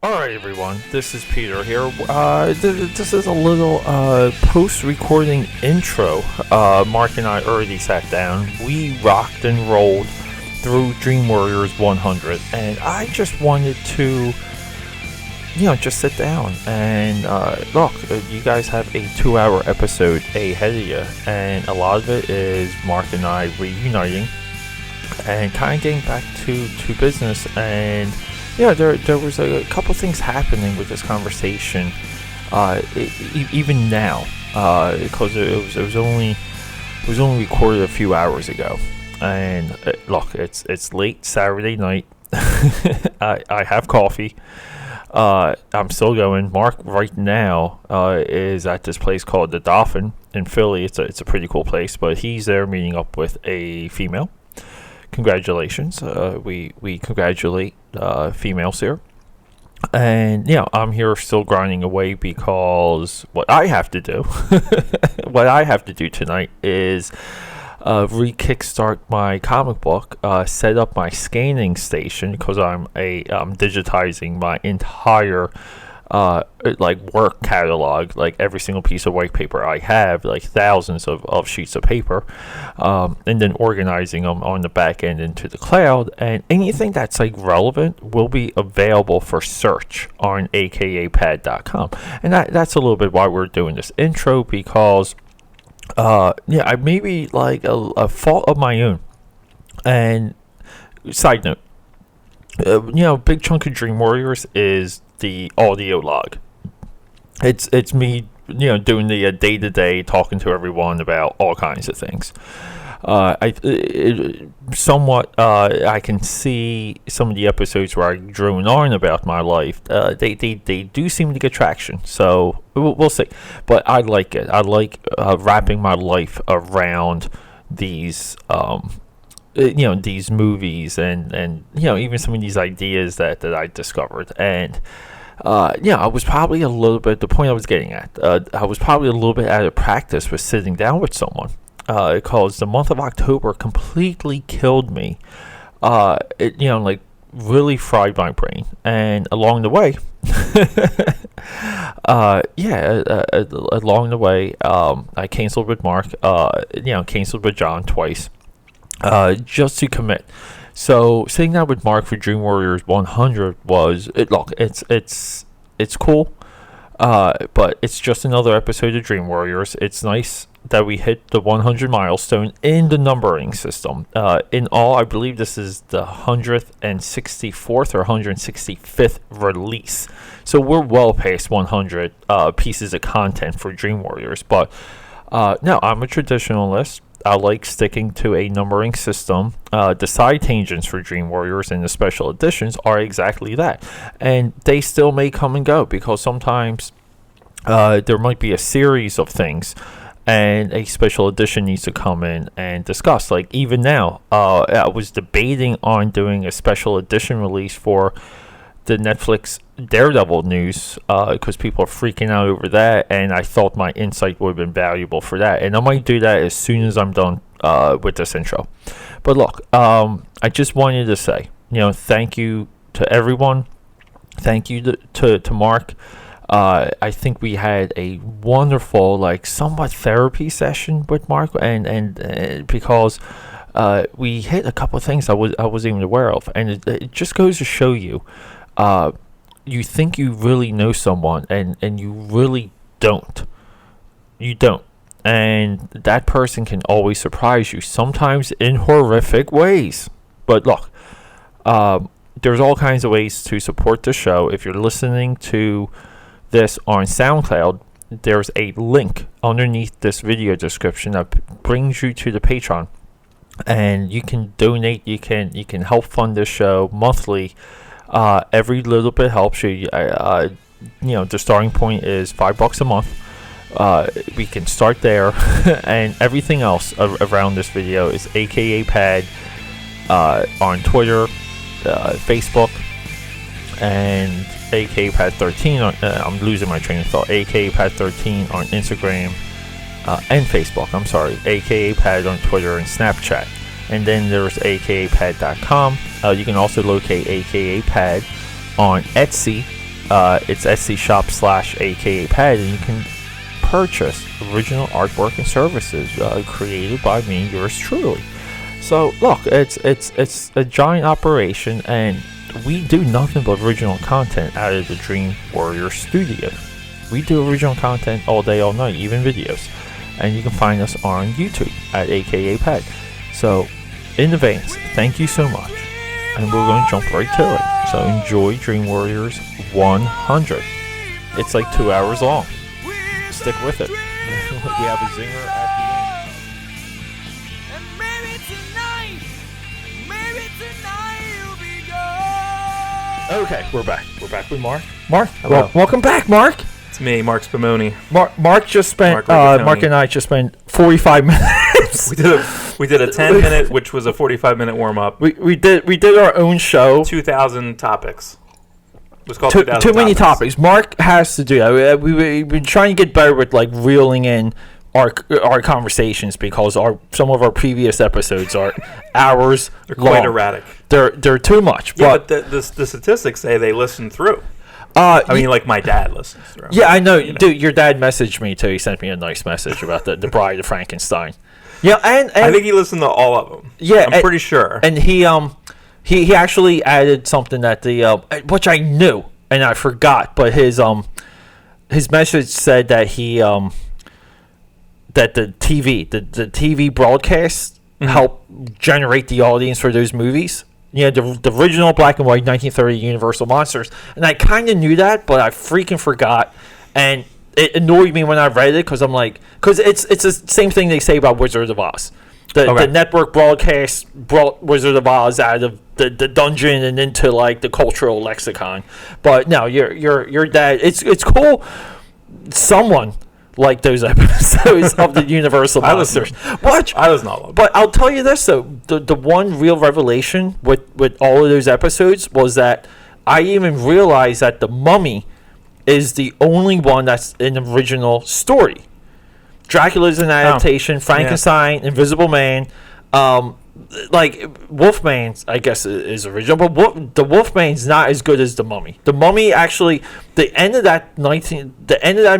Alright everyone, this is Peter here. This is a little post-recording intro. Mark and I already sat down. We rocked and rolled through Dream Warriors 100, and I just wanted to, just sit down and look, you guys have a 2-hour episode ahead of you, and a lot of it is Mark and I reuniting and kind of getting back to business. And there was a couple things happening with this conversation, even now, because it was only recorded a few hours ago. And look, it's late Saturday night. I have coffee. I'm still going. Mark right now is at this place called the Dolphin in Philly. It's a pretty cool place, but he's there meeting up with a female. Congratulations. We congratulate females here. And I'm here still grinding away because what I have to do tonight is re-kickstart my comic book, set up my scanning station, because I'm digitizing my entire work catalog, like every single piece of white paper I have, like thousands of sheets of paper, and then organizing them on the back end into the cloud. And anything that's relevant will be available for search on AKAPAD.com. And that's a little bit why we're doing this intro, because I maybe a fault of my own. And side note, big chunk of Dream Warriors is the audio log. It's me, doing the day-to-day, talking to everyone about all kinds of things. I can see some of the episodes where I drone on about my life. They do seem to get traction, so we'll see. But I like it. I like wrapping my life around these these movies and even some of these ideas that I discovered. And I was probably a little bit, the point I was getting at, I was probably a little bit out of practice with sitting down with someone, because the month of October completely killed me. It really fried my brain. And along the way, I canceled with Mark, canceled with John twice, just to commit. So sitting down with Mark for Dream Warriors 100 it's cool, but it's just another episode of Dream Warriors. It's nice that we hit the 100 milestone in the numbering system. In all, I believe this is the 164th or 165th release. So we're well past 100 pieces of content for Dream Warriors. But no, I'm a traditionalist. I like sticking to a numbering system. The side tangents for Dream Warriors and the special editions are exactly that. And they still may come and go, because sometimes there might be a series of things and a special edition needs to come in and discuss. Like even now, I was debating on doing a special edition release for the Netflix Daredevil news, because people are freaking out over that, and I thought my insight would have been valuable for that. And I might do that as soon as I'm done with this intro. But look, I just wanted to say, thank you to everyone. Thank you to Mark. I think we had a wonderful, somewhat therapy session with Mark, and because we hit a couple of things I wasn't even aware of, and it just goes to show you. You think you really know someone, and you really don't. You don't. And that person can always surprise you, sometimes in horrific ways. But look, there's all kinds of ways to support the show. If you're listening to this on SoundCloud, there's a link underneath this video description that brings you to the Patreon. And you can donate, you can help fund this show monthly. Every little bit helps you. The starting point is $5 a month. We can start there, and everything else around this video is AKAPAD on Twitter, Facebook, and AKAPAD13. I'm losing my train of thought. AKAPAD13 on Instagram and Facebook. I'm sorry, AKAPAD on Twitter and Snapchat. And then there's akapad.com. You can also locate AKAPad on Etsy It's Etsy shop /AKAPAD, and you can purchase original artwork and services created by me, yours truly. So look, it's a giant operation, and we do nothing but original content out of the Dream Warrior Studio. We do original content all day, all night, even videos. And you can find us on YouTube at AKAPAD. So, in advance, thank you so much. And we're going to jump right to it. So enjoy Dream Warriors 100. It's like 2 hours long. Stick with it. We have a zinger at the end. And maybe tonight you'll be gone. Okay, we're back. We're back with Mark. Mark, Hello. welcome back, Mark. It's me, Marc Spumoni. Mark just spent. Mark and I just spent 45 minutes. We did a 10-minute, which was a 45-minute warm up. We did our own show. 2,000 topics. It was called Too many topics. Mark has to do that. We've been trying to get better with like reeling in our conversations, because some of our previous episodes are hours They're long. quite erratic. They're too much. Yeah, but the statistics say they listen through. I mean, like my dad listens through. Yeah, I know. Dude, your dad messaged me too. He sent me a nice message about the Bride of Frankenstein. Yeah, and I think he listened to all of them. Yeah, I'm pretty sure. And he actually added something that which I knew and I forgot, but his message said that that the TV broadcast helped generate the audience for those movies. Yeah, the original black and white 1930 Universal monsters. And I kind of knew that, but I freaking forgot. And it annoyed me when I read it, because I'm like, because it's the same thing they say about Wizard of Oz. The network broadcast brought Wizard of Oz out of the dungeon and into like the cultural lexicon. But no, your dad. It's cool. Someone like those episodes of the Universal monsters. I was not. But I'll tell you this though, the one real revelation with all of those episodes was that I even realized that the Mummy is the only one that's an original story. Dracula's an adaptation. Frankenstein, Invisible Man, like Wolfman's, I guess, is original, but the Wolfman's not as good as the Mummy. The Mummy actually, the end of that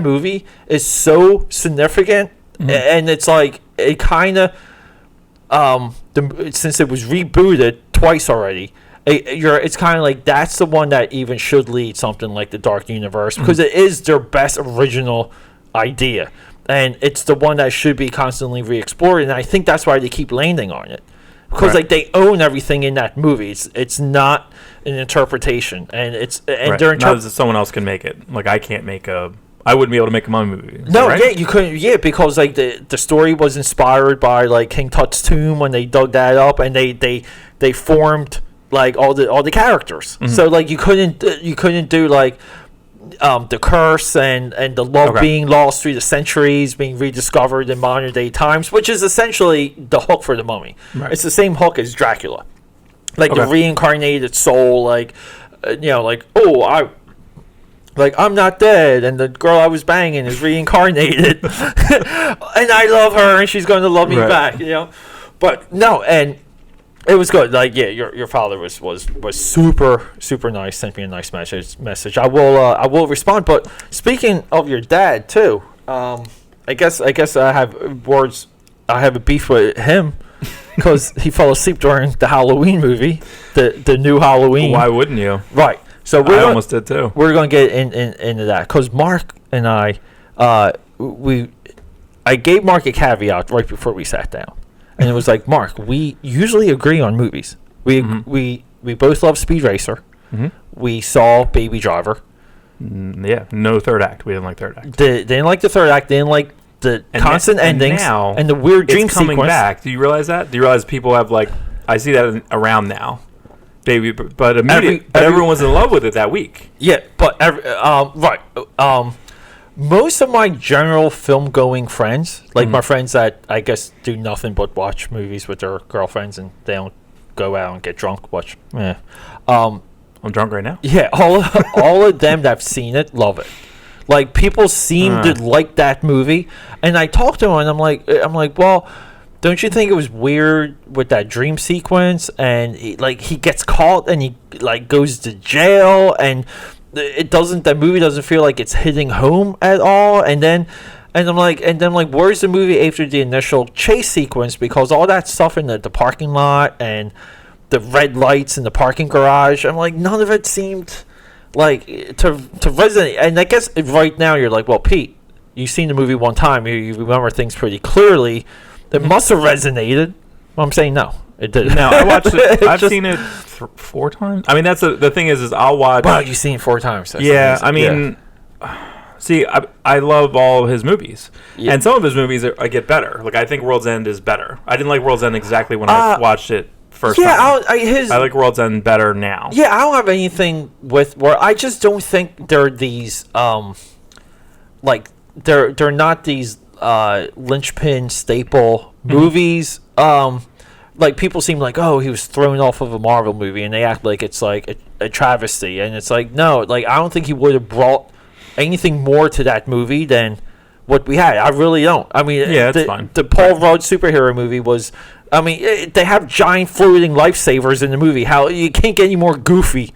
movie is so significant, and it's like it kind of, since it was rebooted twice already. It's kind of like that's the one that even should lead something like the Dark Universe, because it is their best original idea. And it's the one that should be constantly re-explored, and I think that's why they keep landing on it, because like they own everything in that movie. It's not an interpretation, and not as someone else can make it. Like I wouldn't be able to make a Mummy movie. No, right? Yeah, you couldn't. Yeah, because like the story was inspired by like King Tut's tomb when they dug that up, and they formed like all the characters. So like you couldn't do like. The curse and the love being lost through the centuries, being rediscovered in modern day times, which is essentially the hook for the Mummy. Right. It's the same hook as Dracula, like the reincarnated soul, like I'm not dead, and the girl I was banging is reincarnated, and I love her, and she's going to love me back, But no, and it was good. Like, yeah, your father was super super nice. Sent me a nice message. I will respond. But speaking of your dad too, I guess I have words. I have a beef with him because he fell asleep during the Halloween movie, the new Halloween. Why wouldn't you? Right. So I almost did too. We're going to get into that because Mark and I gave Mark a caveat right before we sat down. And it was like, Mark, we usually agree on movies. We both love Speed Racer. We saw Baby Driver. Yeah, no third act. We didn't like third act. They didn't like the third act. They didn't like the constant endings and the weird dream it's coming sequence. Back. Do you realize that? Do you realize people have like? I see that around now. Baby, but everyone was in love with it that week. Yeah, but most of my general film-going friends, like my friends that I guess do nothing but watch movies with their girlfriends and they don't go out and get drunk. I'm drunk right now. Yeah, all of them that have seen it love it. Like people seem to like that movie, and I talked to them and I'm like, well, don't you think it was weird with that dream sequence? And he gets caught and he like goes to jail and. that movie doesn't feel like it's hitting home at all. And then where's the movie after the initial chase sequence? Because all that stuff in the parking lot and the red lights in the parking garage, I'm like, none of it seemed like to resonate. And I guess right now you're like, well, Pete, you've seen the movie one time, you remember things pretty clearly. It must have resonated. Well, I'm saying no, it didn't. No, I watched it. I've seen it 4 times. I mean, that's the thing is I'll watch. Wow, you've seen it 4 times. That's yeah, amazing. I mean, see, I love all of his movies, and some of his movies I get better. Like I think World's End is better. I didn't like World's End exactly when I watched it first time. I like World's End better now. Yeah, I don't have anything with where I just don't think they're these like they're not these linchpin staple movies. Like people seem like, oh, he was thrown off of a Marvel movie, and they act like it's like a travesty, and it's like, no, like I don't think he would have brought anything more to that movie than what we had. I really don't. I mean, yeah, it's fine. The Paul Rudd superhero movie was, I mean, they have giant floating lifesavers in the movie. How you can't get any more goofy.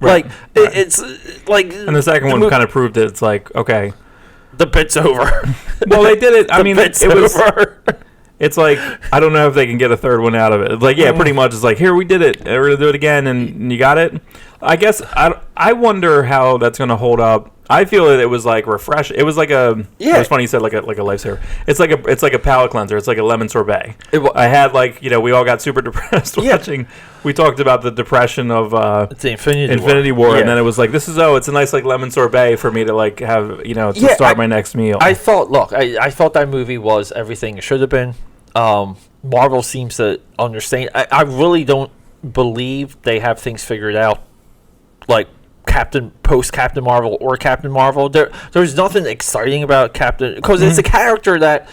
Right. Like it's like, and the second one kind of proved that it's like, okay, the bit's over. Well, they did it. I mean, it was over. It's like, I don't know if they can get a third one out of it. It's like, yeah, pretty much. It's like, here, we did it. We're going to do it again, and you got it. I guess, I wonder how that's going to hold up. I feel that it was like refresh. It was like a. Yeah. It was funny you said like a lifesaver. It's like a palate cleanser. It's like a lemon sorbet. I had like, we all got super depressed watching. We talked about the depression of the Infinity War, and then it was like, it's a nice like lemon sorbet for me to like have to start my next meal. I thought that movie was everything it should have been. Marvel seems to understand. I really don't believe they have things figured out, like Captain Marvel or Captain Marvel. There's nothing exciting about Captain, because it's a character that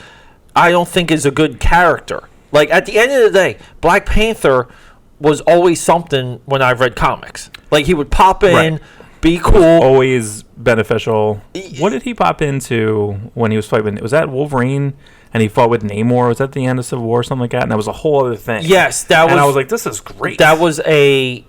I don't think is a good character. Like at the end of the day, Black Panther was always something when I read comics. Like he would pop in, be cool, always beneficial. What did he pop into when he was fighting? Was that Wolverine? And he fought with Namor. Was that the end of Civil War or something like that? And that was a whole other thing. Yes, that was. And I was like, this is great. That was a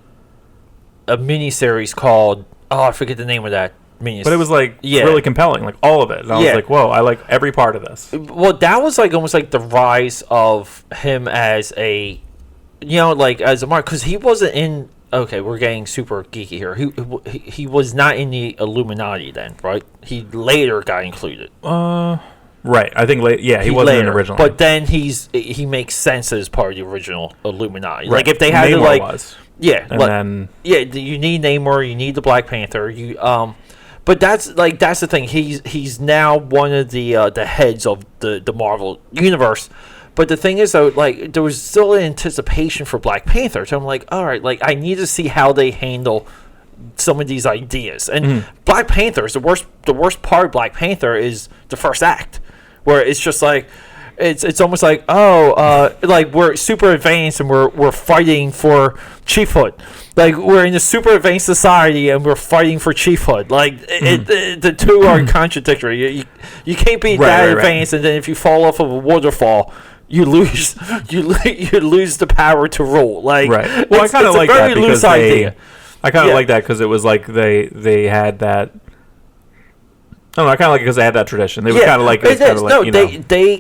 miniseries called, I forget the name of that miniseries. But it was like really compelling, like all of it. And I was like, whoa, I like every part of this. Well, that was like almost like the rise of him as a, as a Mark, because he wasn't in. Okay, we're getting super geeky here. He was not in the Illuminati then, right? He later got included. Right, I think he wasn't in originally. But then he makes sense as part of the original Illuminati. Right. Like if they had Namor to like, was. then you need Namor, you need the Black Panther, but that's the thing. He's now one of the heads of the Marvel universe. But the thing is, though, like there was still an anticipation for Black Panther. So I'm like, all right, like I need to see how they handle some of these ideas. And Black Panther is the worst part of Black Panther is the first act, where it's just like it's almost like like we're super advanced and we're fighting for chiefhood. Like we're in a super advanced society and we're fighting for chiefhood. Like the two are contradictory. You can't be that advanced, and then if you fall off of a waterfall, you lose the power to rule. Like well, I kind of like that because I kind of like that because it was like they had that. I don't know. I kind of like it because they had that tradition. They were kind of like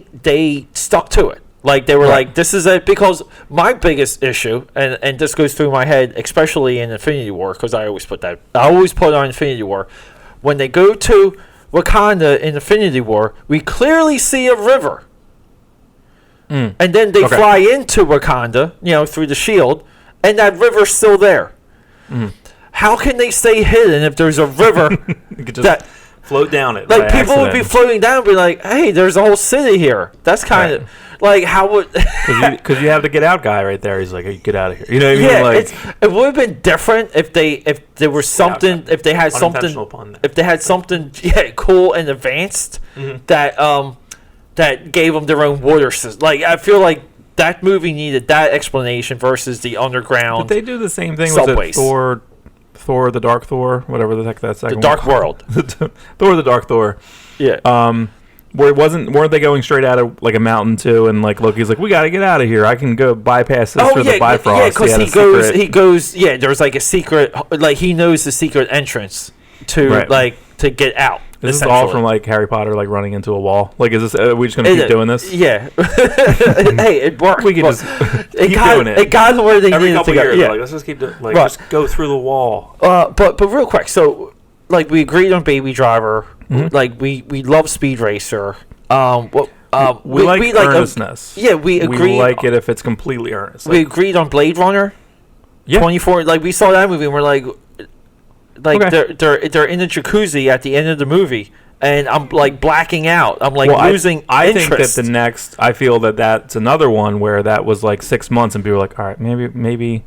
they stuck to it. Like they were like, this is it. Because my biggest issue, and this goes through my head, especially in Infinity War, because I always put on Infinity War. When they go to Wakanda in Infinity War, we clearly see a river. And then they fly into Wakanda, through the shield, and that river's still there. How can they stay hidden if there's a river that float down it? Like people would be floating down and be like, hey, there's a whole city here. That's kind of like how would because you have the get out guy right there. He's like, hey, get out of here. You know what I mean? Yeah, like, it would have been different if there was something, if they had something cool and advanced that gave them their own water system. Like I feel like that movie needed that explanation versus the underground. But they do the same thing subways. With Thor, the Dark Thor, whatever the heck that second the Dark World. Thor, the Dark Thor. Yeah. Where weren't they going straight out of like a mountain too? And like Loki's like, we got to get out of here. I can go bypass this through the Bifrost. Yeah, because he goes. Yeah, there's like a secret. Like he knows the secret entrance to to get out. Is this all from like Harry Potter, like running into a wall? Like, is this? Are we just gonna keep doing this? Yeah. Hey, it worked. We can just keep doing it. It got where they every needed couple to go. years. Yeah. Like, let's just keep doing. Like, just go through the wall. But real quick, so like we agreed on Baby Driver. Mm-hmm. Like we love Speed Racer. We like earnestness. We agreed. We like it if it's completely earnest. We agreed on Blade Runner. Yeah. 24. Like we saw that movie, and we're like okay. they're in the jacuzzi at the end of the movie. And I'm like blacking out. I'm like losing I interest. think that the next, I feel that's another one where that was like 6 months and people were like, all right, maybe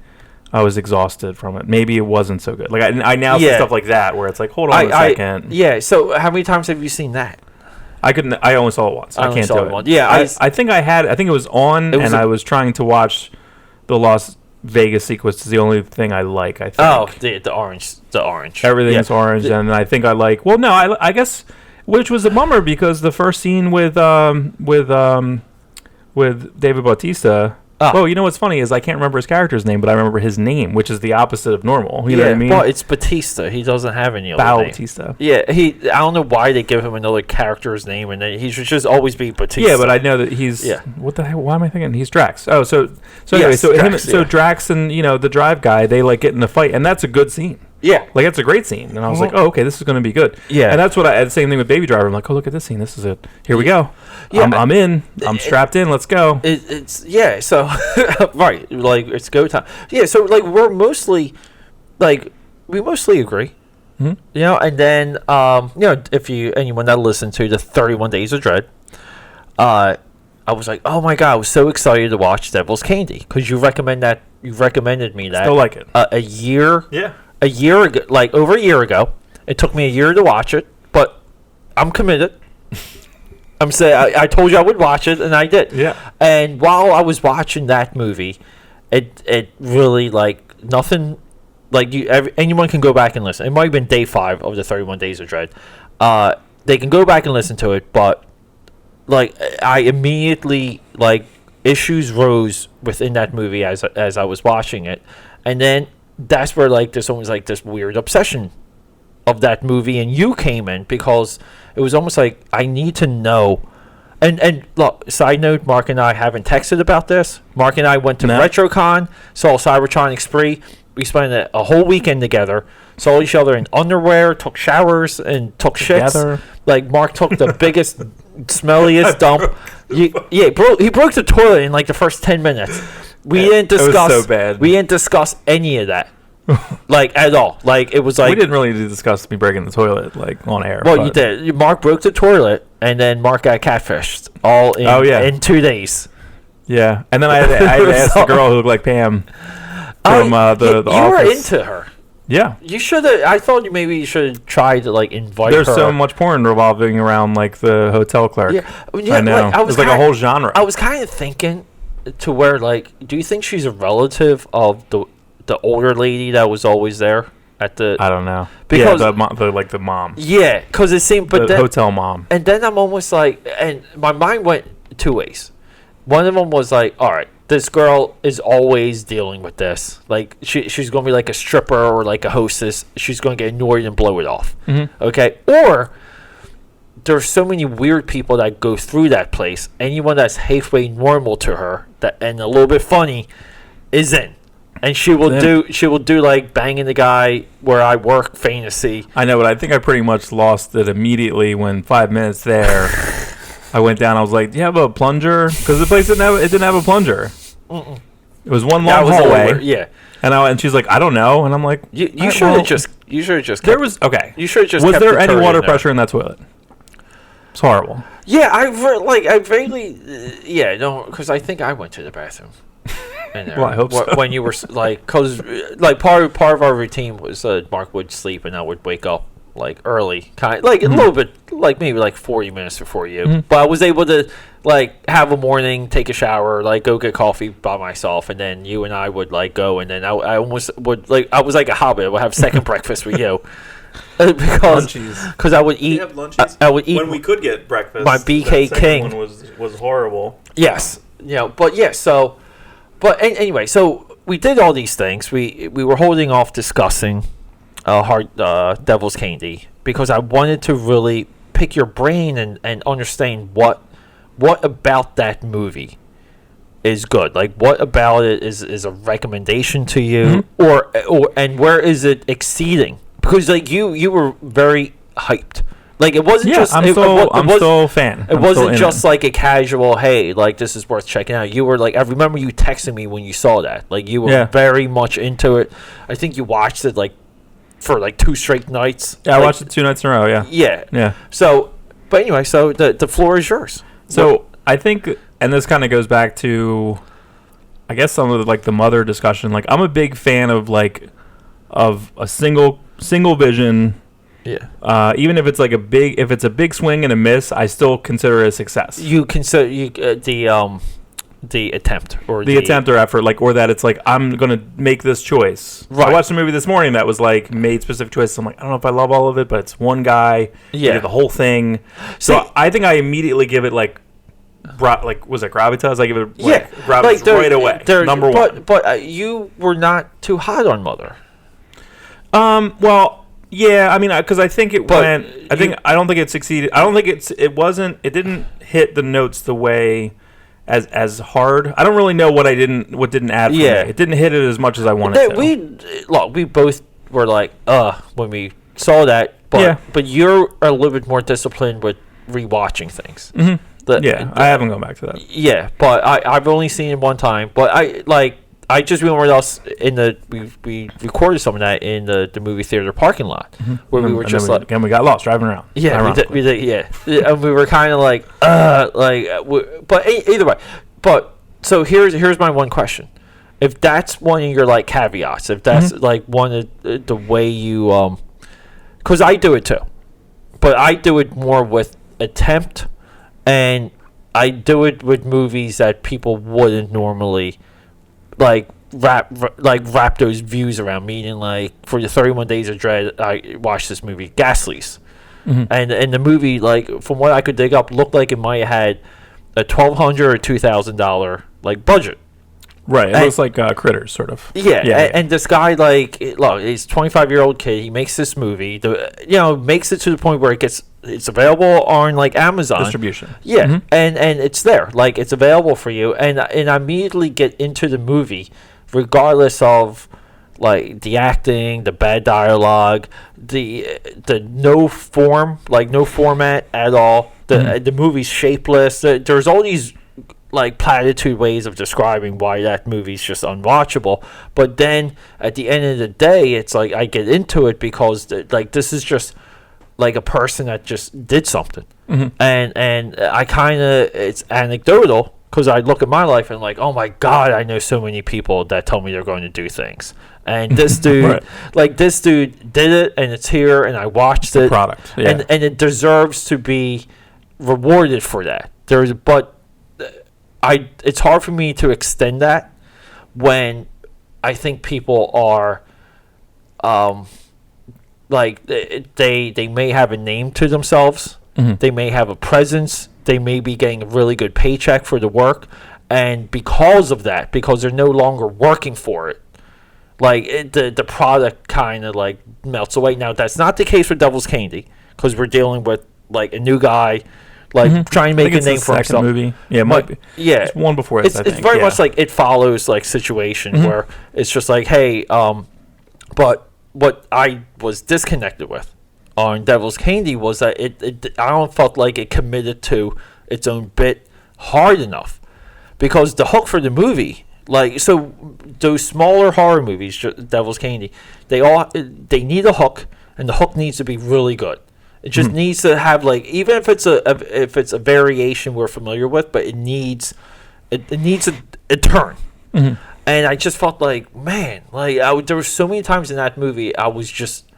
I was exhausted from it. Maybe it wasn't so good. Like I now see stuff like that where it's like, hold on a second. Yeah. So how many times have you seen that? I only saw it once. I can't do it. Once. Yeah. I think it was on and I was trying to watch the Las Vegas sequence. Is the only thing I like, I think. Oh, the orange. Everything's orange, and I think I like. Well, no, I guess, which was a bummer because the first scene with David Bautista. Well, you know what's funny is I can't remember his character's name, but I remember his name, which is the opposite of normal. You know what I mean? Well, it's Batista. He doesn't have any other name. Bautista. Yeah, I don't know why they give him another character's name, and he should just always be Batista. Yeah, but I know that he's. Yeah. What the hell? Why am I thinking he's Drax? Oh, so anyway, Drax and the Drive guy, they like get in the fight, and that's a good scene. Yeah, like that's a great scene, and I was like, "Oh, okay, this is going to be good." Yeah, and that's what I had the same thing with Baby Driver. I'm like, "Oh, look at this scene. This is it. Here we go. Yeah, I'm in. I'm strapped in. Let's go." It's So right, like it's go time. Yeah, so like we mostly agree. Mm-hmm. And then if anyone that listened to the 31 Days of Dread, I was like, oh my god, I was so excited to watch Devil's Candy because you recommended me that. Still like it. A year. Yeah. A year ago, like over a year ago. It took me a year to watch it, but I'm committed. I'm saying I told you I would watch it, and I did. Yeah. And while I was watching that movie, it really like nothing. Like anyone can go back and listen. It might have been day 5 of the 31 Days of Dread. They can go back and listen to it, but like I immediately like issues rose within that movie as I was watching it, and then that's where like there's almost like this weird obsession of that movie, and you came in because it was almost like I need to know. And look, side note, Mark and I haven't texted about this. Mark and I went to RetroCon, saw Cybertronic Spree. We spent a whole weekend together, saw each other in underwear, took showers, and took shits. Like Mark took the biggest, smelliest dump. He broke the toilet in like the first 10 minutes. We didn't discuss. It was so bad. We didn't discuss any of that, like at all. Like it was like we didn't really discuss me breaking the toilet like on air. Well, you did. Mark broke the toilet, and then Mark got catfished all in 2 days. Yeah, and then I had to ask the girl who looked like Pam from the office. You were into her. Yeah, you should have. I thought maybe you should have tried to like invite her. There's so much porn revolving around like the hotel clerk. Yeah, I know. Like, it's like a whole genre. I was kind of thinking to where like, do you think she's a relative of the older lady that was always there at the? I don't know. Because the mom. Yeah, because it seemed, but the hotel mom. And then I'm almost like, and my mind went 2 ways. One of them was like, all right, this girl is always dealing with this. Like she's going to be like a stripper or like a hostess. She's going to get annoyed and blow it off. Mm-hmm. Okay, or there's so many weird people that go through that place. Anyone that's halfway normal to her and a little bit funny is in. And she will do like banging the guy where I work fantasy. I know, but I think I pretty much lost it immediately when 5 minutes there. I went down. I was like, "Do you have a plunger?" Because the place didn't have a plunger. Mm-mm. It was one long hallway. Yeah. And she's like, "I don't know," and I'm like, "You should have just. You should have just. There was okay. You should have just. Was there any water pressure in that toilet? It's horrible. Yeah, I vaguely, no, because I think I went to the bathroom. In there. Well, I hope so. When you were like, cause like part of our routine was Mark would sleep and I would wake up like early, kind of, like a little bit, like maybe like 40 minutes before you. Mm-hmm. But I was able to like have a morning, take a shower, like go get coffee by myself, and then you and I would like go, and then I almost would like I was like a hobbit. I would have second breakfast with you. Because I would eat. I would eat when we could get breakfast. My BK King one was horrible. Yes, but yeah. So, but anyway, so we did all these things. We were holding off discussing Devil's Candy, because I wanted to really pick your brain and understand what about that movie is good. Like, what about it is a recommendation to you, or and where is it exceeding? Because like you were very hyped. Like, it wasn't just. I'm still a fan. It wasn't just like a casual, hey, like, this is worth checking out. You were like, I remember you texting me when you saw that. Like, you were very much into it. I think you watched it like for like 2 straight nights. Yeah, I watched it 2 nights in a row. Yeah. Yeah. So, but anyway, so the floor is yours. So I think, and this kind of goes back to, I guess, some of the, like, the mother discussion. Like, I'm a big fan of a single vision. Yeah. Even if it's like a big swing and a miss, I still consider it a success. You consider the attempt or the attempt or effort, like, or that it's like, I'm gonna make this choice. Right. I watched a movie this morning that was like made specific choices. I'm like, I don't know if I love all of it, but it's one guy. Yeah. Did the whole thing. So I think I immediately give it like was it gravitas? I give it gravitas right away. Number one. But you were not too hot on Mother. Well. Yeah, I mean, because I think it went. I don't think it succeeded. I don't think it didn't hit the notes the way as hard. I don't really know what didn't add for me. It didn't hit it as much as I wanted to. We both were like, when we saw that. But you're a little bit more disciplined with rewatching things. Mm-hmm. I haven't gone back to that. Yeah, but I've only seen it one time. But I just remember us we recorded some of that in the movie theater parking lot, where we were just we got lost driving around. Yeah, we did. Yeah, and we were kind of like, but either way. But so here's my one question: if that's one of your like caveats, if that's like one of the way you because I do it too, but I do it more with attempt, and I do it with movies that people wouldn't normally. Wrap those views around, meaning like for the 31 Days of Dread, I watched this movie Ghastlies, and the movie, like, from what I could dig up, looked like it might have had a $1,200 or $2,000 like budget. Right, it looks like Critters, sort of. Yeah. And this guy, like, look, he's a 25-year-old kid. He makes this movie, makes it to the point where it's available on like Amazon distribution. Yeah, and it's there, like, it's available for you, and I immediately get into the movie, regardless of like the acting, the bad dialogue, the no format at all. The movie's shapeless. There's all these like platitude ways of describing why that movie's just unwatchable, but then at the end of the day, it's like I get into it because like this is just like a person that just did something, and I kind of, it's anecdotal because I look at my life and like, oh my god, I know so many people that tell me they're going to do things, and this dude this dude did it, and it's here, and I watched it, product, and it deserves to be rewarded for that. It's hard for me to extend that when I think people are like they may have a name to themselves, they may have a presence, they may be getting a really good paycheck for the work, and because of that, because they're no longer working for it, like the product kind of like melts away. Now that's not the case with Devil's Candy, because we're dealing with like a new guy, like trying to make a name for himself. Movie. Yeah, it might be. Yeah, it's one before it's very much like It Follows, like situation where it's just like, hey, but what I was disconnected with on Devil's Candy was that I don't felt like it committed to its own bit hard enough, because the hook for the movie, like, so those smaller horror movies, Devil's Candy, they need a hook, and the hook needs to be really good. It just needs to have, like, even if it's a variation we're familiar with, but it needs a turn. And I just felt like, man, like there were so many times in that movie I was just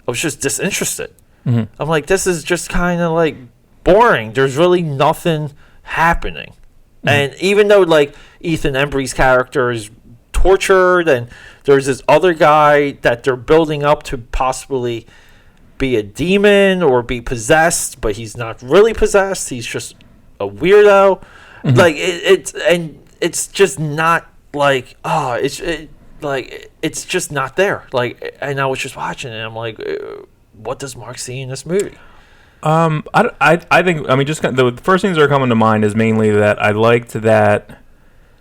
disinterested. I'm like, this is just kind of like boring. There's really nothing happening. And even though like Ethan Embry's character is tortured, and there's this other guy that they're building up to possibly be a demon or be possessed, but he's not really possessed. He's just a weirdo. Like it's just not like, like it's just not there. Like, and I was just watching it, and I'm like, what does Mark see in this movie? I think, I mean, just the first things that are coming to mind is mainly that I liked that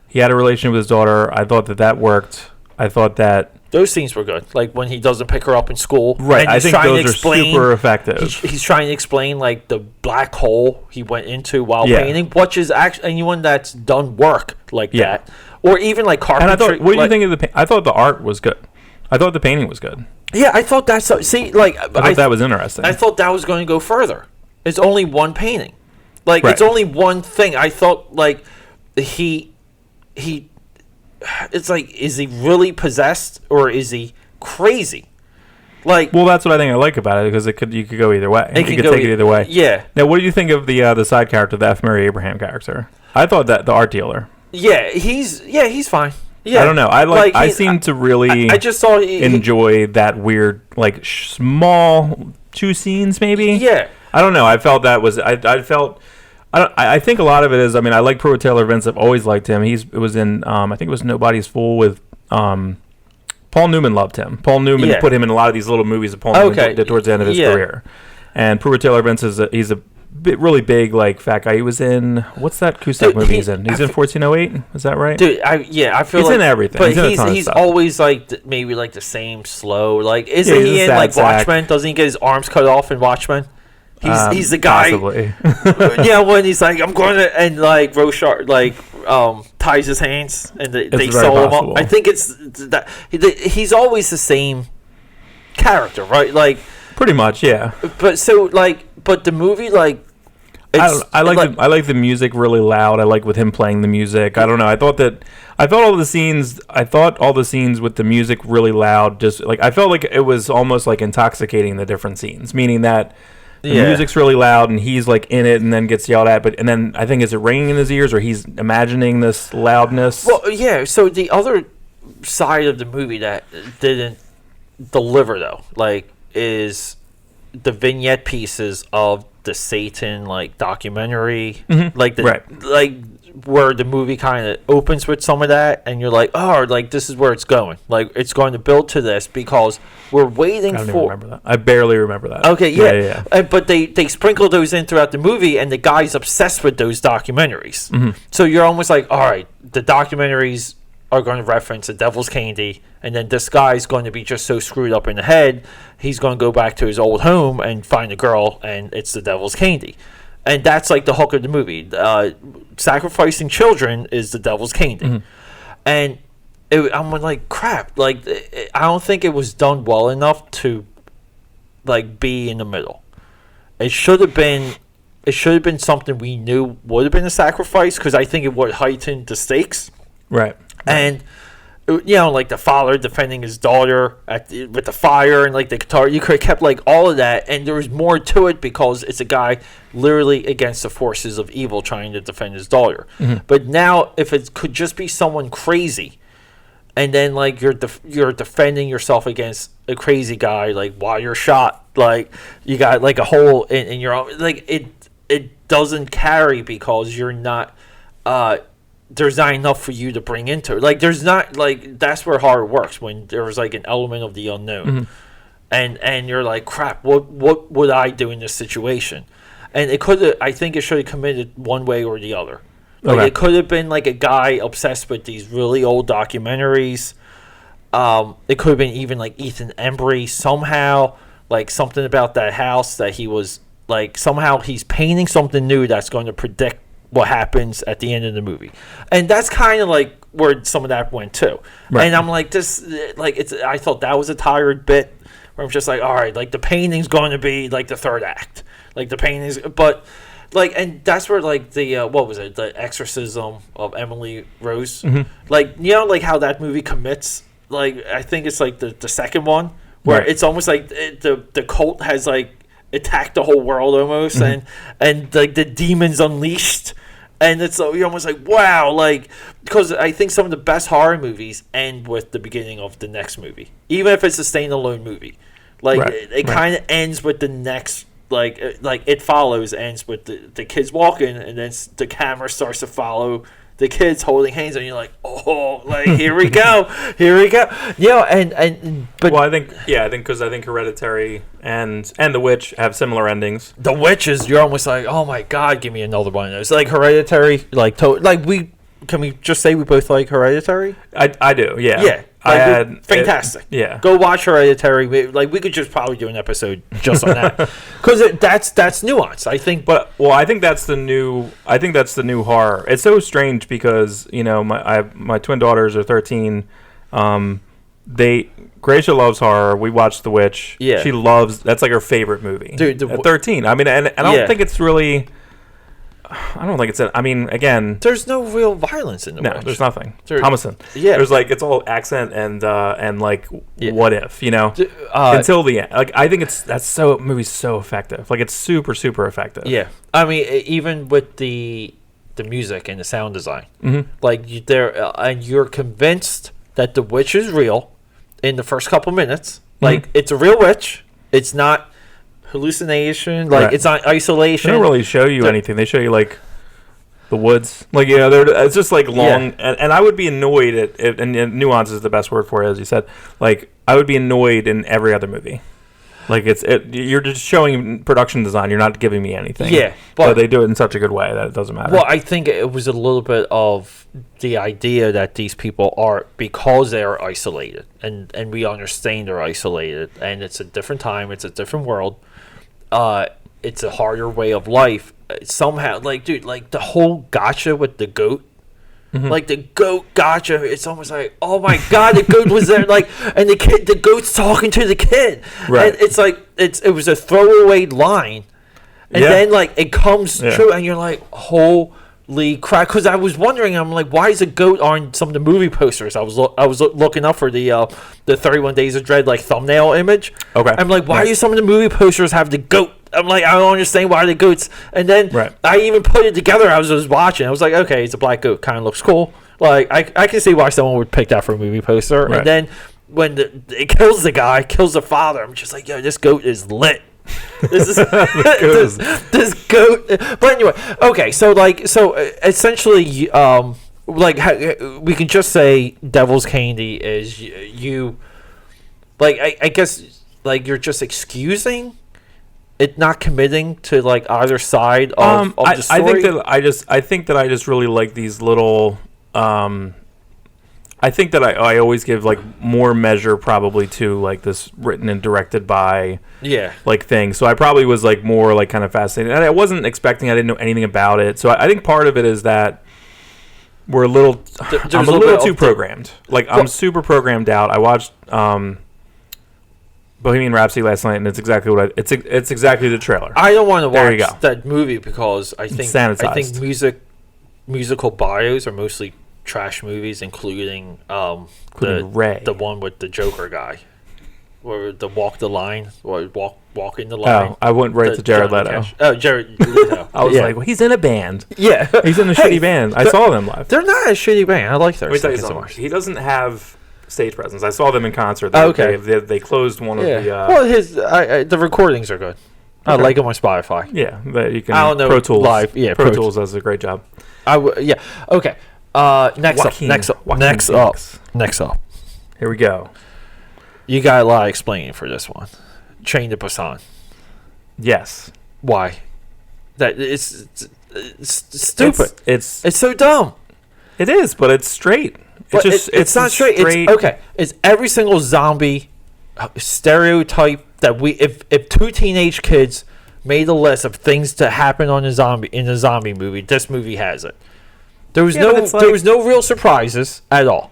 he had a relationship with his daughter. I thought that worked. I thought that those scenes were good. Like when he doesn't pick her up in school. Right. I think those are super effective. He's trying to explain like the black hole he went into while painting, which is actually anyone that's done work like that. Or even like carpentry. And I thought, what do you think of I thought the art was good. I thought the painting was good. Yeah, I thought that's... See, like... I thought that was interesting. I thought that was going to go further. It's only one painting. Like, it's only one thing. I thought, like, he... It's like, is he really possessed or is he crazy? Like... Well, that's what I think I like about it, because you could go either way. You could take it either way. Yeah. Now, what do you think of the side character, the F. Murray Abraham character? I thought that the art dealer... Yeah, he's fine. Yeah, I don't know. I seem to really I just saw enjoy that weird, like, small two scenes, maybe. Yeah. I don't know. I felt that was... I think a lot of it is... I mean, I like Pruitt Taylor Vince. I've always liked him. It was in... I think it was Nobody's Fool with... Paul Newman loved him. Paul Newman put him in a lot of these little movies that Paul Newman did towards the end of his career. And Pruitt Taylor Vince he's a really big, like, fat guy. He was in... What's that Cusack movie he's in? He's in 1408? Is that right? Dude, I feel he's like... in everything. But he's always, like, maybe, like, the same slow... Like, isn't he in, like, Watchmen? Doesn't he get his arms cut off in Watchmen? He's the guy... Possibly. Yeah, when he's like, I'm going to... And, like, Rochard, like, ties his hands, and they sew him up. I think it's... that he's always the same character, right? Like... Pretty much, yeah. But so, like... But the movie, like... I like the music really loud. I like with him playing the music. I don't know. I thought all the scenes with the music really loud. Just like I felt like it was almost like intoxicating the different scenes, meaning that the music's really loud and he's like in it and then gets yelled at. And then I think is it ringing in his ears or he's imagining this loudness? Well, yeah. So the other side of the movie that didn't deliver though, like, is the vignette pieces of the Satan, like, documentary, like where the movie kind of opens with some of that, and you're like, oh, like, this is where it's going. Like, it's going to build to this because we're waiting for... I don't even remember that. I barely remember that. Okay, yeah. But they sprinkle those in throughout the movie, and the guy's obsessed with those documentaries. So you're almost like, all right, the documentaries are going to reference the Devil's Candy, and then this guy's going to be just so screwed up in the head, he's going to go back to his old home and find a girl, and it's the Devil's Candy. And that's like the hook of the movie. Sacrificing children is the Devil's Candy. And I'm like, crap. Like, I don't think it was done well enough to, like, be in the middle. It should have been something we knew would have been a sacrifice, because I think it would heighten the stakes. Right. And, you know, like the father defending his daughter with the fire and, like, the guitar. You could have kept, like, all of that. And there was more to it because it's a guy literally against the forces of evil trying to defend his daughter. But now, if it could just be someone crazy, and then, like, you're defending yourself against a crazy guy, like, while you're shot. Like, you got, like, a hole in your own. Like, it doesn't carry because you're not... there's not enough for you to bring into it. Like, there's not, like, that's where horror works, when there's, like, an element of the unknown. And you're like, crap, what would I do in this situation? And I think it should have committed one way or the other. Like, it could have been, like, a guy obsessed with these really old documentaries. It could have been even, like, Ethan Embry somehow, like, something about that house that he was, like, somehow he's painting something new that's going to predict what happens at the end of the movie. And that's kind of like where some of that went too. Right. And I'm like, this, like, I thought that was a tired bit where I'm just like, all right, like, the painting's going to be like the third act, like the painting's, but like, and that's where, like, the what was it, the exorcism of Emily Rose, like, you know, like how that movie commits, like, I think it's like the second one where it's almost like the cult has, like, attacked the whole world almost, and like the demons unleashed, and it's, you're almost like, wow, like, because I think some of the best horror movies end with the beginning of the next movie, even if it's a standalone movie. Like, it kind of ends with the next, like It Follows ends with the kids walking, and then the camera starts to follow the kids holding hands, and you're like, oh, like here we go, here we go. But I think because I think Hereditary and The Witch have similar endings. The Witch is, you're almost like, oh my god, give me another one of those. Like Hereditary, can we just say we both like Hereditary? I do, yeah. Yeah. Fantastic. Yeah. Go watch Hereditary. We could just probably do an episode just on that, because that's nuance, I think. But I think that's the new horror. It's so strange because my twin daughters are 13. Gracia loves horror. We watched The Witch. Yeah. She loves, that's like her favorite movie. Dude, at 13. I mean, and I don't think it's really. I don't think it's. Again, there's no real violence in The Witch. No, there's nothing. Thomason. Yeah. There's it's all accent and what if, until the end. I think movie's so effective. It's super, super effective. Yeah. I mean, even with the music and the sound design, mm-hmm. and you're convinced that the witch is real in the first couple minutes. Mm-hmm. It's a real witch. It's not hallucination, right. It's not isolation. They don't really show you anything. They show you the woods, it's just long. Yeah. And I would be annoyed at and nuance is the best word for it, as you said. I would be annoyed in every other movie. You're just showing production design. You're not giving me anything. Yeah, but they do it in such a good way that it doesn't matter. Well, I think it was a little bit of the idea that these people are, because they are isolated, and we understand they're isolated, and it's a different time, it's a different world. It's a harder way of life. Somehow, the whole gotcha with the goat. Mm-hmm. The goat gotcha. It's almost like, oh my god, the goat was there. And the goat's talking to the kid. Right. And it was a throwaway line, and then it comes true, and you're like, holy crap! Because I was wondering, I'm like, why is a goat on some of the movie posters? I was looking up for the 31 Days of Dread thumbnail image. Okay. I'm like, why do some of the movie posters have the goat? I'm like, I don't understand why the goats. And then I even put it together. I was just watching. I was like, okay, it's a black goat. Kind of looks cool. I can see why someone would pick that for a movie poster. Right. And then when it kills the guy, kills the father, I'm just like, yo, this goat is lit. This is this goat. But anyway, okay. So essentially, we can just say Devil's Candy is you. I guess you're just excusing it, not committing to either side of the story. I think that I just really like these little. I think that I always give more measure probably to this written and directed by thing. So I probably was more kind of fascinated, and I wasn't expecting. I didn't know anything about it. So I think part of it is that we're a little. I'm a little too programmed. I'm super programmed out. I watched Bohemian Rhapsody last night, and it's exactly what it's exactly the trailer. I don't want to watch that movie because I think musical bios are mostly trash movies, including Ray, the one with the Joker guy, or the Walk the Line, or walking the line. Oh, I went right to Jared Leto. Jared Leto. I was like, well, he's in a band. Yeah, he's in a shitty band. I saw them live. They're not a shitty band. I like their. Let me tell you something. He doesn't have stage presence. I saw them in concert. They closed one of the. Well, the recordings are good. Okay. I like them on Spotify. Yeah, you can. I don't know. Pro Tools live. Yeah, Pro Tools does a great job. Yeah. Okay. Next up. Here we go. You got a lot of explaining for this one. Train to Busan. Yes. Why? That it's stupid. It's so dumb. It is, but it's straight. It's not straight. It's okay. It's every single zombie stereotype that if two teenage kids made a list of things to happen in a zombie movie, this movie has it. There was no real surprises at all.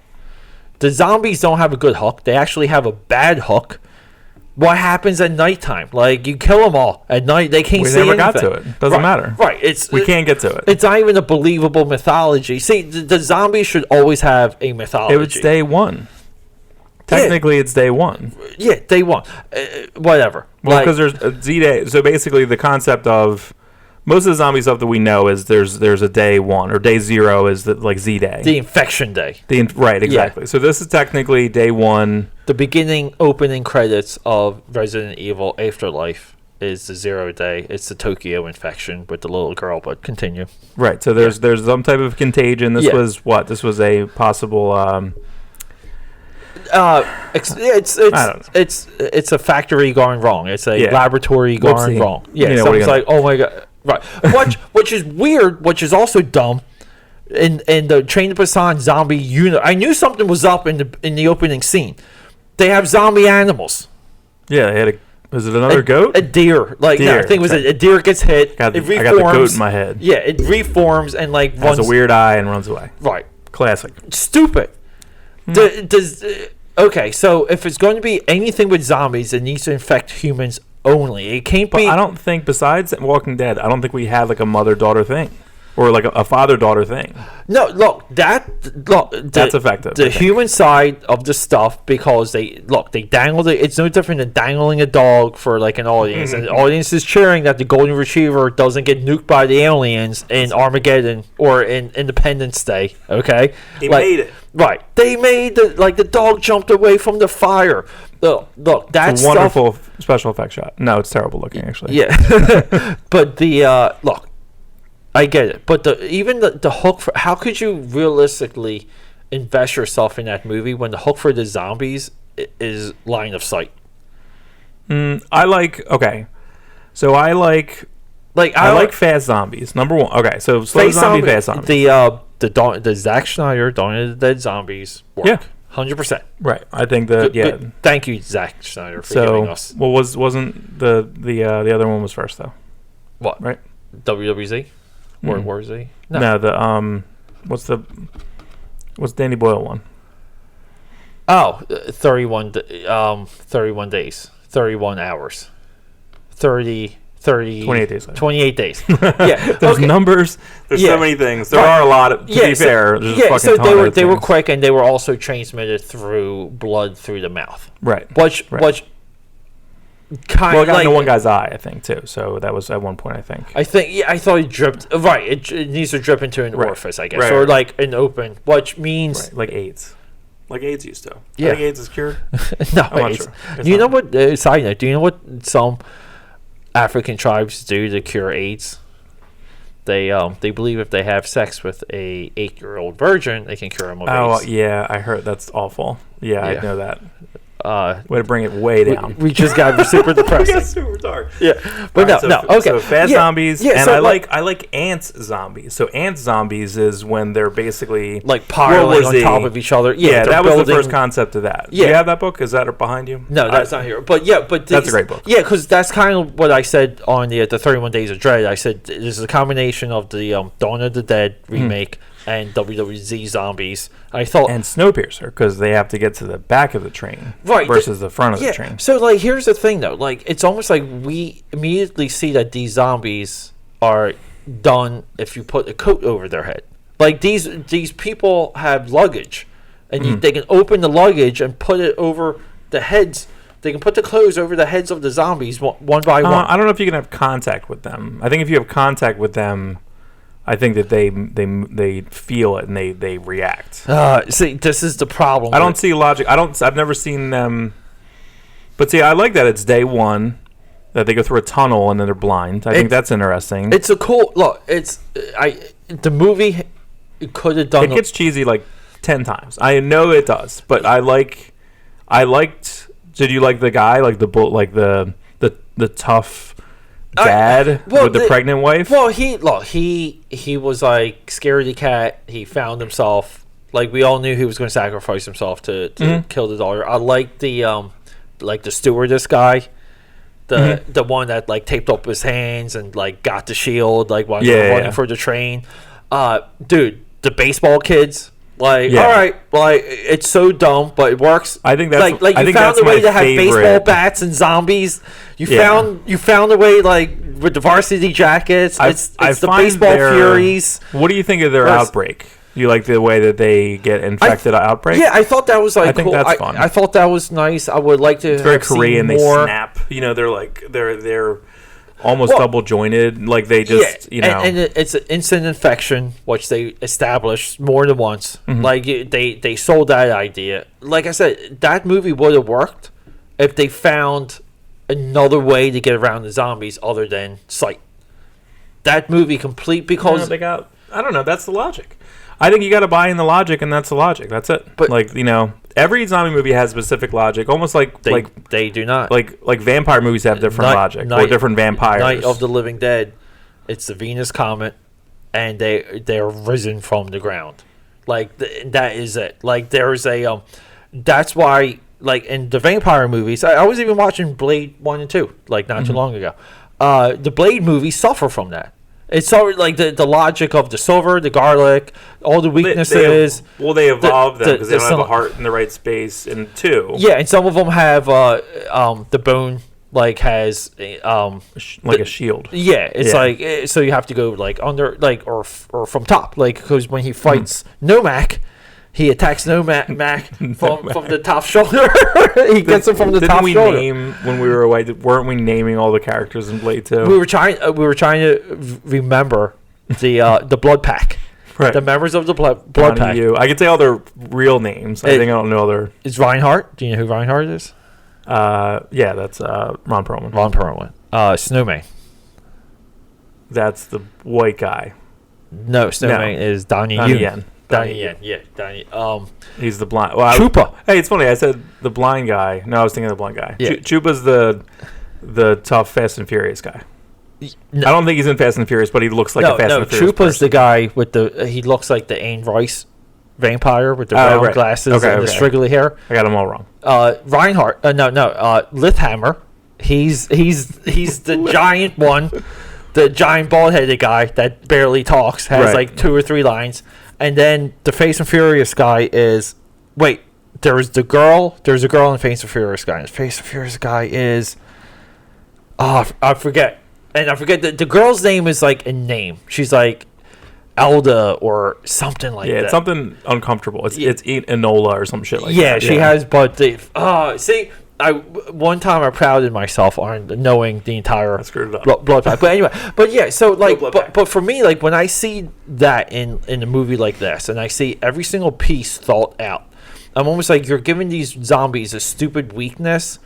The zombies don't have a good hook. They actually have a bad hook. What happens at nighttime? You kill them all at night. They can't see anything. We never got to it. Doesn't matter. Right. We can't get to it. It's not even a believable mythology. See, the zombies should always have a mythology. It's day one. Technically, it's day one. Yeah, day one. Whatever. Well, because there's a Z-Day. So basically, the concept of most of the zombie stuff that we know is there's a day one, or day zero is Z-Day. The infection day. Right, exactly. Yeah. So this is technically day one. The opening credits of Resident Evil Afterlife is the 0 day. It's the Tokyo infection with the little girl. But continue. Right. So there's some type of contagion. This was what? This was a possible. It's a factory going wrong. It's a laboratory going wrong. Yeah. So it's like, oh my god. Right. Which is weird. Which is also dumb. In the Train to Busan zombie unit, I knew something was up in the opening scene. They have zombie animals. Yeah, they had was it another goat? A deer. No, I think it was a deer gets hit. I got the goat in my head. Yeah, it reforms and like has a weird eye and runs away. Right. Classic. Stupid. Okay, so if it's going to be anything with zombies, it needs to infect humans only. It can't be. I don't think, besides Walking Dead, I don't think we have like a mother-daughter thing. Or like a father-daughter thing. No, that's effective. The human side of the stuff, because they dangle it. It's no different than dangling a dog for like an audience, and the audience is cheering that the golden retriever doesn't get nuked by the aliens in Armageddon or in Independence Day. Okay, they made it right. They made the dog jumped away from the fire. Look, that's a wonderful special effect shot. No, it's terrible looking actually. Yeah, but look. I get it, but even the hook for how could you realistically invest yourself in that movie when the hook for the zombies is line of sight? I like fast zombies. Number one, okay, so slow zombie, fast zombies. The Zack Snyder Dawn of the Dead zombies work. Yeah, 100%. Right, I think that good. Thank you, Zack Snyder, for giving us. Well, wasn't the other one was first though? What? Right. WWZ. World War Z? No, what's Danny Boyle one? Oh, 31 days, 31 hours, 28 days. 28 days. Yeah, there's numbers. There's so many things. There are a lot of. To be fair, there's a fucking ton of they were quick, and they were also transmitted through blood through the mouth. Right. Which it got into one guy's eye, I think, too. So that was at one point, I think. I thought it dripped. Right, it needs to drip into an orifice, I guess, or like an open, which means like AIDS, used to. Yeah, I think AIDS is cured. No, I'm not sure. You know what? Side note: do you know what some African tribes do to cure AIDS? They believe if they have sex with a 8-year-old virgin, they can cure them of AIDS. Oh yeah, I heard that's awful. Yeah, I know that. Way to bring it way down. We just got super depressed. We got super dark. Yeah, but okay. So fast zombies, and so I like ants zombies. So ants zombies is when they're basically like piling on top of each other. Yeah, that was the first concept of that. Yeah. Do you have that book? Is that behind you? No, that's not here. But that's a great book. Yeah, because that's kind of what I said on the 31 Days of Dread. I said this is a combination of the Dawn of the Dead remake. And WWZ zombies. I thought, and Snowpiercer, because they have to get to the back of the train, versus the front of the train. So, like, here's the thing, though. Like, it's almost like we immediately see that these zombies are done if you put a coat over their head. Like these people have luggage, and they can open the luggage and put it over the heads. They can put the clothes over the heads of the zombies one by one. I don't know if you can have contact with them. I think if you have contact with them, I think that they feel it and they react. See, this is the problem. I don't see logic. I've never seen them. But see, I like that it's day one that they go through a tunnel and then they're blind. I think that's interesting. It's a cool look. The movie could have done. It gets cheesy like 10 times. I know it does, but I liked. Did you like the guy, like the tough dad with the pregnant wife? Well, he was like scaredy cat. He found himself, like, we all knew he was going to sacrifice himself to kill the daughter. I like the stewardess guy, the one that like taped up his hands and like got the shield, like while running for the train. Dude, the baseball kids. Like, all right, like, it's so dumb, but it works. I think that's like you found a way to have baseball bats and zombies. You found a way, like, with the varsity jackets. It's the baseball furies. What do you think of their outbreak? You like the way that they get infected outbreak? Yeah, I thought that was like cool. That's fun. I thought that was nice. I would like to. It's very Korean. They snap. You know, they're like they're almost double jointed, like they just and it's an instant infection, which they established more than once. Like they sold that idea. Like I said, that movie would have worked if they found another way to get around the zombies other than sight. That movie complete because they got. I don't know. That's the logic. I think you got to buy in the logic, and that's the logic. That's it. But every zombie movie has specific logic, almost like they do not like vampire movies have different logic or different vampires. Night of the Living Dead, it's the Venus comet, and they're risen from the ground. Like that is it. Like there's a that's why like in the vampire movies, I was even watching Blade 1 and 2 like not too long ago. The Blade movies suffer from that. It's sort of like the logic of the silver, the garlic, all the weaknesses. They evolve them because they don't have a heart in the right space. And 2, yeah, and some of them have the bone like has like a shield. Yeah, it's like so you have to go like under like or from top like because when he fights Nomak. He attacks Mac from the top shoulder. He gets him from the top shoulder. When we were away, weren't we naming all the characters in Blade 2? We were trying to remember the Blood Pack, right? The members of the Blood Pack. I can say all their real names. I think I don't know their. Is Reinhardt? Do you know who Reinhardt is? Yeah, that's Ron Perlman. Ron Perlman. Snowman. That's the white guy. No, Snowman is Donnie Yen. Donnie Yen, yeah, Donnie. He's the blind. Well, Chupa. Hey, it's funny. I said the blind guy. No, I was thinking of the blind guy. Yeah. Chupa's the tough Fast and Furious guy. No. I don't think he's in Fast and Furious, but he looks like a Fast and Furious. Chupa's the guy with he looks like the Anne Rice vampire with the brown glasses and the straggly hair. I got them all wrong. Reinhardt. Lithhammer. He's the giant one, the giant bald-headed guy that barely talks, has like 2 or 3 lines. And then the Fast and Furious guy is... Wait, there's a girl in the Fast and Furious guy. And the Fast and Furious guy is... Oh, I forget. And I forget the girl's name is like a name. She's like Elda or something like that. Yeah, it's something uncomfortable. It's Enola or some shit like that. Yeah, she has... But see... One time I prided myself on knowing the entire Blood Pack. But anyway, but yeah, so like, but for me, like when I see that in a movie like this, and I see every single piece thought out, I'm almost like you're giving these zombies a stupid weakness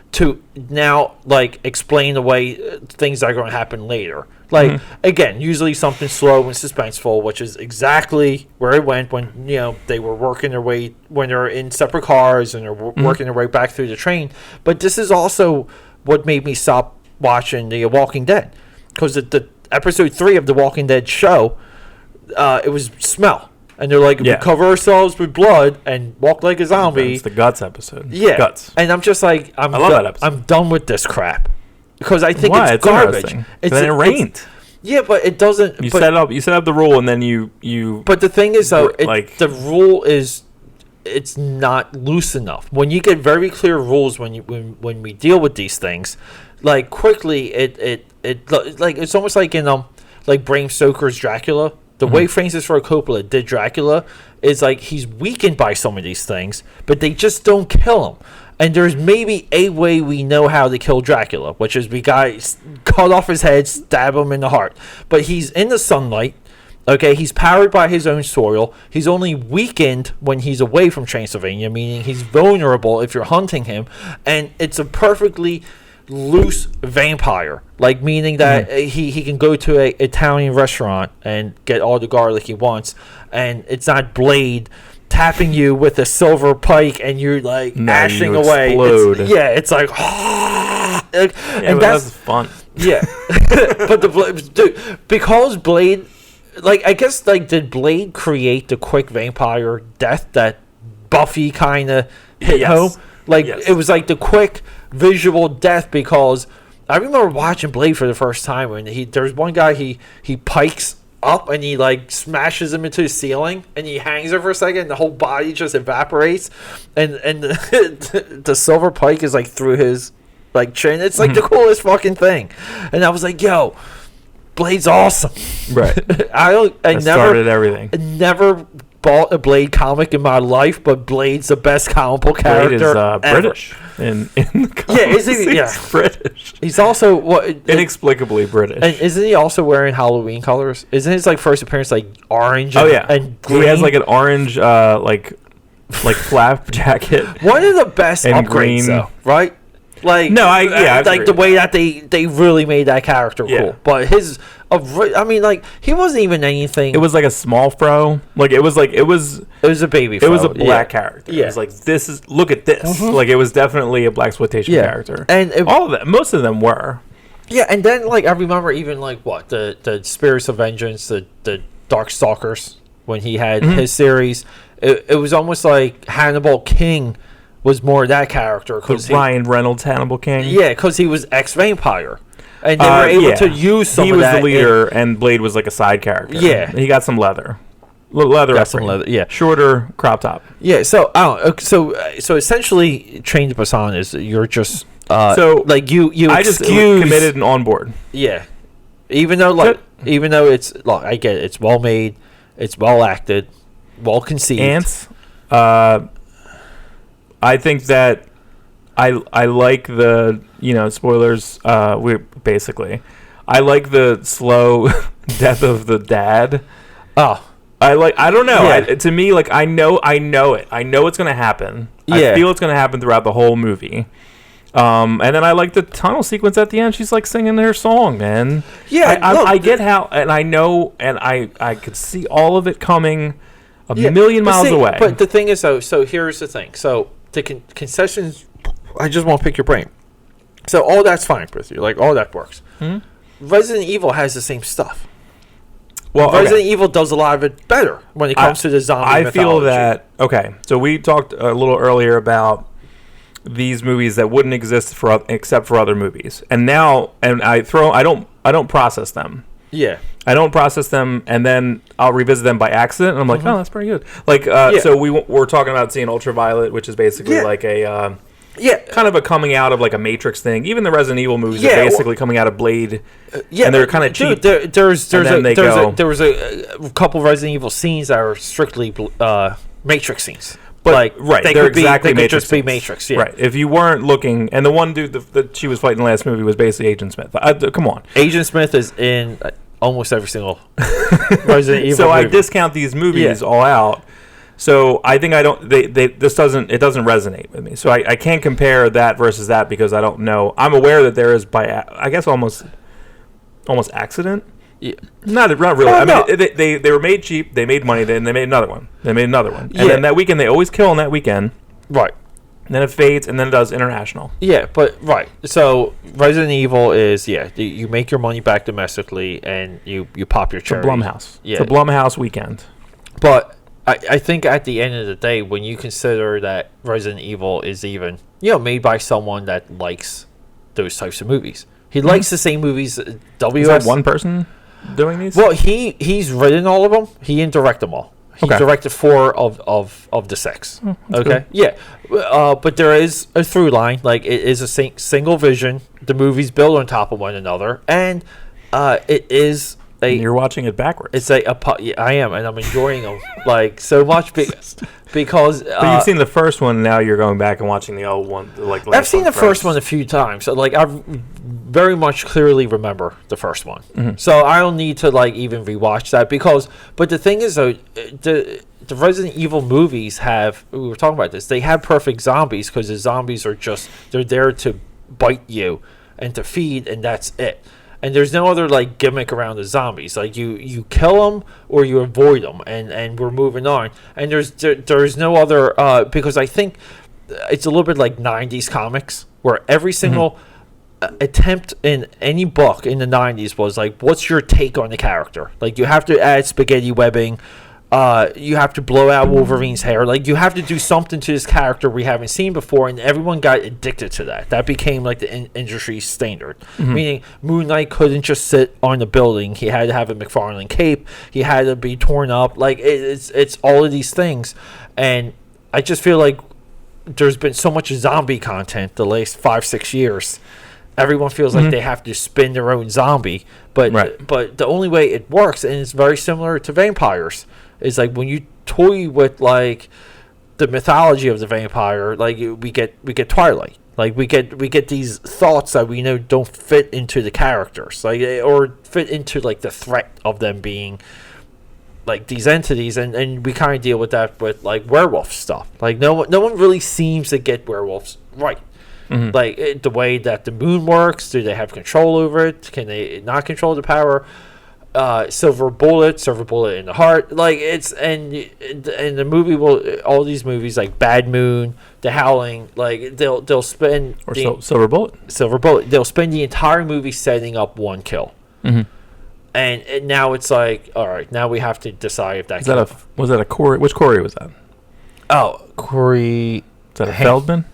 to now like explain away things that are going to happen later. Like again, usually something slow and suspenseful, which is exactly where it went when they were working their way when they're in separate cars and they're working their way back through the train. But this is also what made me stop watching The Walking Dead, because the episode 3 of The Walking Dead show, it was smell, and they're like, we cover ourselves with blood and walk like a zombie. It's the Guts episode. Yeah, Guts. And I'm just like, I love that episode. I'm done with this crap. Because I think it's garbage. Then it rained. Yeah, but it doesn't. You set up the rule, and then you. But the thing is, though, the rule is it's not loose enough. When you get very clear rules, when we deal with these things, like quickly, it like it's almost like in like Bram Stoker's Dracula. The way Francis Ford Coppola did Dracula is like he's weakened by some of these things, but they just don't kill him. And there's maybe a way we know how to kill Dracula, which is we guys cut off his head, stab him in the heart. But he's in the sunlight, okay? He's powered by his own soil. He's only weakened when he's away from Transylvania, meaning he's vulnerable if you're hunting him. And it's a perfectly loose vampire, like meaning that he can go to a Italian restaurant and get all the garlic he wants, and it's not Blade tapping you with a silver pike and you're like ashing away. It's like and that's fun. Yeah. But because Blade, like, I guess, like, did Blade create the quick vampire death that Buffy kind of hit home? Like, it was like the quick visual death, because I remember watching Blade for the first time when there's one guy he pikes up and he like smashes him into the ceiling and he hangs there for a second and the whole body just evaporates and the silver pike is like through his like chin. It's like the coolest fucking thing. And I was like, yo, Blade's awesome. Right. I started everything. I never bought a Blade comic in my life, but Blade's the best comic book character Blade is British in the comics. Yeah, is he? Yeah, British. He's also inexplicably British. And isn't he also wearing Halloween colors? Isn't his like first appearance like orange? And green? He has like an orange like flap jacket. One of the best upgrades, though, right? Like like the way that they really made that character cool. But his, I mean, like he wasn't even anything. It was like a small fro. Like it was a baby fro. It was a black character. Yeah. It was like look at this. Like it was definitely a blaxploitation character. And all of them, most of them were. Yeah, and then like I remember even like the Spirits of Vengeance, the Dark Stalkers, when he had his series, it was almost like Hannibal King was more that character. Because Ryan Reynolds Hannibal King? Yeah, because he was ex-vampire. And they were able to use some of that. He was the leader, and Blade was like a side character. Yeah. He got some leather. Leather. Got some leather, yeah. Shorter crop top. Yeah, so so essentially Train to Busan is you're just... so like you I just committed and on board. Yeah. Even though it's... Look, I get it. It's well made. It's well acted. Well conceived. Ants. I think that I like the, spoilers, I like the slow death of the dad. Oh. I don't know. Yeah. To me, like, I know it. I know it's going to happen. Yeah. I feel it's going to happen throughout the whole movie. And then I like the tunnel sequence at the end. She's like singing her song, man. Yeah. I get how, and I know, and I could see all of it coming a million miles away. But the thing is, though, so here's the thing. So the concessions, I just want to pick your brain. So all that's fine with you. Like, all that works. Resident Evil has the same stuff. Well, Resident Evil does a lot of it better when it comes to the zombie mythology. I feel that, so we talked a little earlier about these movies that wouldn't exist except for other movies. And now, I don't process them. Yeah. I don't process them, and then I'll revisit them by accident, and I'm like, oh, that's pretty good. Like, so we're talking about seeing Ultraviolet, which is basically like a kind of a coming out of like a Matrix thing. Even the Resident Evil movies are basically coming out of Blade, and they're kind of cheap. There was a couple Resident Evil scenes that are strictly Matrix scenes. But they could just be Matrix. Yeah. Right. If you weren't looking, and the one dude that she was fighting in the last movie was basically Agent Smith. Come on. Agent Smith is in almost every single Resident Evil so movie. I discount these movies all out. So I think it doesn't resonate with me. So I can't compare that versus that because I don't know. I'm aware that there is I guess almost accident. Yeah. Not really. I mean, they were made cheap. They made money. Then they made another one. And then that weekend they always kill on that weekend. Right. And then it fades, and then it does international. Yeah, but right. So Resident Evil is you make your money back domestically, and you pop your cherry. The Blumhouse. Yeah. The Blumhouse weekend. But I think at the end of the day, when you consider that Resident Evil is even made by someone that likes those types of movies, he likes the same movies. Is that one person doing these? Well, he's written all of them. He didn't direct them all. He directed 4 of the 6. Okay, good. Yeah, but there is a through line. Like, it is a single vision. The movies build on top of one another, and it is you're watching it backwards. It's I am, and I'm enjoying them like so much because. But you've seen the first one. Now you're going back and watching the old one. Like I've seen the first one a few times. So like I very much clearly remember the first one. Mm-hmm. So I don't need to like even rewatch that because. But the thing is though, the Resident Evil movies we were talking about this. They have perfect zombies because the zombies are they're there to bite you and to feed, and that's it. And there's no other like gimmick around the zombies. Like you kill them or you avoid them, and we're moving on. And there's no other because I think it's a little bit like 90s comics where every single attempt in any book in the 90s was like, what's your take on the character? Like you have to add spaghetti webbing. You have to blow out Wolverine's hair. Like you have to do something to this character we haven't seen before, and everyone got addicted to that. That became like the industry standard. Mm-hmm. Meaning Moon Knight couldn't just sit on the building. He had to have a McFarlane cape. He had to be torn up. Like it's all of these things, and I just feel like there's been so much zombie content the last 5-6 years. Everyone feels like they have to spin their own zombie, but the only way it works, and it's very similar to vampires, is like when you toy with like the mythology of the vampire, like we get Twilight, like we get these thoughts that we know don't fit into the characters, like or fit into like the threat of them being like these entities, and we kind of deal with that with like werewolf stuff. Like no one really seems to get werewolves right. Like the way that the moon works. Do they have control over it? Can they not control the power? Silver bullet in the heart. Like it's and the movie will all these movies like Bad Moon, The Howling. Like they'll spend Silver Bullet. They'll spend the entire movie setting up one kill. And now it's like, all right, now we have to decide if that was that a Corey? Which Corey was that? Oh, Corey. Is that a Feldman?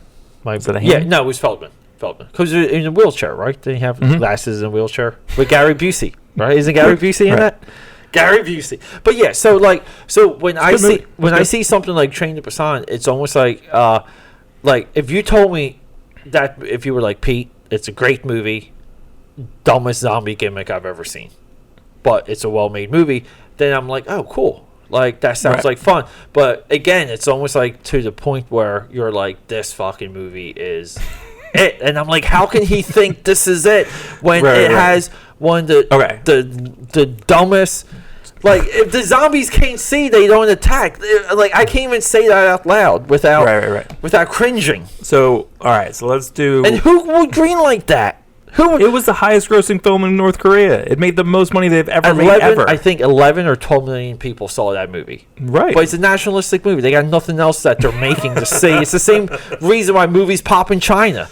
Was that a Haim? Yeah, no, it was Feldman. Because in a wheelchair, right? Did he have glasses in a wheelchair? With Gary Busey, right? Isn't Gary Busey in that? Gary Busey. But yeah, so when I see something like Train to Busan, it's almost like if you told me that, if you were like, Pete, it's a great movie, dumbest zombie gimmick I've ever seen, but it's a well-made movie, then I'm like, oh, cool. Like, that sounds like fun. But again, it's almost like to the point where you're like, this fucking movie is it. And I'm like, how can he think this is it when it has one of the dumbest. Like, if the zombies can't see, they don't attack. Like, I can't even say that out loud without cringing. So, all right, so let's do. And who would greenlight that? It was the highest grossing film in North Korea. It made the most money they've ever made ever. I think 11 or 12 million people saw that movie. Right. But it's a nationalistic movie. They got nothing else that they're making to see. It's the same reason why movies pop in China.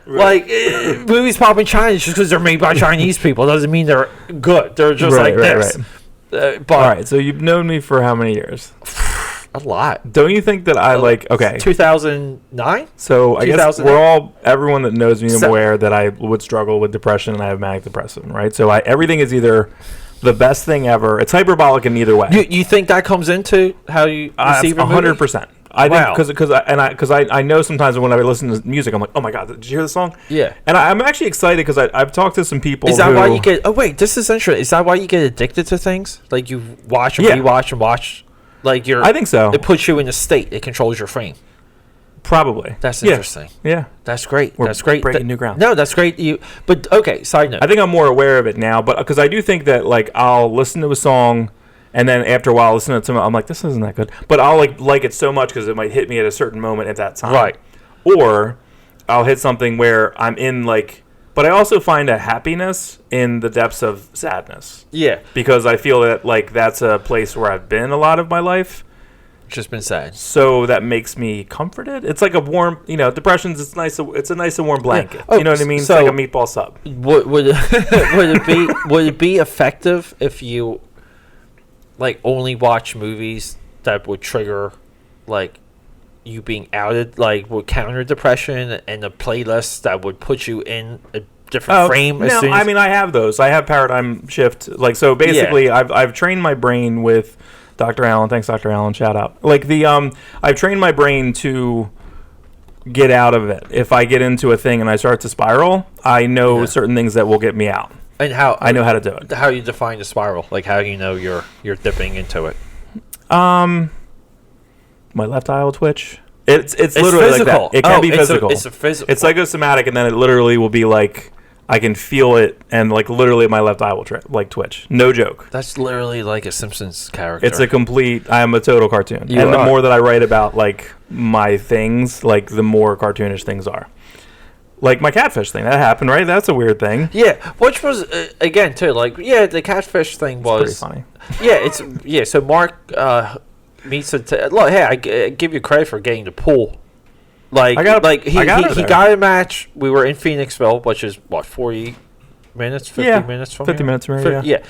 Right. Like, movies pop in China just because they're made by Chinese people. Doesn't mean they're good. They're just this. But, all right, so you've known me for how many years? A lot. Don't you think that I 2009? So I guess everyone that knows me is aware that I would struggle with depression and I have manic depressive, right? So everything is either the best thing ever. It's hyperbolic in either way. You think that comes into how you receive a movie? 100%. I think because I know sometimes when I listen to music, I'm like, oh my god, did you hear the song? Yeah. And I'm actually excited because I've talked to some people. Is that why you get? Oh wait, this is interesting. Is that why you get addicted to things? Like you watch and rewatch and watch. Like I think so. It puts you in a state. It controls your frame. Probably. That's interesting. Yeah. That's great. That's great. Breaking new ground. No, that's great. But okay. Side note. I think I'm more aware of it now, but because I do think that like I'll listen to a song. And then after a while, listen to it, I'm like, this isn't that good. But I'll like it so much because it might hit me at a certain moment at that time. Right. Or I'll hit something where I'm in like, but I also find a happiness in the depths of sadness. Yeah. Because I feel that like that's a place where I've been a lot of my life. Just been sad. So that makes me comforted. It's like a warm, depression's. It's nice. It's a nice and warm blanket. Yeah. Oh, you know what I mean? So it's like a meatball sub. Would it be effective if you like only watch movies that would trigger like you being outed, like would counter depression, and a playlist that would put you in a different frame? No, I mean I have those. I have paradigm shift. Like so, basically, I've trained my brain with Dr. Allen. Thanks, Dr. Allen. Shout out. Like I've trained my brain to get out of it. If I get into a thing and I start to spiral, I know certain things that will get me out. And how I know how to do it. How you define the spiral? Like how do you know you're dipping into it? My left eye will twitch. It's literally physical. Like that. It can be physical. It's a physical. It's psychosomatic, and then it literally will be like I can feel it, and like literally my left eye will twitch. No joke. That's literally like a Simpsons character. It's a complete. I am a total cartoon. The more that I write about like my things, like the more cartoonish things are. Like my catfish thing, that happened, right? That's a weird thing. Yeah, which was again too, like the catfish thing was pretty funny. Yeah, So Marc meets look. Hey, I give you credit for getting the pool. Like he got a match. We were in Phoenixville, which is what 40 minutes, 50 minutes from 50 here? minutes from here. Yeah,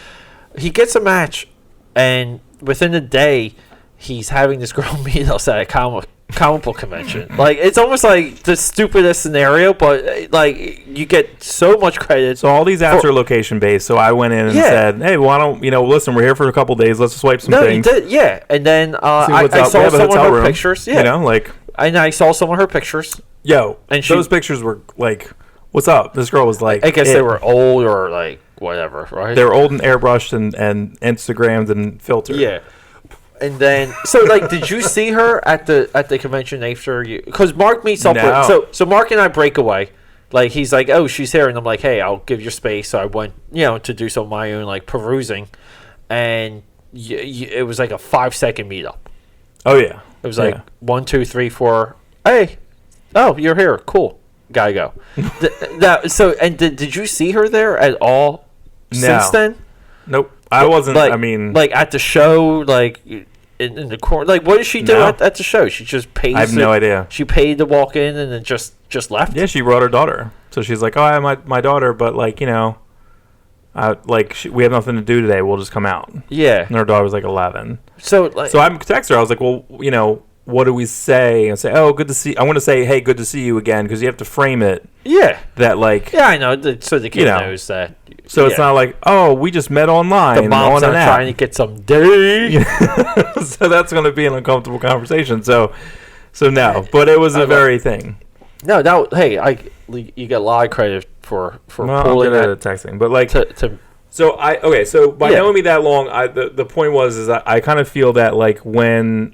he gets a match, and within a day, he's having this girl meet us at a comic book convention. Like it's almost like the stupidest scenario, but like you get so much credit. So all these apps are location based. So I went in and said, "Hey, why don't listen? We're here for a couple days. Let's swipe some things." No, you did, yeah. And then I saw some of her pictures. Yeah, and I saw some of her pictures. Yo, and those pictures were like, "What's up?" This girl was like, I guess they were old or like whatever, right? They were old and airbrushed and Instagrammed and filtered. Yeah. And then, so like, did you see her at the convention after you? Because Marc meets up with so Marc and I break away. Like he's like, oh, she's here, and I'm like, hey, I'll give you space. So I went, to do some of my own like perusing, and it was like a 5-second meetup. Oh yeah, it was like 1, 2, 3, 4. Hey, oh, you're here, cool. gotta go. Did you see her there at all since then? Nope. I wasn't. Like, I mean, like at the show, like in the corner. Like, what did she do at the show? She just paid. I have no idea. She paid to walk in and then just left. Yeah, she brought her daughter. So she's like, "Oh, I have my daughter, but like, you know, we have nothing to do today. We'll just come out." Yeah. And her daughter was like 11. So I texted her. I was like, "Well, you know, what do we say?" And say, "Oh, good to see." I want to say, "Hey, good to see you again," because you have to frame it. Yeah. That like. Yeah, I know. So the kid knows that. So it's not like, "Oh, we just met online." The mom's not trying to get some D. So that's going to be an uncomfortable conversation. So no, but it was a very thing. No, you get a lot of credit for pulling that texting, but like to So by knowing me that long, the point was I kind of feel that like when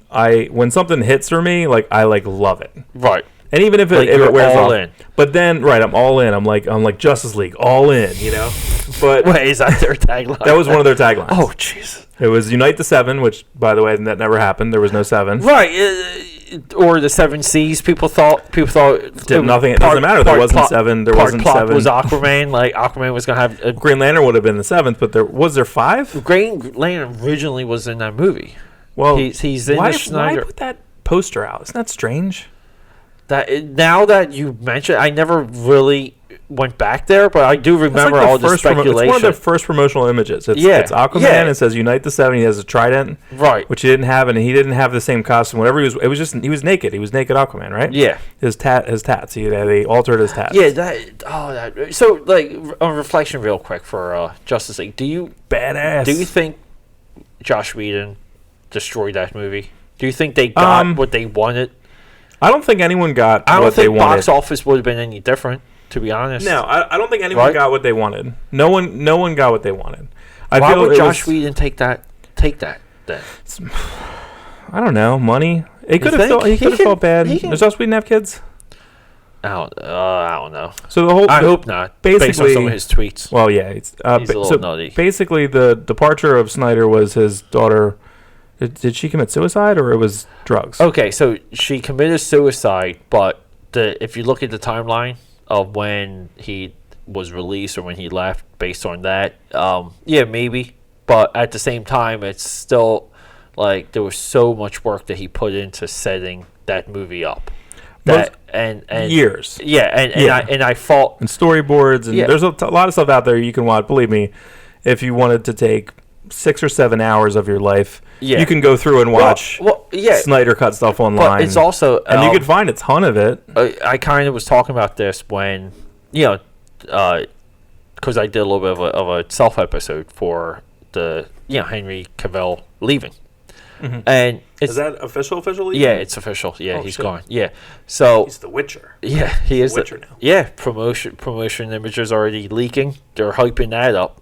something hits for me, like I like love it. Right. And even if like it wears all off, in. But then I'm all in. I'm like Justice League, all in, you know. But wait, is that their tagline? That was one of their taglines. Oh, jeez. It was Unite the Seven, which by the way that never happened. There was no seven. Right. Or the Seven Seas. People thought did nothing. It doesn't matter. There wasn't seven. There wasn't seven. Was Aquaman. Like Aquaman was gonna have Green Lantern would have been the seventh, but there was five. Green Lantern originally was in that movie. Well, he's in the Snyder. Why put that poster out? Isn't that strange? Now that you mention, I never really went back there, but I do remember all the speculation. It's one of the first promotional images. It's Aquaman. Yeah. It says Unite the Seven. He has a trident, right? Which he didn't have, and he didn't have the same costume. Whatever he was naked. He was naked Aquaman, right? Yeah. His tats. They altered his tats. Yeah. So like a reflection, real quick for Justice League. Do you think Joss Whedon destroyed that movie? Do you think they got what they wanted? I don't think anyone got what they wanted. I don't think box office would have been any different, to be honest. No, I don't think anyone got what they wanted. No one got what they wanted. Why would Joss Whedon take that then? I don't know. Money. He could have felt bad. Does Joss Whedon have kids? I don't know. So I hope not. Basically, based on some of his tweets. Well, yeah, he's a little nutty. Basically, the departure of Snyder was his daughter. Did she commit suicide or it was drugs? Okay, so she committed suicide, but if you look at the timeline of when he was released or when he left, based on that, yeah, maybe. But at the same time, it's still like there was so much work that he put into setting that movie up. And years. Yeah, and I fought and storyboards and there's a lot of stuff out there you can watch. Believe me, if you wanted to take 6 or 7 hours of your life, you can go through and watch Snyder cut stuff online. But it's also and you could find a ton of it. I kind of was talking about this when because I did a little bit of a self episode for the Henry Cavill leaving. Mm-hmm. And is that official leaving? Yeah, it's official. Yeah, he's gone. Yeah, so he's the Witcher. Yeah, he is the Witcher now. Yeah, promotion images already leaking. They're hyping that up.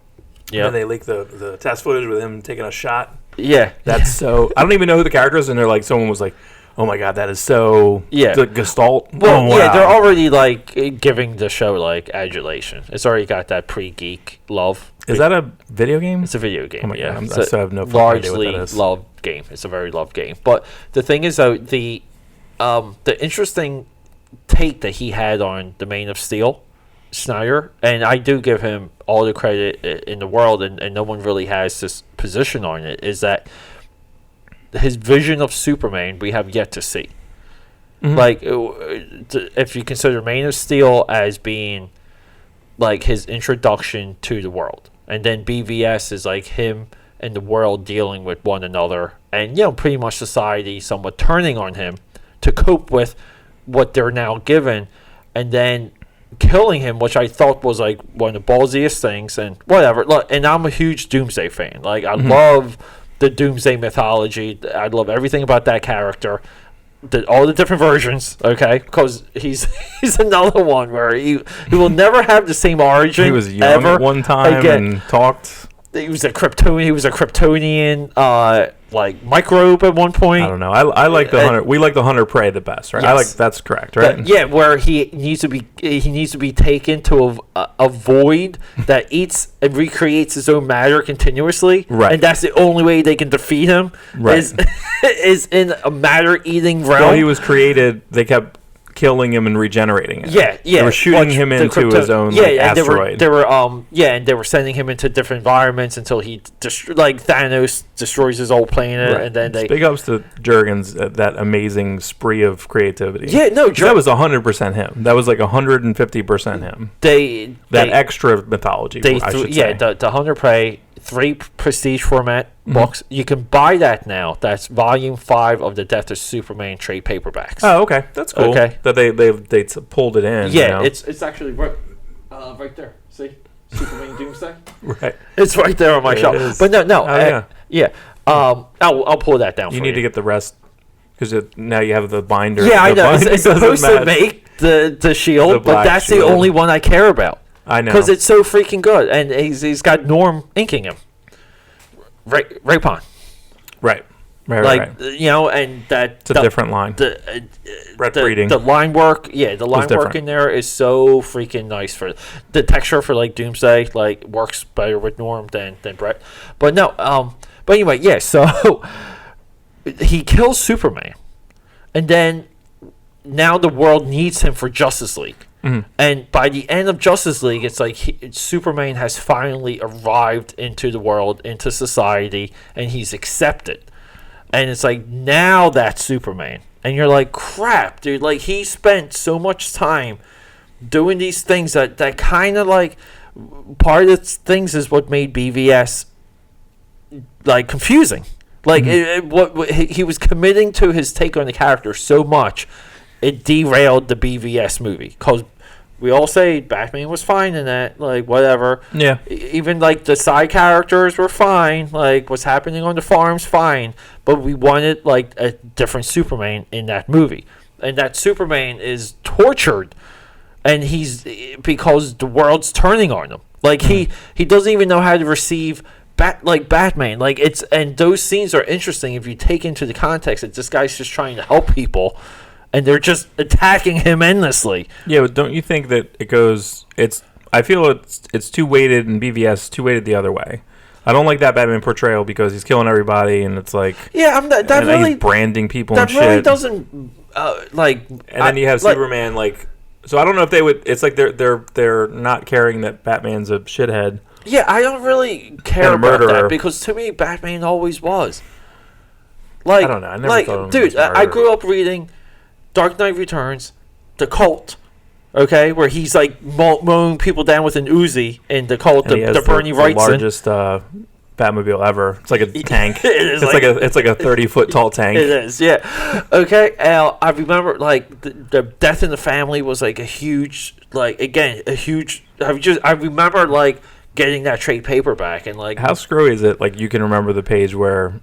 Yeah, and they leaked the test footage with him taking a shot. Yeah, that's so. I don't even know who the character is, and they're like, someone was like, "Oh my god, that is so." Yeah, the Gestalt. Well, wow. Yeah, they're already like giving the show like adulation. It's already got that pre-geek love. Is that a video game? It's a video game. Oh my god, I still have no largely idea what that is. loved game. It's a very loved game. But the thing is, though, the interesting take that he had on the Man of Steel, Snyder, and I do give him all the credit in the world, and no one really has this position on it, is that his vision of Superman we have yet to see. Mm-hmm. Like, if you consider Man of Steel as being like his introduction to the world, and then BVS is like him and the world dealing with one another, and pretty much society somewhat turning on him to cope with what they're now given, and then killing him, which I thought was like one of the ballsiest things, and whatever. Look, and I'm a huge Doomsday fan. Like, I love the Doomsday mythology. I love everything about that character. All the different versions, okay? Because he's another one where he will never have the same origin. He was young ever. At one time and talked. He was a Kryptonian, like microbe at one point. I don't know. I like the hunter. We like the hunter prey the best, right? Yes. That's correct, right? Where he needs to be taken to a void that eats and recreates his own matter continuously, right? And that's the only way they can defeat him, right? is in a matter eating realm. Well, he was created. They kept killing him and regenerating him. Yeah. They were shooting him into his own asteroid. They were sending him into different environments until he like Thanos destroys his old planet, and then they. Big ups to Jurgens, that amazing spree of creativity. Yeah, no, that was 100% him. That was like 150% him. That extra mythology. I should say. The 100 Prey 3 prestige format books. You can buy that now. That's volume 5 of the Death of Superman trade paperbacks. Oh, okay, that's cool. Okay, that they pulled it in. Yeah, it's actually right there. See, Superman Doomsday. Right, it's right there on my shelf. But no. I'll pull that down. You need to get the rest because now you have the binder. Yeah, I know. It's supposed to make the shield, but that's the only one I care about. I know, because it's so freaking good, and he's got Norm inking him. Raypon. Right. You know, and it's a different line. The line work, the line work in there is so freaking nice. For the texture for like Doomsday, like works better with Norm than Brett. But no, but anyway, so he kills Superman, and then now the world needs him for Justice League. Mm-hmm. And by the end of Justice League, it's like Superman has finally arrived into the world, into society, and he's accepted. And it's like, now that's Superman. And you're like, crap, dude. Like, he spent so much time doing these things that kind of like, part of the things is what made BVS like confusing. Like, he was committing to his take on the character so much, it derailed the BVS movie. Because we all say Batman was fine in that, like, whatever. Yeah. Even, like, the side characters were fine. Like, what's happening on the farm's fine. But we wanted, like, a different Superman in that movie. And that Superman is tortured. And because the world's turning on him. Like, he doesn't even know how to receive Batman. Like, and those scenes are interesting if you take into the context that this guy's just trying to help people. And they're just attacking him endlessly. Yeah, but don't you think that I feel it's too weighted in BVS, too weighted the other way. I don't like that Batman portrayal because he's killing everybody, and it's like he's branding people and shit. That really doesn't like. And then you have Superman like. So I don't know if they would. It's like they're not caring that Batman's a shithead. Yeah, I don't really care about that because to me Batman always was. Like, I don't know. I never thought of him dude, as I grew up reading Dark Knight Returns, The Cult, okay, where he's like mowing people down with an Uzi in The Cult, the Bernie Wrightson. The largest Batmobile ever. It's like a tank. It's like a 30-foot tall tank. It is, yeah. Okay, I remember like the Death in the Family was like a huge, like again a huge. I remember like getting that trade paperback and like how screwy is it? Like you can remember the page where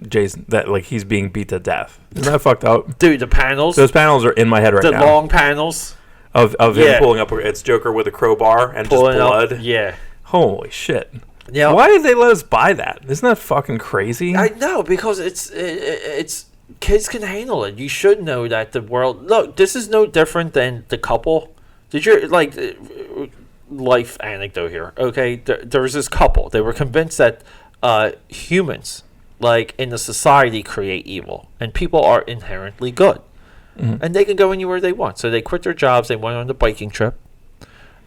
Jason, that like he's being beat to death. Isn't that fucked up? Dude, the panels. Those panels are in my head now. The long panels of him pulling up. It's Joker with a crowbar and pulling just blood. Up, yeah. Holy shit. Yeah. Why did they let us buy that? Isn't that fucking crazy? I know, because it's kids can handle it. You should know that the world. Look, this is no different than The Couple. Did you like life anecdote here? Okay, there was this couple. They were convinced that humans, like in the society, create evil, and people are inherently good, and they can go anywhere they want. So they quit their jobs. They went on the biking trip,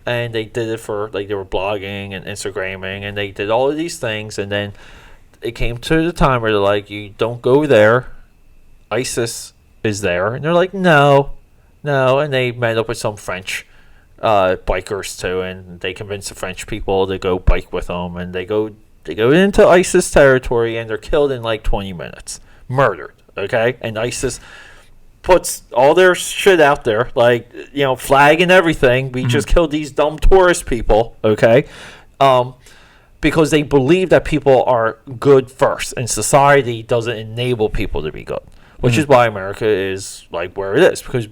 and they did it for like they were blogging and Instagramming, and they did all of these things. And then it came to the time where they're like, "You don't go there. ISIS is there," and they're like, "No." And they met up with some French bikers too, and they convinced the French people to go bike with them, and they go into ISIS territory, and they're killed in like 20 minutes. Murdered, okay? And ISIS puts all their shit out there, like, you know, flag and everything. We just killed these dumb tourist people, okay? Because they believe that people are good first, and society doesn't enable people to be good. Which is why America is like where it is, because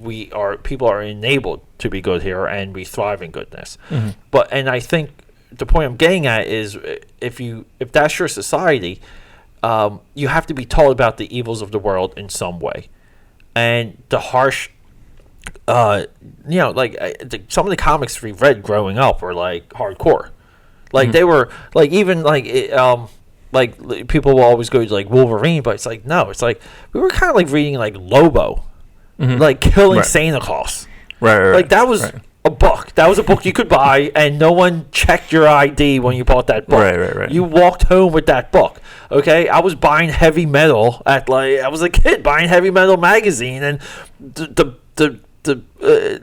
people are enabled to be good here, and we thrive in goodness. And I think the point I'm getting at is if that's your society, you have to be told about the evils of the world in some way, and the harsh, some of the comics we read growing up were like hardcore, like they were like even like like people will always go to like Wolverine, but it's like no, it's like we were kind of like reading like Lobo, like killing Santa Claus. Right. Like that was a book. That was a book you could buy, and no one checked your ID when you bought that book. Right. You walked home with that book. Okay, I was buying heavy metal I was a kid buying heavy metal magazine, and the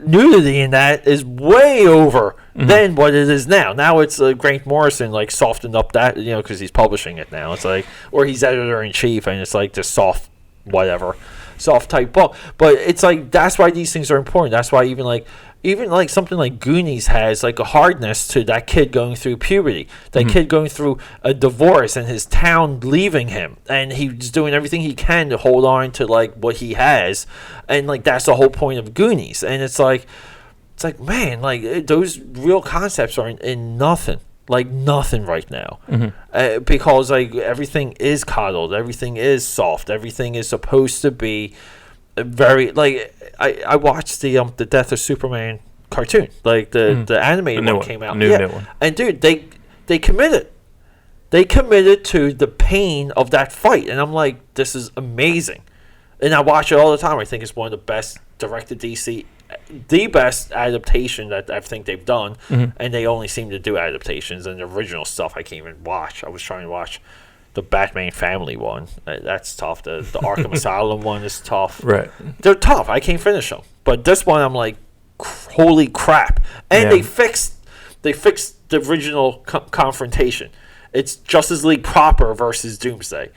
nudity in that is way over than what it is now. Now it's Grant Morrison like softened up that, because he's publishing it now. It's like, or he's editor in chief, and it's like this soft type book. But it's like that's why these things are important. That's why even like something like Goonies has like a hardness to that kid going through puberty, that kid going through a divorce and his town leaving him, and he's doing everything he can to hold on to like what he has, and like that's the whole point of Goonies. And it's like man, like those real concepts are in nothing. Like nothing right now, because like everything is coddled, everything is soft, everything is supposed to be very like. I watched the Death of Superman cartoon, like the animated one came out, new one, and dude, they committed to the pain of that fight, and I'm like, this is amazing, and I watch it all the time. I think it's one of the best directed DC. The best adaptation that I think they've done, and they only seem to do adaptations, and the original stuff I can't even watch. I was trying to watch the Batman Family one. That's tough. The Arkham Asylum one is tough. Right. They're tough. I can't finish them. But this one, I'm like, holy crap. And they fixed the original confrontation. It's Justice League proper versus Doomsday,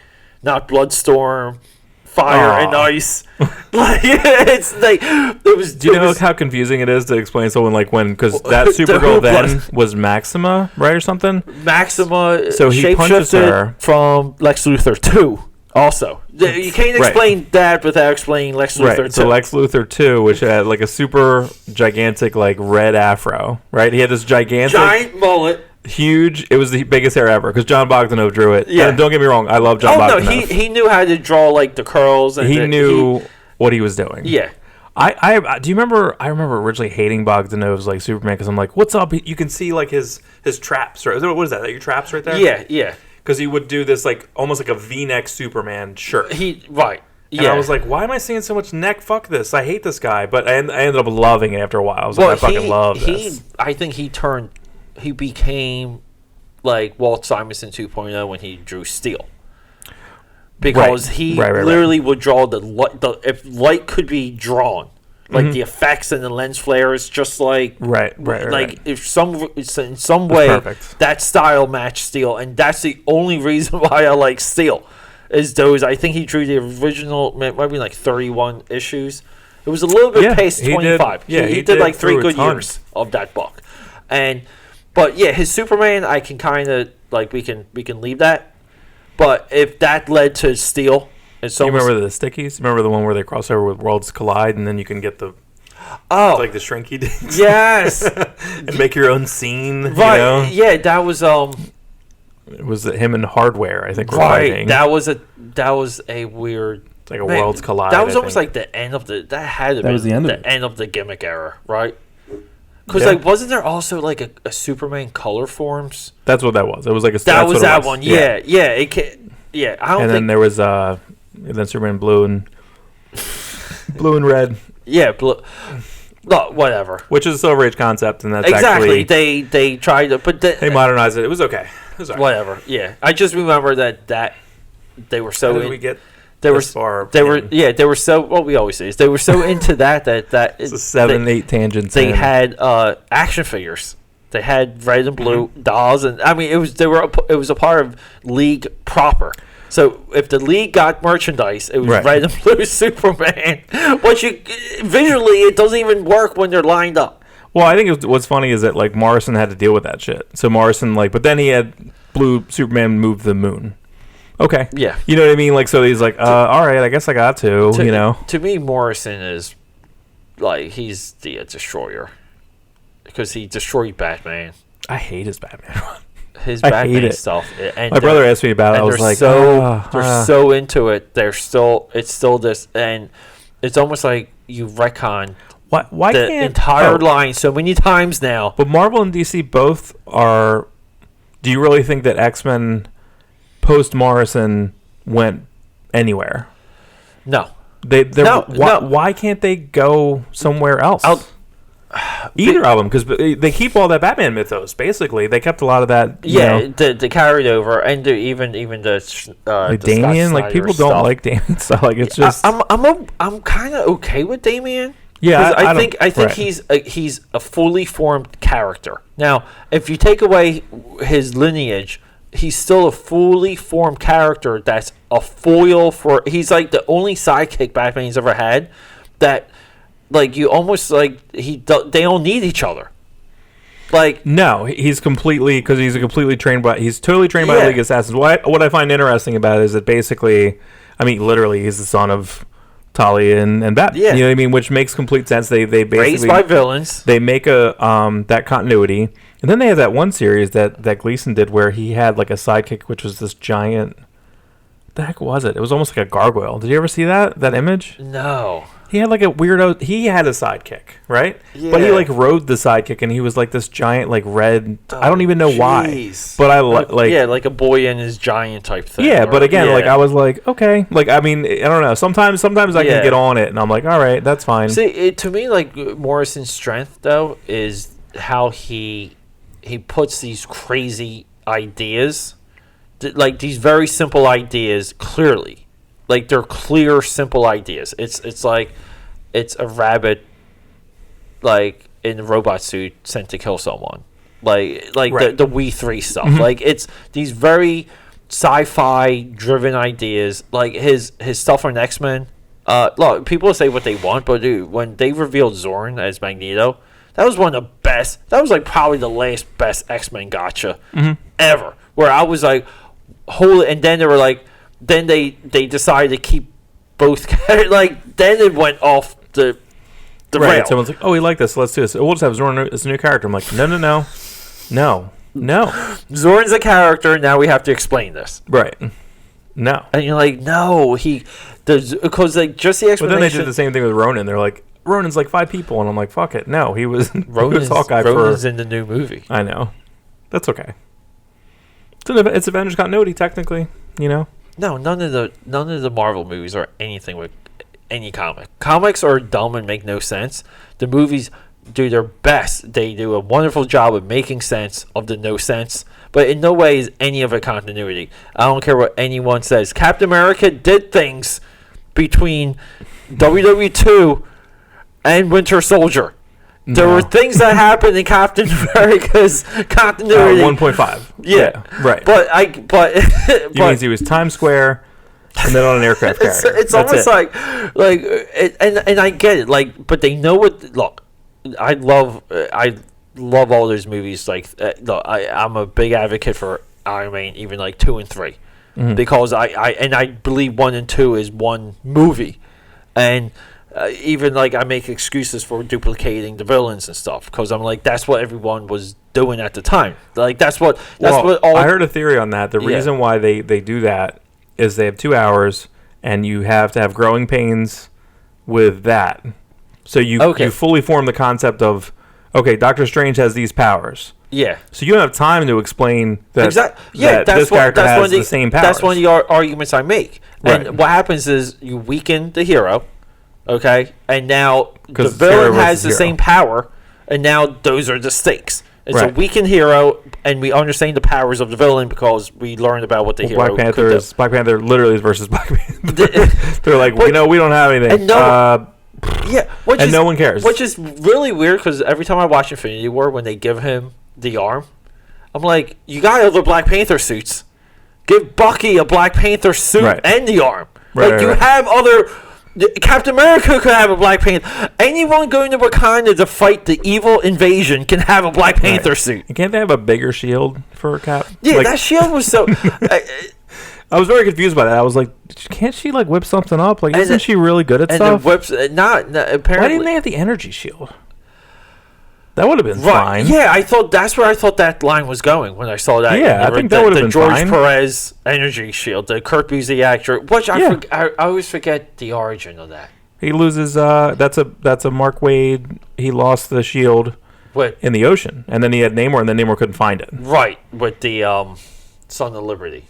not Bloodstorm, Fire and Ice. Like it's like it was. Do you know how confusing it is to explain someone like because that Supergirl then was Maxima, right, or something? Maxima. So he punches her from Lex Luthor 2. Also, you can't explain that without explaining Lex Luthor 2. Right. So Lex Luthor 2, which had like a super gigantic like red afro, right? He had this giant mullet. Huge. It was the biggest hair ever because John Bogdanove drew it. Yeah. And don't get me wrong, I love John Bogdanove. No, he knew how to draw like the curls. And he knew what he was doing. Yeah. I do you remember? I remember originally hating Bogdanove's like Superman because I'm like, what's up? You can see like his traps. Right? What is that? Your traps right there? Yeah. Because he would do this like almost like a V-neck Superman shirt. Right. And I was like, why am I seeing so much neck? Fuck this. I hate this guy. But I ended up loving it after a while. I was like, I fucking love this. I think he became like Walt Simonson 2.0 when he drew Steel. Because he literally would draw if light could be drawn, like the effects and the lens flares, just like if in some way that style matched Steel, and that's the only reason why I like Steel. Is those I think he drew the original, might be like 31 issues. It was a little bit past 25. He did like 3 good years of that book, but his Superman I can kind of like we can leave that. But if that led to Steel, you remember the stickies? Remember the one where they cross over with Worlds Collide, and then you can get the like the shrinky dinks. Yes, and make your own scene. Right? You know? Yeah, that was It was him and Hardware, I think. Right. That was a weird. It's like a Worlds Collide. That was almost like the end of the. That had to be the end of the gimmick era, right? Because like, wasn't there also like a Superman color forms? That's what that was. It was like a. That was that one. Yeah. It can, yeah. I don't. And then there was then Superman blue and red. Yeah, blue. No, whatever. Which is a Silver Age concept, and that's exactly they tried to, but they modernized it. It was okay. It was all right. Whatever. Yeah, I just remember that they were so. How did we get? They were so. What we always say is they were so into that it's a 7-8 tangents. They had action figures. They had red and blue dolls, and I mean it was a part of League proper. So if the League got merchandise, it was red and blue Superman. But visually, it doesn't even work when they're lined up. Well, I think what's funny is that like Morrison had to deal with that shit. So Morrison but then he had blue Superman move the moon. Okay. Yeah. You know what I mean? Like, so he's like, all right, I guess I got to, you know. To me, Morrison is, like, he's the destroyer. Because he destroyed Batman. I hate his Batman one. His Batman stuff. And my brother asked me about it. I was like, they're so into it. It's still this, and it's almost like you retcon why the entire line so many times now. But Marvel and DC both are, do you really think that X-Men post Morrison went anywhere? No. Why can't they go somewhere else? Either of them, because they keep all that Batman mythos. Basically, they kept a lot of that. They carried over, and even the like Damian. Like people don't like Damian, so like it's just. I'm kind of okay with Damian. Yeah, I think right. he's a fully formed character. Now, if you take away his lineage, he's still a fully formed character. That's a foil for. He's like the only sidekick Batman's ever had. That. Like you almost like they don't need each other. Like no, he's completely because he's totally trained by League of Assassins. What I find interesting about it is that basically, I mean, literally, he's the son of Talia and Bat. Yeah, you know what I mean, which makes complete sense. They basically raised by villains. They make a that continuity, and then they have that one series that Gleason did where he had like a sidekick, which was this giant. What the heck was it? It was almost like a gargoyle. Did you ever see that image? No. He had like a weirdo. He had a sidekick, right? Yeah. But he like rode the sidekick, and he was like this giant, like red. I don't even know why. But I like a boy and his giant type thing. Yeah, but again, like I was like, okay, like I mean, I don't know. Sometimes I can get on it, and I'm like, all right, that's fine. See, to me, like Morrison's strength though is how he puts these crazy ideas, like these very simple ideas, clearly. Like they're clear, simple ideas. It's like it's a rabbit, like in a robot suit sent to kill someone. Like right. the We 3 stuff. Mm-hmm. Like it's these very sci-fi driven ideas. Like his stuff on X-Men. Look, people say what they want, but dude, when they revealed Zorn as Magneto, that was one of the best. That was like probably the last best X-Men gotcha ever. Where I was like, holy, and then they were like. Then they decided to keep both. Like then it went off the rail. Someone's like, "Oh, we like this. Let's do this. We'll just have Zorn as a new character." I'm like, "No. Zorn's a character. Now we have to explain this." Right. No. And you're like, "No, because like just the explanation." But then they did the same thing with Ronan. They're like, "Ronan's like 5 people," and I'm like, "Fuck it. No, he was Hawkeye Ronan's in the new movie." I know. That's okay. It's Avengers continuity technically, you know. No, none of the Marvel movies are anything with any comic. Comics are dumb and make no sense. The movies do their best. They do a wonderful job of making sense of the no sense, but in no way is any of it continuity. I don't care what anyone says. Captain America did things between WW2 and Winter Soldier. There were things that happened in Captain America's continuity. 1.5. Yeah, right. But you means he was Times Square, and then on an aircraft carrier. It's almost like and I get it. Like, but they know what. Look, I love all those movies. Like, look, I'm a big advocate for Iron Man, even like 2 and 3, because I believe 1 and 2 is one movie, and. Even like I make excuses for duplicating the villains and stuff because I'm like that's what everyone was doing at the time. Like that's what I heard a theory on that. The reason why they do that is they have 2 hours and you have to have growing pains with that. So you fully form the concept of Doctor Strange has these powers. Yeah. So you don't have time to explain that. Exactly. Yeah, this character has the same powers. That's one of the arguments I make. Right. And what happens is you weaken the hero. Okay, and now the villain has the same power, and now those are the stakes. It's a weakened hero, and we understand the powers of the villain because we learned about what the hero Black Panther literally is versus Black Panther. They're like, we don't have anything. And no one cares. Which is really weird because every time I watch Infinity War, when they give him the arm, I'm like, you got other Black Panther suits. Give Bucky a Black Panther suit and the arm. You have other... Captain America could have a Black Panther. Anyone going to Wakanda to fight the evil invasion can have a Black Panther suit. Can't they have a bigger shield for a Cap? Yeah, that shield was so... I was very confused by that. I was like, can't she like whip something up? Like, isn't she really good at stuff? Whips, apparently. Why didn't they have the energy shield? That would have been fine. Yeah, that's where I thought that line was going when I saw that. Yeah, I think that would have been George fine. Perez energy shield, the Kurt Busiek, which I always forget the origin of that. He loses. That's a Mark Wade. He lost the shield in the ocean, and then he had Namor, and then Namor couldn't find it. Right, with the Sons of Liberty.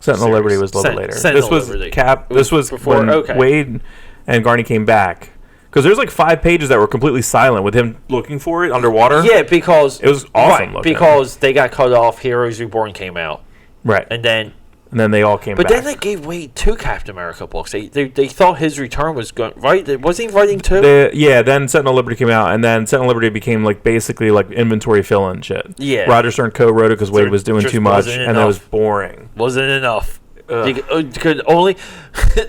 Sentinel series. Liberty was a little bit later. Sentinel This was Liberty. Cap. This was before. when Wade and Garney came back. Because there's like 5 pages that were completely silent with him looking for it underwater. Yeah, because it was awesome. Looking. Because they got cut off. Heroes Reborn came out. Right. And then they all came back. But then they gave Wade 2 Captain America books. They thought his return was going right. Wasn't he writing 2? Then Sentinel Liberty came out, and then Sentinel Liberty became like basically like inventory fill-in shit. Yeah. Roger Stern co-wrote it because Wade was doing too much, and it was boring. Wasn't enough. You could only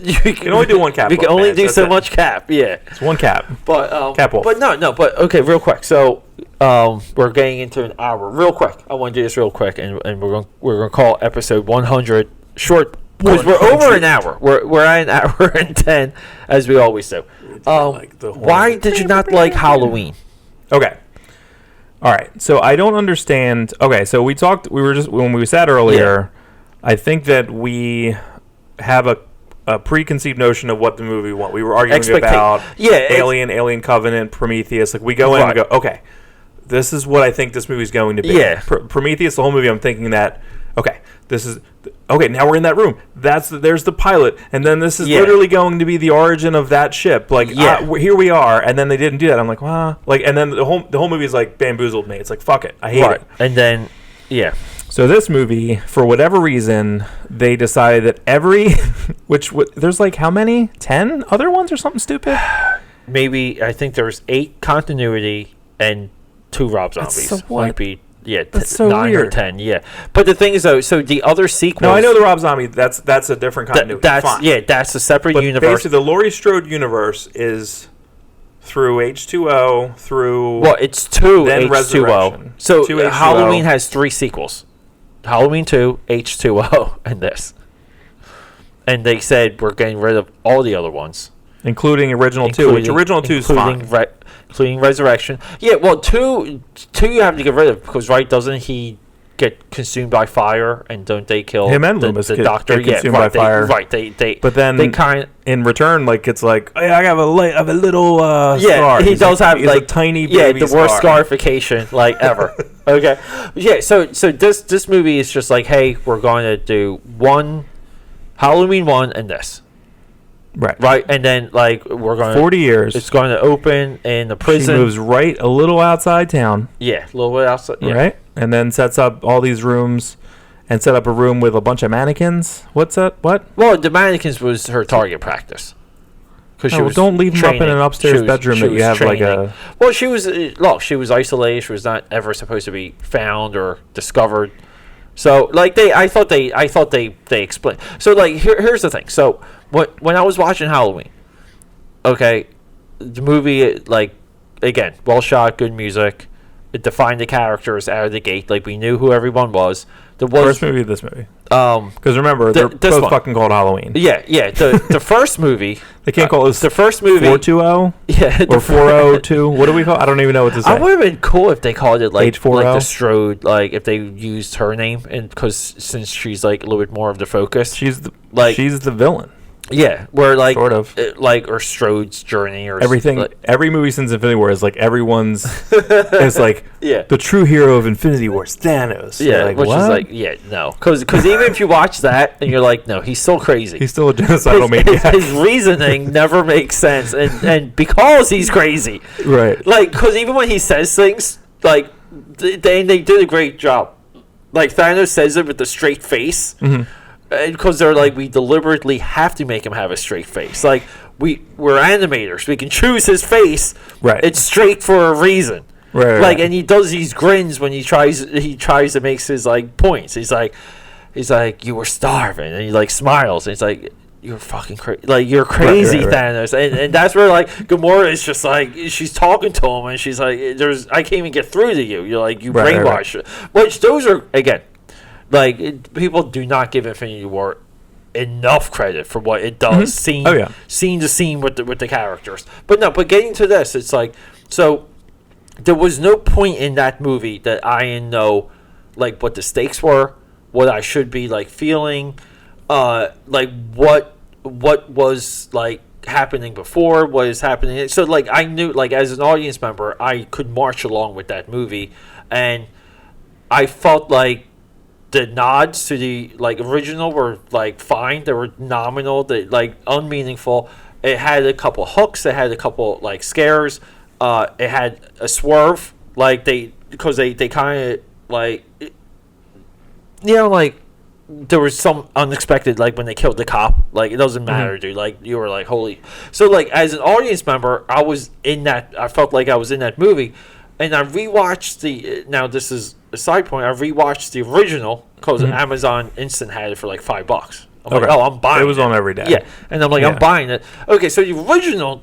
you can only do one Cap. You can only do so much Cap. Yeah, it's one Cap. But Cap Wolf. But no. But okay, real quick. So we're getting into an hour. Real quick. I want to do this real quick, and we're gonna call episode 100 short because we're over an hour. We're at an hour and 10 as we always do. Why did you not like Halloween? Okay. All right. So I don't understand. Okay. So we talked. We were just when we sat earlier. Yeah. I think that we have a preconceived notion of what the movie wants. We were arguing about Alien Covenant, Prometheus. Like we go in and we go, okay, this is what I think this movie's going to be. Yeah. Prometheus, the whole movie, I'm thinking that, okay, this is okay. Now we're in that room. There's the pilot, and then this is literally going to be the origin of that ship. Like here we are, and then they didn't do that. I'm like, well, and then the whole movie is like bamboozled me. It's like fuck it, I hate it. And then So this movie, for whatever reason, they decided that there's like how many? 10 other ones or something stupid? Maybe, I think there's 8 continuity and 2 Rob Zombies. So what? Might be, that's so 9 weird. or 10, yeah. But the thing is, though, so the other sequels... No, I know the Rob Zombie, that's a different continuity. Fine. Yeah, that's a separate universe. Basically, the Laurie Strode universe is... through H2O, through... Well, it's 2 then H2O. Resurrection. So 2 H2O. Halloween has 3 sequels. Halloween 2, H2O, and this. And they said we're getting rid of all the other ones. Including Original 2, which Original 2 is fine. Including Resurrection. Yeah, well, 2 you have to get rid of, because, doesn't he get consumed by fire, and don't they kill him and Loomis the doctor? Get consumed by fire. But then they kind in return, like it's like, hey, I have a little scar. He does have like a tiny baby the worst scarification like ever. Okay, so this movie is just like, hey, we're going to do Halloween 1 and this. Right, and then like we're going 40 years. It's going to open in the prison. She moves right a little outside town. Yeah, a little bit outside. Yeah. Right, and then sets up all these rooms, and set up a room with a bunch of mannequins. What's that? What? Well, the mannequins was her target practice. Because don't leave them up in an upstairs bedroom that you have training. Like a. Well, she was isolated. She was not ever supposed to be found or discovered. So like I thought they explained. So like here's the thing. So when I was watching Halloween, okay, the movie, like, again, well shot, good music. It defined the characters out of the gate. Like, we knew who everyone was. First movie of this movie. Because remember, they're both fucking called Halloween. Yeah. The first movie. They can't call it the first movie. 420? Yeah. Or 402? What do we call it? I don't even know what to say. I would have been cool if they called it like H40? Like the Strode, like if they used her name, and because since she's like a little bit more of the focus. She's the villain. Yeah, where like sort of like or Strode's journey or everything. Like, every movie since Infinity War is like everyone's is like the true hero of Infinity War, Thanos. Yeah, like, which what? is like no, because even if you watch that and you're like no, he's still crazy. He's still a genocidal maniac. His reasoning never makes sense, and because he's crazy, right? Like because even when he says things, like they did a great job. Like Thanos says it with a straight face. Mm-hmm. Because they're like, we deliberately have to make him have a straight face. Like we're animators, we can choose his face. Right, it's straight for a reason. Right, like, and he does these grins when he tries to make his like points. He's like, you were starving, and he like smiles, and he's like, you're fucking crazy, like you're crazy, right. Thanos, and that's where like Gamora is just like she's talking to him, and she's like, I can't even get through to you. You're like you brainwash, right. Which those are again. Like, people do not give Infinity War enough credit for what it does, scene to scene with the characters. But getting to this, it's like, so there was no point in that movie that I didn't know, like, what the stakes were, what I should be, like, feeling, like, what was, like, happening before, what is happening. So, like, I knew, like, as an audience member, I could march along with that movie, and I felt like the nods to the like original were like fine. They were nominal. They like unmeaningful. It had a couple hooks. It had a couple like scares. It had a swerve. Like because they kind of like, like there was some unexpected, like when they killed the cop. Like it doesn't matter, dude. Like you were like holy. So like as an audience member, I was in that. I felt like I was in that movie, and I rewatched the. Now this is a side point. I rewatched the original because Amazon Instant had it for like $5. I'm like, oh, I'm buying it. It was on every day. Yeah, and I'm like, I'm buying it. Okay, so the original,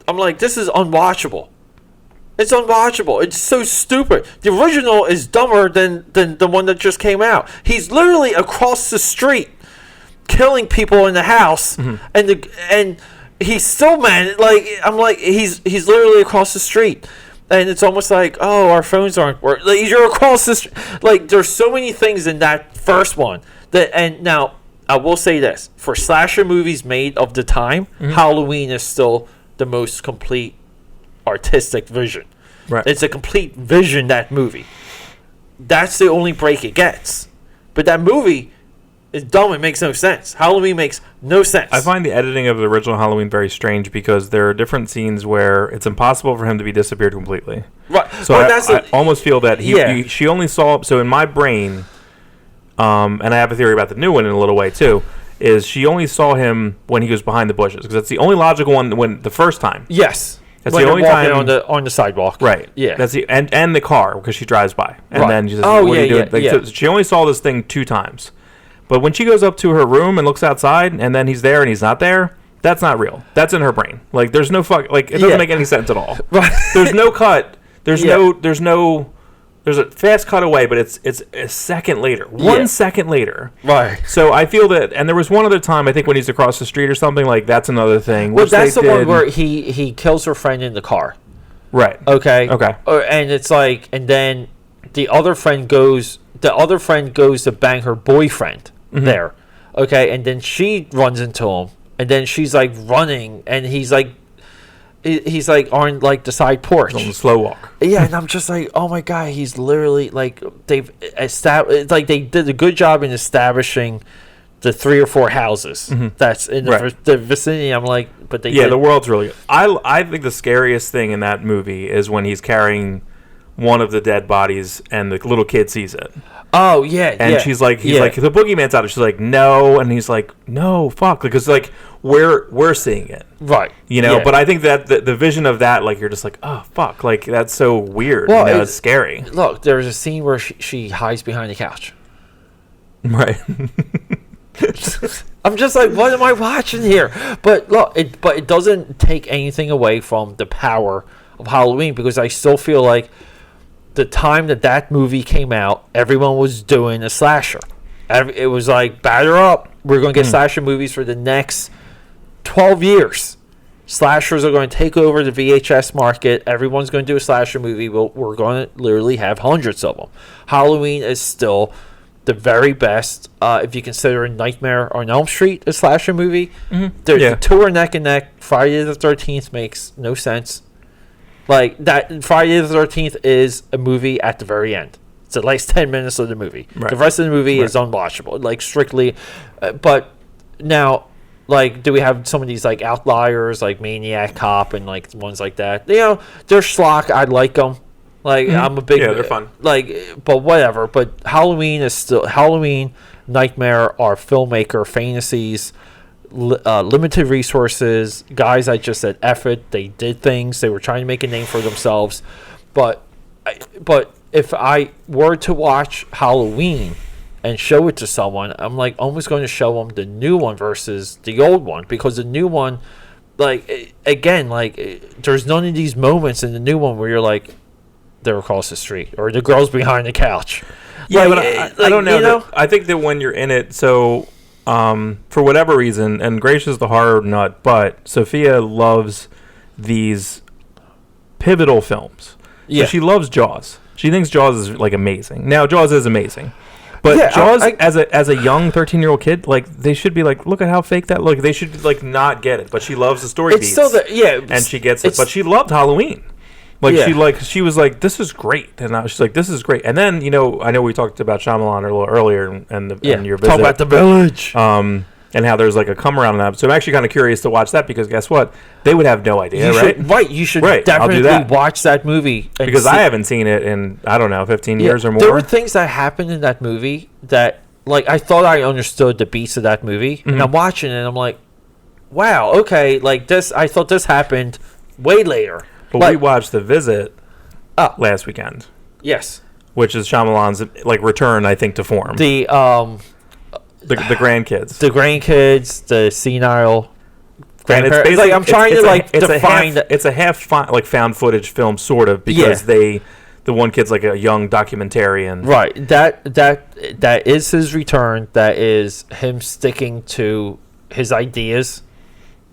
I'm like, this is unwatchable. It's unwatchable. It's so stupid. The original is dumber than the one that just came out. He's literally across the street killing people in the house, and he's still mad. Like I'm like, he's literally across the street. And it's almost like, oh, our phones aren't working. Like, you're across the street. Like, there's so many things in that first one. And now, I will say this. For slasher movies made of the time, Halloween is still the most complete artistic vision. Right. It's a complete vision, that movie. That's the only break it gets. But that movie is dumb. It makes no sense. Halloween makes no sense. I find the editing of the original Halloween very strange because there are different scenes where it's impossible for him to be disappeared completely. Right. So I almost feel that she only saw. So in my brain, and I have a theory about the new one in a little way too, is she only saw him when he was behind the bushes because that's the only logical one. When the first time, yes, that's when the only time on the sidewalk, right? Yeah, that's and the car because she drives by and then she says, "What are you doing?" So she only saw this thing 2 times. But when she goes up to her room and looks outside, and then he's there and he's not there, that's not real. That's in her brain. Like, there's no it doesn't make any sense at all. Right. There's no cut. There's a fast cut away, but it's a second later. 1 second later. Right. So I feel that, and there was one other time, I think when he's across the street or something, like, that's another thing. Well, that's the one where he kills her friend in the car. Right. Okay. Okay. And it's like, and then the other friend goes to bang her boyfriend. There, okay, and then she runs into him, and then she's like running, and he's like on like the side porch on the slow walk. Yeah, and I'm just like, oh my god, he's literally like they've established, like they did a good job in establishing the 3 or 4 houses that's in the vicinity. I'm like, but the world's really good. I think the scariest thing in that movie is when he's carrying one of the dead bodies and the little kid sees it. Oh yeah, and she's like, he's like, the boogeyman's out. She's like, no, and he's like, no, fuck, because like we're seeing it, right? You know, but I think that the vision of that, like, you're just like, oh fuck, like that's so weird. Well, it's scary. Look, there's a scene where she hides behind the couch. Right. I'm just like, what am I watching here? But look, it doesn't take anything away from the power of Halloween because I still feel like. The time that movie came out, everyone was doing a slasher. It was like, batter up. We're going to get slasher movies for the next 12 years. Slashers are going to take over the VHS market. Everyone's going to do a slasher movie. We're going to literally have hundreds of them. Halloween is still the very best. If you consider Nightmare on Elm Street a slasher movie, the two are neck and neck. Friday the 13th makes no sense. Like, that Friday the 13th is a movie at the very end. It's the last 10 minutes of the movie. Right. The rest of the movie is unwatchable. Like, strictly. But now, like, do we have some of these, like, outliers, like Maniac Cop and, like, ones like that? You know, they're schlock. I like them. Like, I'm a big... Yeah, they're fun. Like, but whatever. But Halloween is still... Halloween, Nightmare are filmmaker fantasies. Limited resources, guys. I just said effort. They did things. They were trying to make a name for themselves. But if I were to watch Halloween and show it to someone, I'm like almost going to show them the new one versus the old one because the new one, like again, like there's none of these moments in the new one where you're like they're across the street or the girl's behind the couch. Yeah, like, but I don't know. You know? I think that when you're in it, so. For whatever reason, and Grace is the horror nut, but Sophia loves these pivotal films. Yeah. So she loves Jaws. She thinks Jaws is like amazing. Now Jaws is amazing, but Jaws as a young 13-year-old kid, like they should be like, look at how fake that look. They should like not get it, but she loves the story beats. Still and she gets it. But she loved Halloween. She was like, this is great, and she's like, this is great. And then I know we talked about Shyamalan a little earlier, and your visit. Talk about The Village. And how there's like a come around on that. So I'm actually kind of curious to watch that because guess what? They would have no idea, right? You should definitely watch that movie. Because I haven't seen it in, I don't know, 15 years or more. There were things that happened in that movie that, like, I thought I understood the beats of that movie. And I'm watching it and I'm like, wow, okay, like this, I thought this happened way later. But we watched The Visit last weekend. Yes. Which is Shyamalan's, like, return, I think, to form. The grandkids. The grandkids, the senile grandparents. It's like, I'm trying to define. It's a half found footage film, sort of, because the one kid's like a young documentarian. Right. That is his return. That is him sticking to his ideas.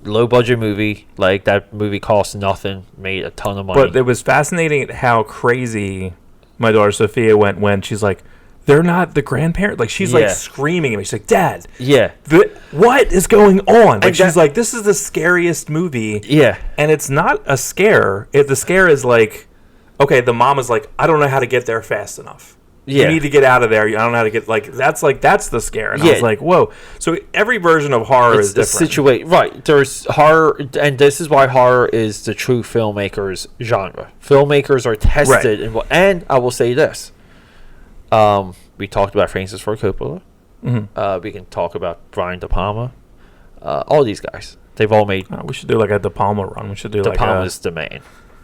Low budget movie. Like, that movie cost nothing, made a ton of money. But it was fascinating how crazy my daughter Sophia went when she's like, they're not the grandparent. Like, she's like screaming at me. She's like, Dad. Yeah. What is going on? Like, she's like, this is the scariest movie. Yeah. And it's not a scare. The scare is like, okay, the mom is like, I don't know how to get there fast enough. Yeah. You need to get out of there. I don't know how to get, like, that's the scare. And I was like, whoa. So every version of horror is different. Right. There's horror, and this is why horror is the true filmmaker's genre. Filmmakers are tested. Right. And I will say this. We talked about Francis Ford Coppola. Mm-hmm. We can talk about Brian De Palma. All these guys, they've all made. We should do like a De Palma run. We should do De Palma's the main.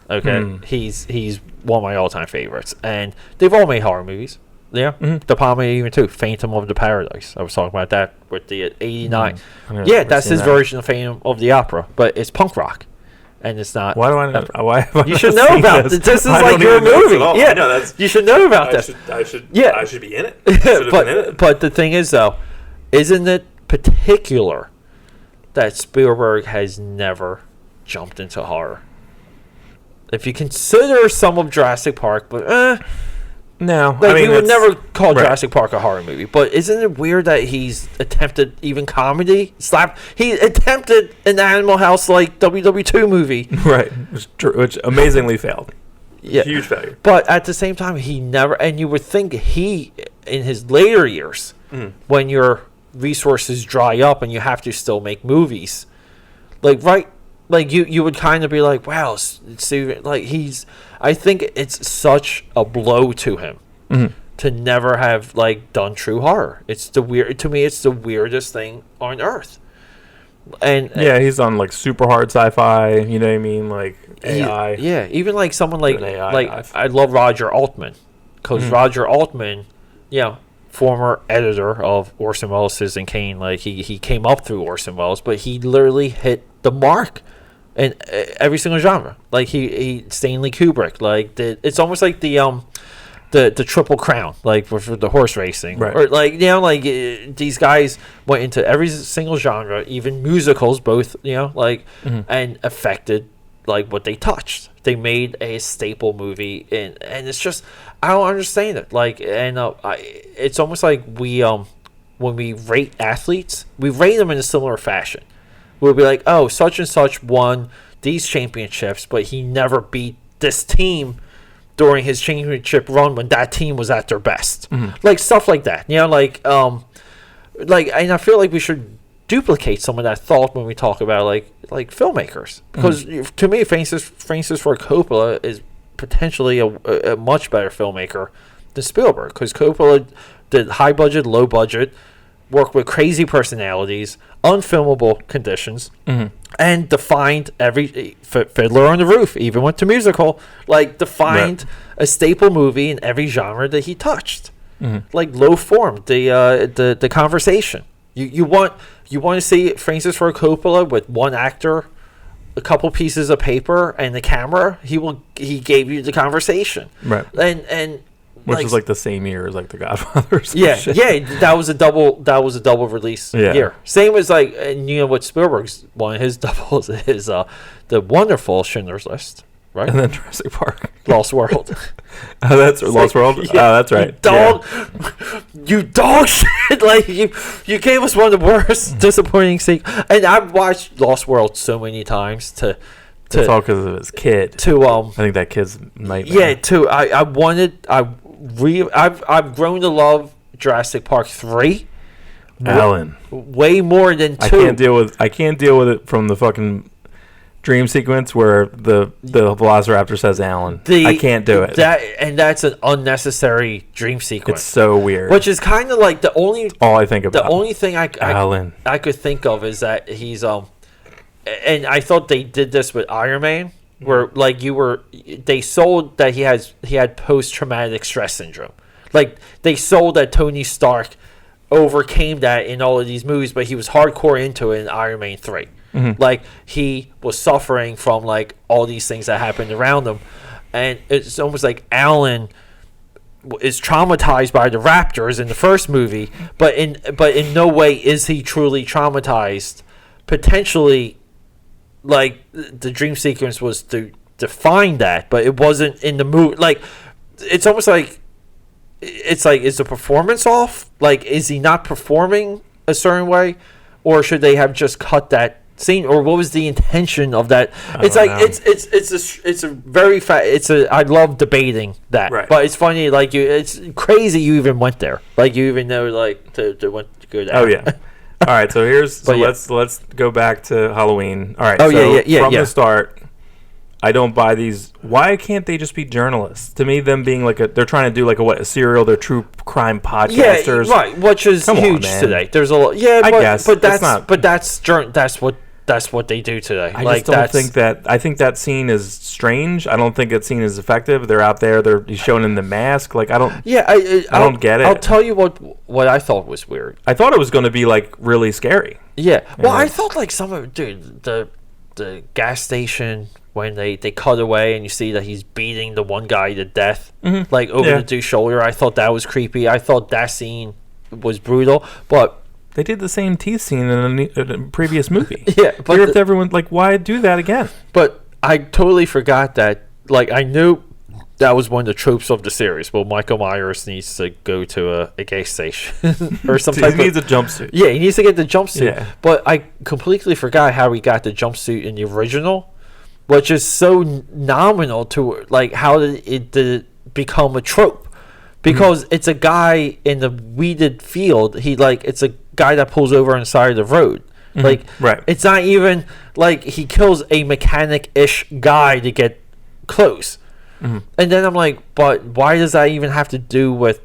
Okay, he's one of my all-time favorites, and they've all made horror movies. Yeah, De Palma even too. Phantom of the Paradise. I was talking about that with the '89. Yeah, that's his version of Phantom of the Opera, but it's punk rock. And it's not. Why do I know? Why have I you should know about this. This is like your movie. Yeah, no, you should know about this. I should be in it. But the thing is, though, isn't it particular that Spielberg has never jumped into horror? If you consider some of Jurassic Park, but no, like, you would never call Jurassic Park a horror movie. But isn't it weird that he's attempted even comedy? He attempted an Animal House like WW2 movie, right? Which amazingly failed. Yeah, huge failure. But at the same time, he never. And you would think he, in his later years, when your resources dry up and you have to still make movies, like you would kind of be like, wow, Steven, like I think it's such a blow to him to never have like done true horror. It's the weirdest thing on earth. And he's on like super hard sci-fi. You know what I mean? Like AI. Even like someone like I love Roger Altman because Roger Altman, former editor of Orson Welles' and Kane. Like he came up through Orson Welles, but he literally hit the mark. In every single genre, like he Stanley Kubrick, like it's almost like the Triple Crown, like for the horse racing, right? Or like these guys went into every single genre, even musicals, both and affected like what they touched. They made a staple movie, and it's just I don't understand it. Like, and it's almost like we when we rate athletes, we rate them in a similar fashion. We'll be like, oh, such and such won these championships, but he never beat this team during his championship run when that team was at their best. Like stuff like that. And I feel like we should duplicate some of that thought when we talk about like filmmakers. Because to me, Francis Ford Coppola is potentially a much better filmmaker than Spielberg. Because Coppola did high budget, low budget, worked with crazy personalities, unfilmable conditions, and defined every Fiddler on the Roof, even went to musical, like defined a staple movie in every genre that he touched. Like low form, the conversation. You want to see Francis Ford Coppola with one actor, a couple pieces of paper, and the camera. He gave you the conversation, right? And which was like the same year as like The Godfather. That was a double release year. Same as like, and what Spielberg's one of his doubles is the wonderful Schindler's List, right? And then Jurassic Park, Lost World. Oh, that's Lost World. Oh, that's right. You dog shit! Like you gave us one of the worst disappointing sequels. And I've watched Lost World so many times to It's all because of his kid. I think that kid's nightmare. Yeah, I've grown to love Jurassic Park 3. Alan, way more than 2. I can't deal with it from the fucking dream sequence where the Velociraptor says Alan. I can't do it. That's an unnecessary dream sequence. It's so weird. Which is kind of like all I think about. The only thing I could think of is that he's and I thought they did this with Iron Man, where like they sold that he had post-traumatic stress syndrome. Like they sold that Tony Stark overcame that in all of these movies, but he was hardcore into it in Iron Man 3. Mm-hmm. Like he was suffering from like all these things that happened around him, and it's almost like Alan is traumatized by the raptors in the first movie, but in no way is he truly traumatized. Potentially, like the dream sequence was to define that, but it wasn't in the movie. Like it's almost like is the performance off? Like is he not performing a certain way, or should they have just cut that scene, or what was the intention of that? It's like it's a very I love debating that, right. But it's funny, like it's crazy you even went there, like you even know like to go there. Oh yeah. All right, so let's go back to Halloween. All right, from the start, I don't buy these. Why can't they just be journalists? To me, them being like they're trying to do like a serial, they're true crime podcasters. Yeah, right, which is huge today. There's a lot. Yeah, I guess, but that's what they do today. I just don't think that. I think that scene is strange. I don't think that scene is effective. They're out there. He's showing in the mask. Like I don't. Yeah, I don't get it. I'll tell you what I thought was weird. I thought it was going to be like really scary. Yeah. Well, I thought like some of the gas station when they cut away and you see that he's beating the one guy to death, like over the dude's shoulder. I thought that was creepy. I thought that scene was brutal, but. They did the same teeth scene in a previous movie. Yeah, but everyone like, why do that again? But I totally forgot that. Like, I knew that was one of the tropes of the series. Well, Michael Myers needs to go to a gas station or something. He needs a jumpsuit. Yeah, he needs to get the jumpsuit. Yeah. But I completely forgot how he got the jumpsuit in the original, which is so nominal to like how did it become a trope. Because it's a guy in the weeded field. It's a guy that pulls over on the side of the road. Like, right. It's not even like he kills a mechanic-ish guy to get close. Mm-hmm. And then I'm like, but why does that even have to do with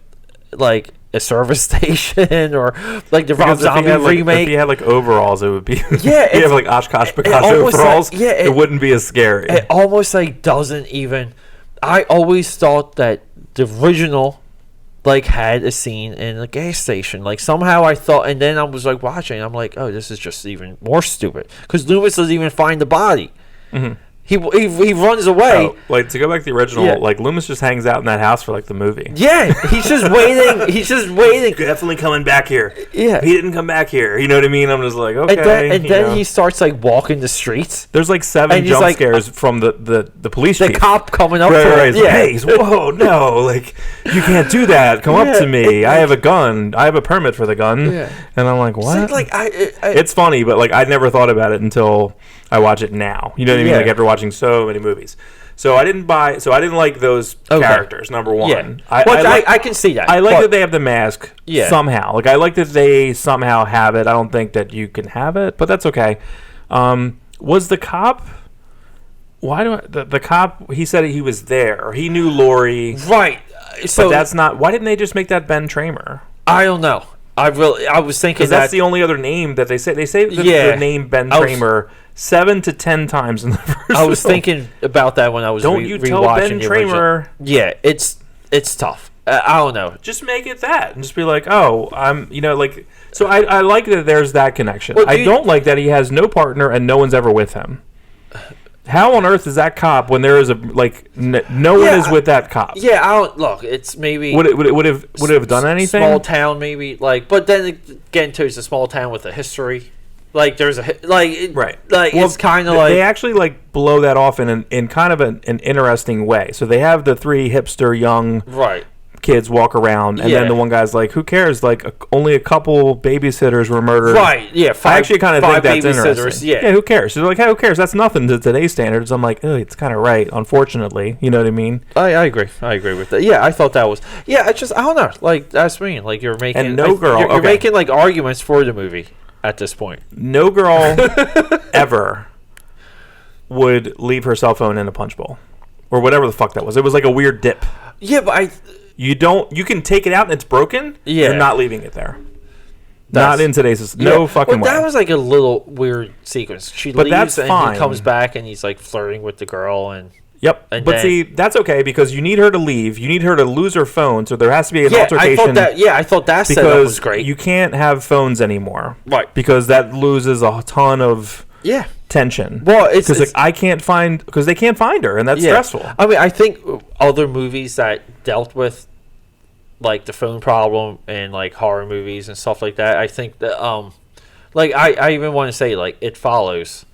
like a service station or like the Rob Zombie remake? If he had like overalls, it would be. Yeah, if you have like Oshkosh Picasso overalls, like, it wouldn't be as scary. It almost like doesn't even. I always thought that the original. Like had a scene in a gas station, like somehow I thought, and then I was like watching. I'm like, oh, this is just even more stupid because Loomis doesn't even find the body. Mm-hmm. He runs away. Oh, like to go back to the original, like Loomis just hangs out in that house for like the movie. Yeah, he's just waiting. He's just waiting. Definitely coming back here. Yeah, he didn't come back here. You know what I mean? I'm just like, okay. And then he starts like walking the streets. There's like 7 jump scares from the police chief. The cop coming up to him. Yeah. Hey, whoa, no, like you can't do that. Come up to me. I have a gun. I have a permit for the gun. Yeah. And I'm like, what? Like it's funny, but like I never thought about it until I watch it now. You know what I mean? Like after watching so many movies. So I didn't like those characters, number one. Yeah. I can see that. I like that they have the mask somehow. Like I like that they somehow have it. I don't think that you can have it, but that's okay. Was the cop the cop, he said he was there. He knew Lori. Right. So but that's not, why didn't they just make that Ben Tramer? I don't know. I was thinking because that's the only other name that they say. They say the name Ben Tramer 7 to 10 times in the first. I was thinking about that when I was don't you tell Ben Tramer? Yeah, it's tough. I don't know. Just make it that and just be like, oh, I'm, like. So I like that there's that connection. Well, I don't like that he has no partner and no one's ever with him. How on earth is that cop when there is no one is with that cop? Yeah, I don't look. It's maybe would it have done anything? Small town, maybe but then again, too, it's a small town with a history. Like there's right. Like it's kind of like they actually blow that off in kind of an interesting way. So they have the 3 hipster young kids walk around, and then the one guy's like, "Who cares? Like, only a couple babysitters were murdered." Right? Yeah. I actually kind of think that's interesting. Yeah. Who cares? They're like, "Hey, who cares? That's nothing to today's standards." I'm like, "Oh, it's kind of right." Unfortunately, you know what I mean? I agree. I agree with that. Yeah, I thought that was. Yeah, I don't know. Like that's me. Like you're making. And no girl. You're making like arguments for the movie at this point. No girl ever would leave her cell phone in a punch bowl or whatever the fuck that was. It was like a weird dip. Yeah, but you can take it out and it's broken. Yeah. You're not leaving it there. Not in today's fucking way. That was like a little weird sequence. She leaves and he comes back and he's like flirting with the girl and. Yep. But see, that's okay because you need her to leave. You need her to lose her phone, so there has to be an altercation. I thought that setup was great. You can't have phones anymore. Right. Because that loses a ton of tension. Well, it's because I can't find because they can't find her, and that's stressful. I mean, I think other movies that dealt with like the phone problem and like horror movies and stuff like that. I think that like I even want to say like It Follows,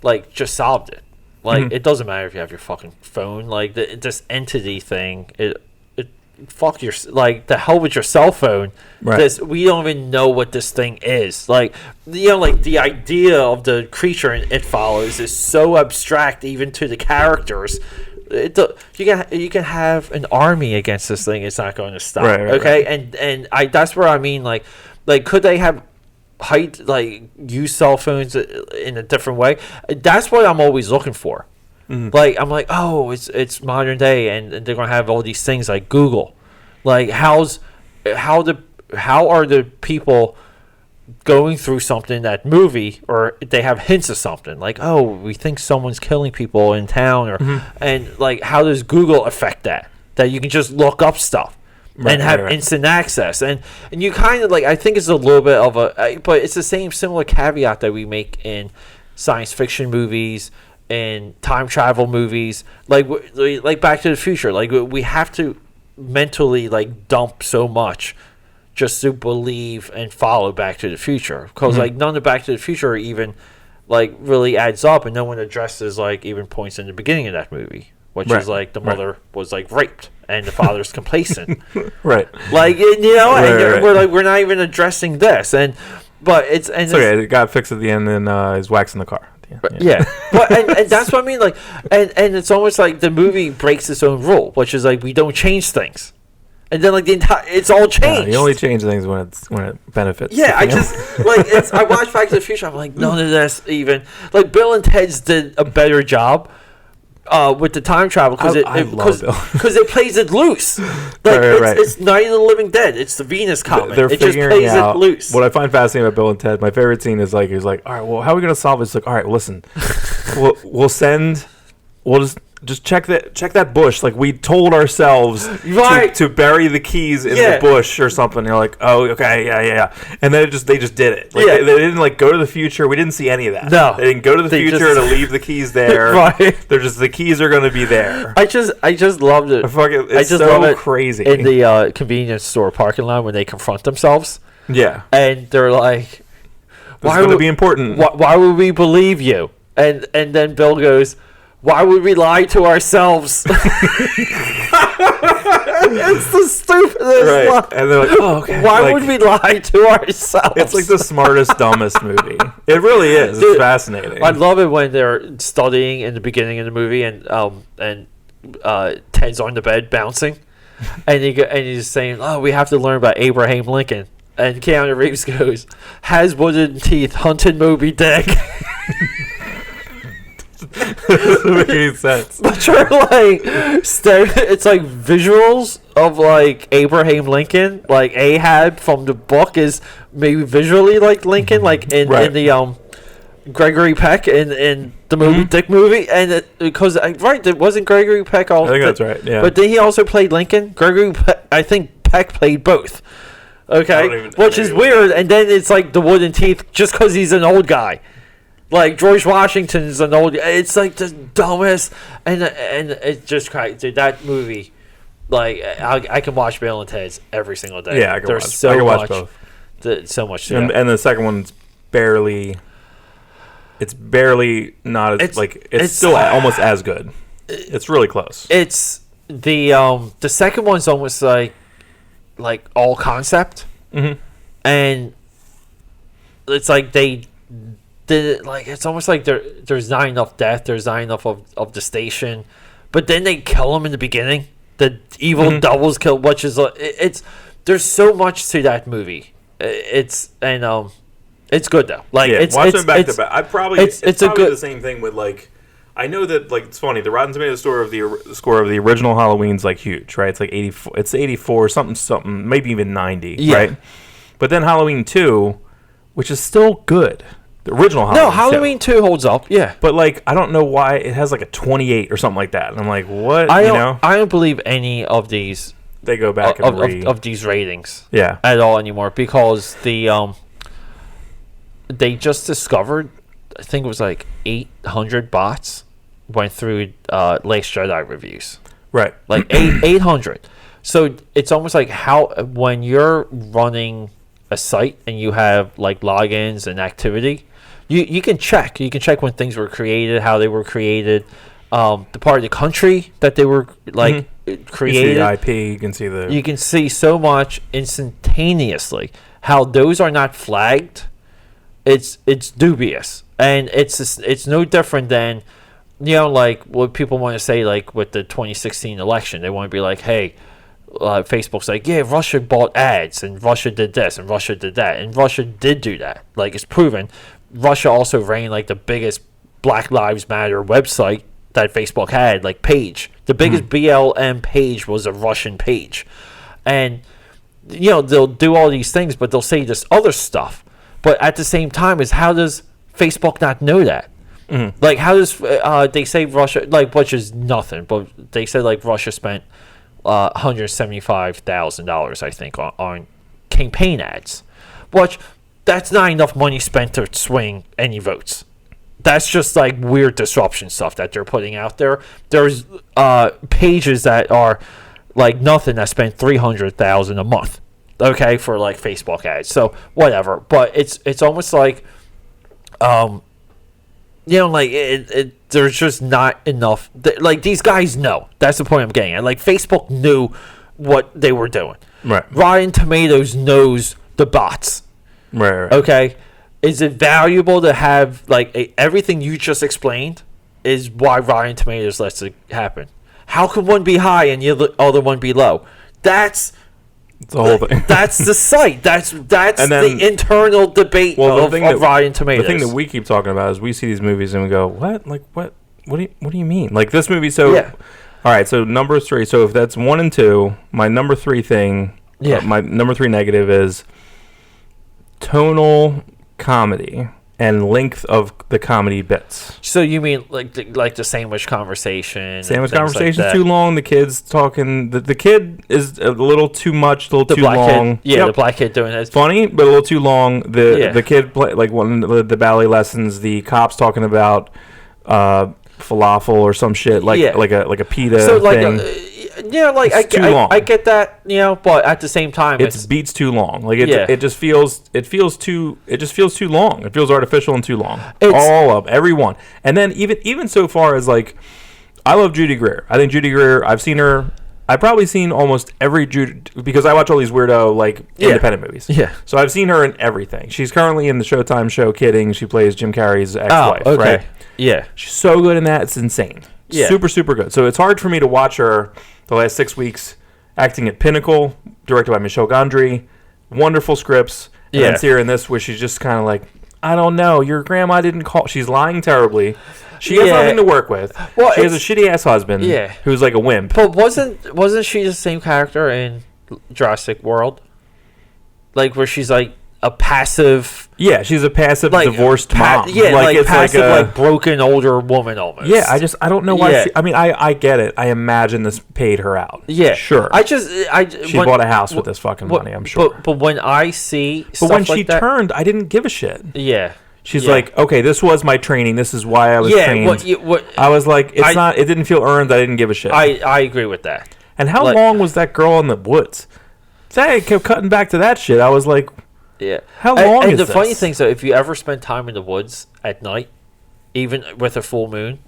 like just solved it. Like it doesn't matter if you have your fucking phone. Like this entity thing, it fuck your like the hell with your cell phone. Right. We don't even know what this thing is. Like like the idea of the creature in It Follows is so abstract even to the characters. You can have an army against this thing. It's not going to stop. Right, okay, right. And that's where I mean like could they have use cell phones in a different way? That's what I'm always looking for. Like I'm like, oh, it's modern day, and they're gonna have all these things like Google. Like how are the people going through something that movie, or they have hints of something like, oh, we think someone's killing people in town, or and like how does Google affect that you can just look up stuff. Right, and have instant access, and you kind of like I think it's a little bit of but it's the same similar caveat that we make in science fiction movies and time travel movies, like Back to the Future. Like we have to mentally like dump so much just to believe and follow Back to the Future, because like none of Back to the Future even like really adds up, and no one addresses like even points in the beginning of that movie, which is like the mother was like raped. And the father's complacent, right? Like we're not even addressing this, but it's okay. It got fixed at the end, and he's waxing the car. Yeah. But and that's what I mean. Like, and it's almost like the movie breaks its own rule, which is like we don't change things, and then like it's all changed. You only change things when it benefits. Yeah, I just I watched Back to the Future. I'm like, none of this even like Bill and Ted's did a better job. With the time travel because it plays it loose, like it's Night of the Living Dead. It's the Venus comet. It just plays it loose. What I find fascinating about Bill and Ted, my favorite scene is like he's like, all right, well, how are we gonna solve this? Like, all right, well, listen, we'll just check that bush. Like we told ourselves to bury the keys in the bush or something. You're like, oh, okay, yeah. And then they just did it. Like, they didn't like go to the future. We didn't see any of that. No, they didn't go to the future to leave the keys there. Right. They're just the keys are going to be there. I just loved it. It's so crazy in the convenience store parking lot when they confront themselves. Yeah, and they're like, "Why would it be important? Why would we believe you?" And then Bill goes, why would we lie to ourselves? It's the stupidest lie. And they're like, oh, okay. Why would we lie to ourselves? It's like the smartest, dumbest movie. It really is. It's fascinating. I love it when they're studying in the beginning of the movie and Ted's on the bed bouncing. And he's saying, oh, we have to learn about Abraham Lincoln. And Keanu Reeves goes, has wooden teeth, hunted Moby Dick. Doesn't make any sense. But you're like, it's like visuals of like Abraham Lincoln, like Ahab from the book is maybe visually like Lincoln, like in the Gregory Peck in the Moby Dick movie, and because it wasn't Gregory Peck. I think that's right. Yeah, but then he also played Lincoln. Gregory Peck, I think Peck played both. Okay, which is weird. And then it's like the wooden teeth, just because he's an old guy. Like George Washington is an old. It's like the dumbest, and it's just crazy. Dude, that movie, like I can watch Bill and Ted's every single day. Yeah, I can watch both. So much. And the second one's barely. It's barely not as it's still almost as good. It's really close. It's the second one's almost like like all concept, and it's like they did it like it's almost like there's not enough death, there's not enough of the station, but then they kill him in the beginning. The evil doubles kill, which is it's there's so much to that movie. It's good though. Like watching it back to back, I probably it's probably good, the same thing with like. I know that like it's funny. The Rotten Tomatoes score of the original Halloween's like huge, right? It's like 84. It's 84 something, maybe even 90, right? But then Halloween 2, which is still good. The original Halloween. No, Halloween 2 holds up. Yeah, but like I don't know why it has like a 28 or something like that, and I'm like, what? I don't believe any of these. They go back of these ratings, at all anymore because they just discovered. I think it was like 800 bots went through Last Jedi reviews. Right. Like 800. So it's almost like how when you're running a site and you have like logins and activity, you can check. You can check when things were created, how they were created, the part of the country that they were like created. You see the IP, you can see so much instantaneously. How those are not flagged, it's dubious. And it's no different than, like what people want to say, like with the 2016 election. They want to be like, hey, Facebook's like, yeah, Russia bought ads, and Russia did this, and Russia did that. And Russia did do that. Like, it's proven. Russia also ran, like, the biggest Black Lives Matter website that Facebook had, like, page. The biggest BLM page was a Russian page. And, they'll do all these things, but they'll say this other stuff. But at the same time, how does Facebook not know that? Like, how does they say Russia, like, which is nothing, but they said like Russia spent $175,000, I think, on campaign ads, which that's not enough money spent to swing any votes. That's just like weird disruption stuff that they're putting out there. There's pages that are like nothing that spent $300,000 a month, okay, for like Facebook ads. So whatever, but it's almost like like there's just not enough. Like, these guys know. That's the point I'm getting at. Like, Facebook knew what they were doing. Right. Rotten Tomatoes knows the bots. Right. Okay. Is it valuable to have like everything you just explained? Is why Rotten Tomatoes lets it happen. How can one be high and the other one be low? That's the whole thing. That's the site. That's the internal debate of Rotten Tomatoes. The thing that we keep talking about is we see these movies and we go, what? Like, what do you mean? Like, this movie, so... Yeah. All right, so number 3. So if that's 1 and 2, my number 3 thing... Yeah. My number 3 negative is tonal comedy and length of the comedy bits. So you mean like the sandwich conversation? Sandwich conversation's like too long. The kid's talking. The kid is a little too much. A little too long. The black kid doing it. Funny, but a little too long. The kid play like one of the ballet lessons. The cops talking about falafel or some shit like a pita thing. I get that, but at the same time, it beats too long. Like it just feels too long. It feels artificial and too long. All of everyone, and then even so far as like, I love Judy Greer. I think Judy Greer. I've seen her. I've probably seen almost every Judy because I watch all these weirdo like independent movies. Yeah. So I've seen her in everything. She's currently in the Showtime show Kidding. She plays Jim Carrey's ex-wife. Oh, okay. Right? Yeah. She's so good in that. It's insane. Yeah. Super, super good. So it's hard for me to watch her the last 6 weeks acting at Pinnacle, directed by Michel Gondry. Wonderful scripts. And then see her in this where she's just kind of like, I don't know, your grandma didn't call. She's lying terribly. She has nothing to work with. Well, she has a shitty ass husband who's like a wimp. But wasn't she the same character in Jurassic World? Like where she's like a passive. Yeah, she's a passive divorced mom. Yeah, like passive, like broken older woman almost. Yeah, I don't know why. Yeah. I mean, I get it. I imagine this paid her out. Yeah, sure. She bought a house with this fucking money. I'm sure. But when I see, she turned, I didn't give a shit. Yeah. She's like, okay, this was my training. This is why I was trained. I was like, it didn't feel earned. I didn't give a shit. I agree with that. And how long was that girl in the woods? I kept cutting back to that shit. I was like, yeah. How long is this? And the funny thing is, if you ever spend time in the woods at night, even with a full moon,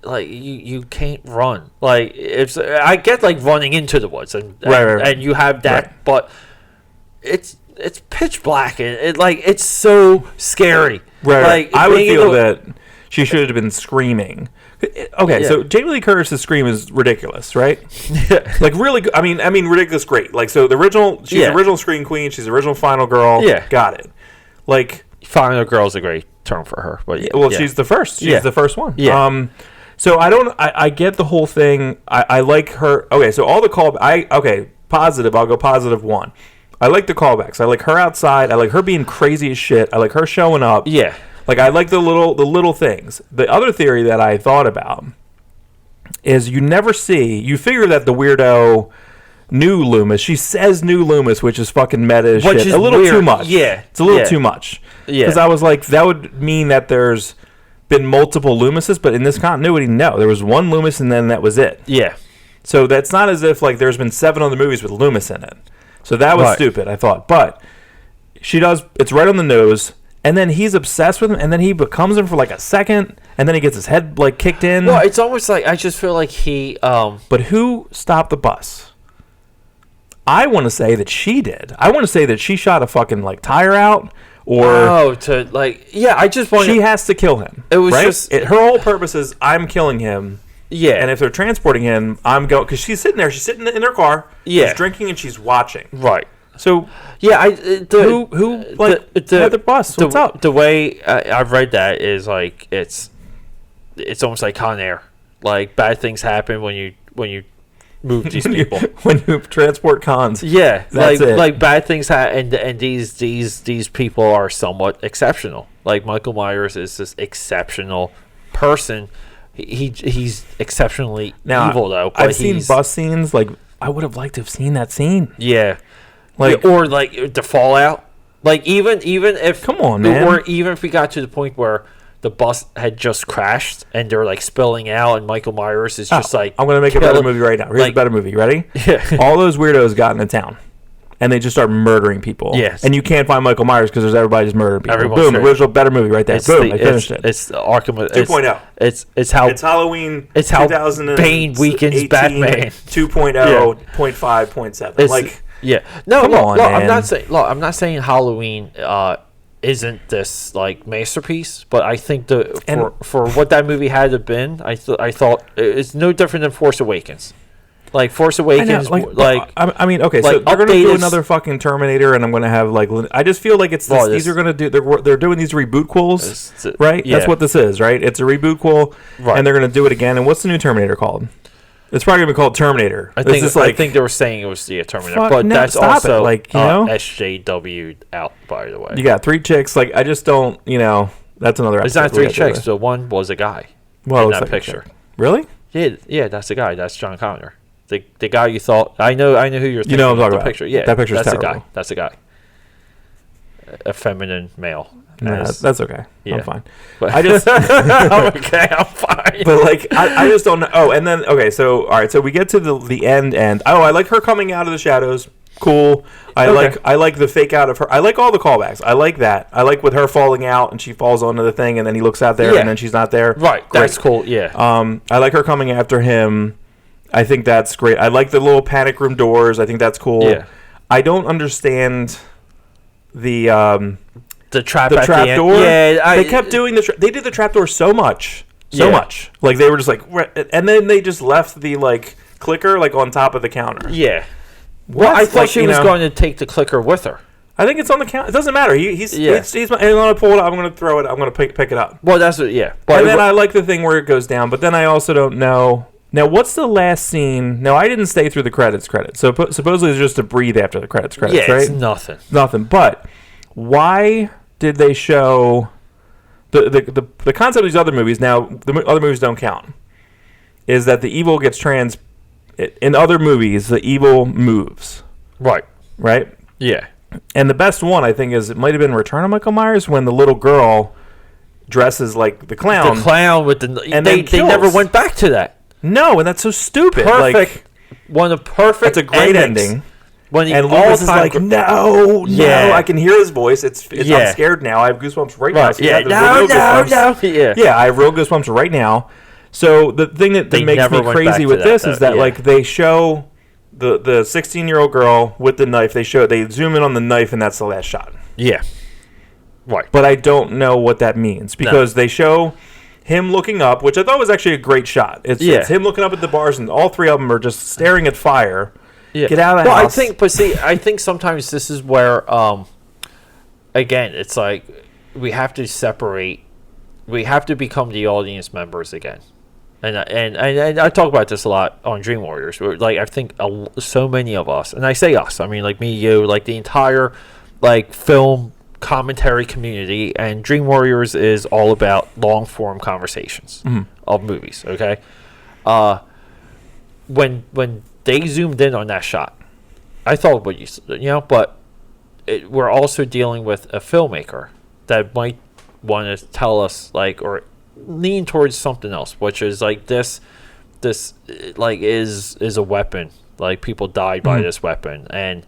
like you can't run. Like it's I get like running into the woods and Right. and you have that, but it's pitch black and it's so scary. Right. Like I would feel that she should have been screaming. Okay, so Jamie Lee Curtis's scream is ridiculous, right? Like really good. I mean ridiculous great. Like so the original she's the original Scream Queen, she's the original Final Girl. Yeah. Got it. Like Final Girl's a great term for her, but she's the first. She's the first one. Yeah. So I get the whole thing. I like her. Okay, so all the positive. I'll go positive 1. I like the callbacks. I like her outside. I like her being crazy as shit. I like her showing up. Yeah. Like I like the little things. The other theory that I thought about is you figure that the weirdo new Loomis, she says new Loomis, which is fucking meta as shit. A little too much. Yeah. It's a little too much. Yeah. Because I was like, that would mean that there's been multiple Loomises, but in this continuity, no. There was one Loomis and then that was it. Yeah. So that's not as if like there's been 7 other movies with Loomis in it. So that was stupid, I thought. But she does, it's right on the nose. And then he's obsessed with him, and then he becomes him for like a second, and then he gets his head like kicked in. Well, it's almost like I just feel like he. But who stopped the bus? I want to say that she did. I want to say that she shot a fucking like tire out, or I just want. She has to kill him. It was right? just her whole purpose is I'm killing him. Yeah, and if they're transporting him, I'm going because she's sitting there. She's sitting in her car. Yeah, she's drinking and she's watching. Right. So yeah, who had the bus? What's up? The way I've read that is like it's almost like Con Air. Like bad things happen when you move these people. When you transport cons. Yeah, that's it. Like bad things happen, and these people are somewhat exceptional. Like Michael Myers is this exceptional person. He's exceptionally evil though. But I've seen bus scenes. Like I would have liked to have seen that scene. Yeah. Or the fallout, like even if come on, man, or even if we got to the point where the bus had just crashed and they're like spilling out, and Michael Myers is just like, I'm gonna make a better movie right now. Here's a better movie. Ready? Yeah. All those weirdos got into town, and they just start murdering people. Yes. And you can't find Michael Myers because there's everybody just murdering people. Everyone's Boom, straight. original better movie right there. Boom, I finished it. It's Arkham 2.0. It's how it's Halloween. It's how Bane weakens Batman. 2.0, 0.5, 0.7. Like. Yeah. No, come on, man. I'm not saying Halloween isn't this like masterpiece, but I think for what that movie had to been, I thought it's no different than Force Awakens. Like Force Awakens, I mean, okay, so they're gonna do another fucking Terminator, and I'm gonna have like I just feel like it's this, these are gonna do they're doing these reboot-quels, right? Yeah. That's what this is, right? It's a reboot-quel, right. And they're gonna do it again. And what's the new Terminator called? It's probably gonna be called Terminator. I think they were saying it was the Terminator, but that's also like SJW out. By the way, you got 3 chicks. Like I just don't, that's another. It's not 3 chicks. The one was a guy. Well, in that picture. Really? Yeah, that's the guy. That's John Connor. The guy you thought I know who you're thinking. I'm talking about. Picture. Yeah, that picture's that's terrible. the guy. That's the guy. A feminine male. Nah, that's okay. Yeah. I'm fine. But I just okay, I'm fine. But like I just don't know. Oh, and then okay, so all right, so we get to the end, and I like her coming out of the shadows. Cool. I like the fake out of her. I like all the callbacks. I like that. I like with her falling out and she falls onto the thing, and then he looks out there, and then she's not there. Right. Great. That's cool. Yeah. I like her coming after him. I think that's great. I like the little panic room doors. I think that's cool. Yeah. I don't understand the trap door. Yeah, they kept doing they did the trap door so much. Like they were just like, and then they just left the like clicker like on top of the counter. Yeah. Well, I thought she was going to take the clicker with her. I think it's on the counter. It doesn't matter. He's going to pull it up. I'm going to throw it. I'm going to pick it up. Well, that's what. Yeah. But and then I like the thing where it goes down. But then I also don't know. Now, what's the last scene? Now, I didn't stay through the credits. So supposedly it's just to breathe after the credits, right? It's nothing. But why did they show the concept of these other movies? Now, the other movies don't count. Is that the evil gets in other movies, the evil moves. Right. Yeah. And the best one, I think, it might have been Return of Michael Myers, when the little girl dresses like the clown. The clown with and they never went back to that. No, and that's so stupid. Perfect. One of the perfect. That's a great ending. When and Lucas is like, no, I can hear his voice. I'm scared now. I have goosebumps right now. No. Yeah, I have real goosebumps right now. So the thing that makes me crazy with this is that like they show the 16-year-old girl with the knife. They zoom in on the knife, and that's the last shot. Yeah. Right. But I don't know what that means because they show him looking up, which I thought was actually a great shot. It's him looking up at the bars, and all three of them are just staring at fire. Yeah. Get out of the house. I think sometimes this is where, again, it's like we have to separate. We have to become the audience members again. And I talk about this a lot on Dream Warriors. Like I think so many of us, and I say us, I mean like me, you, like the entire like film commentary community, and Dream Warriors is all about long form conversations of movies. Okay, when they zoomed in on that shot, I thought what but we're also dealing with a filmmaker that might want to tell us like or lean towards something else, which is like this like is a weapon, like people died by this weapon, and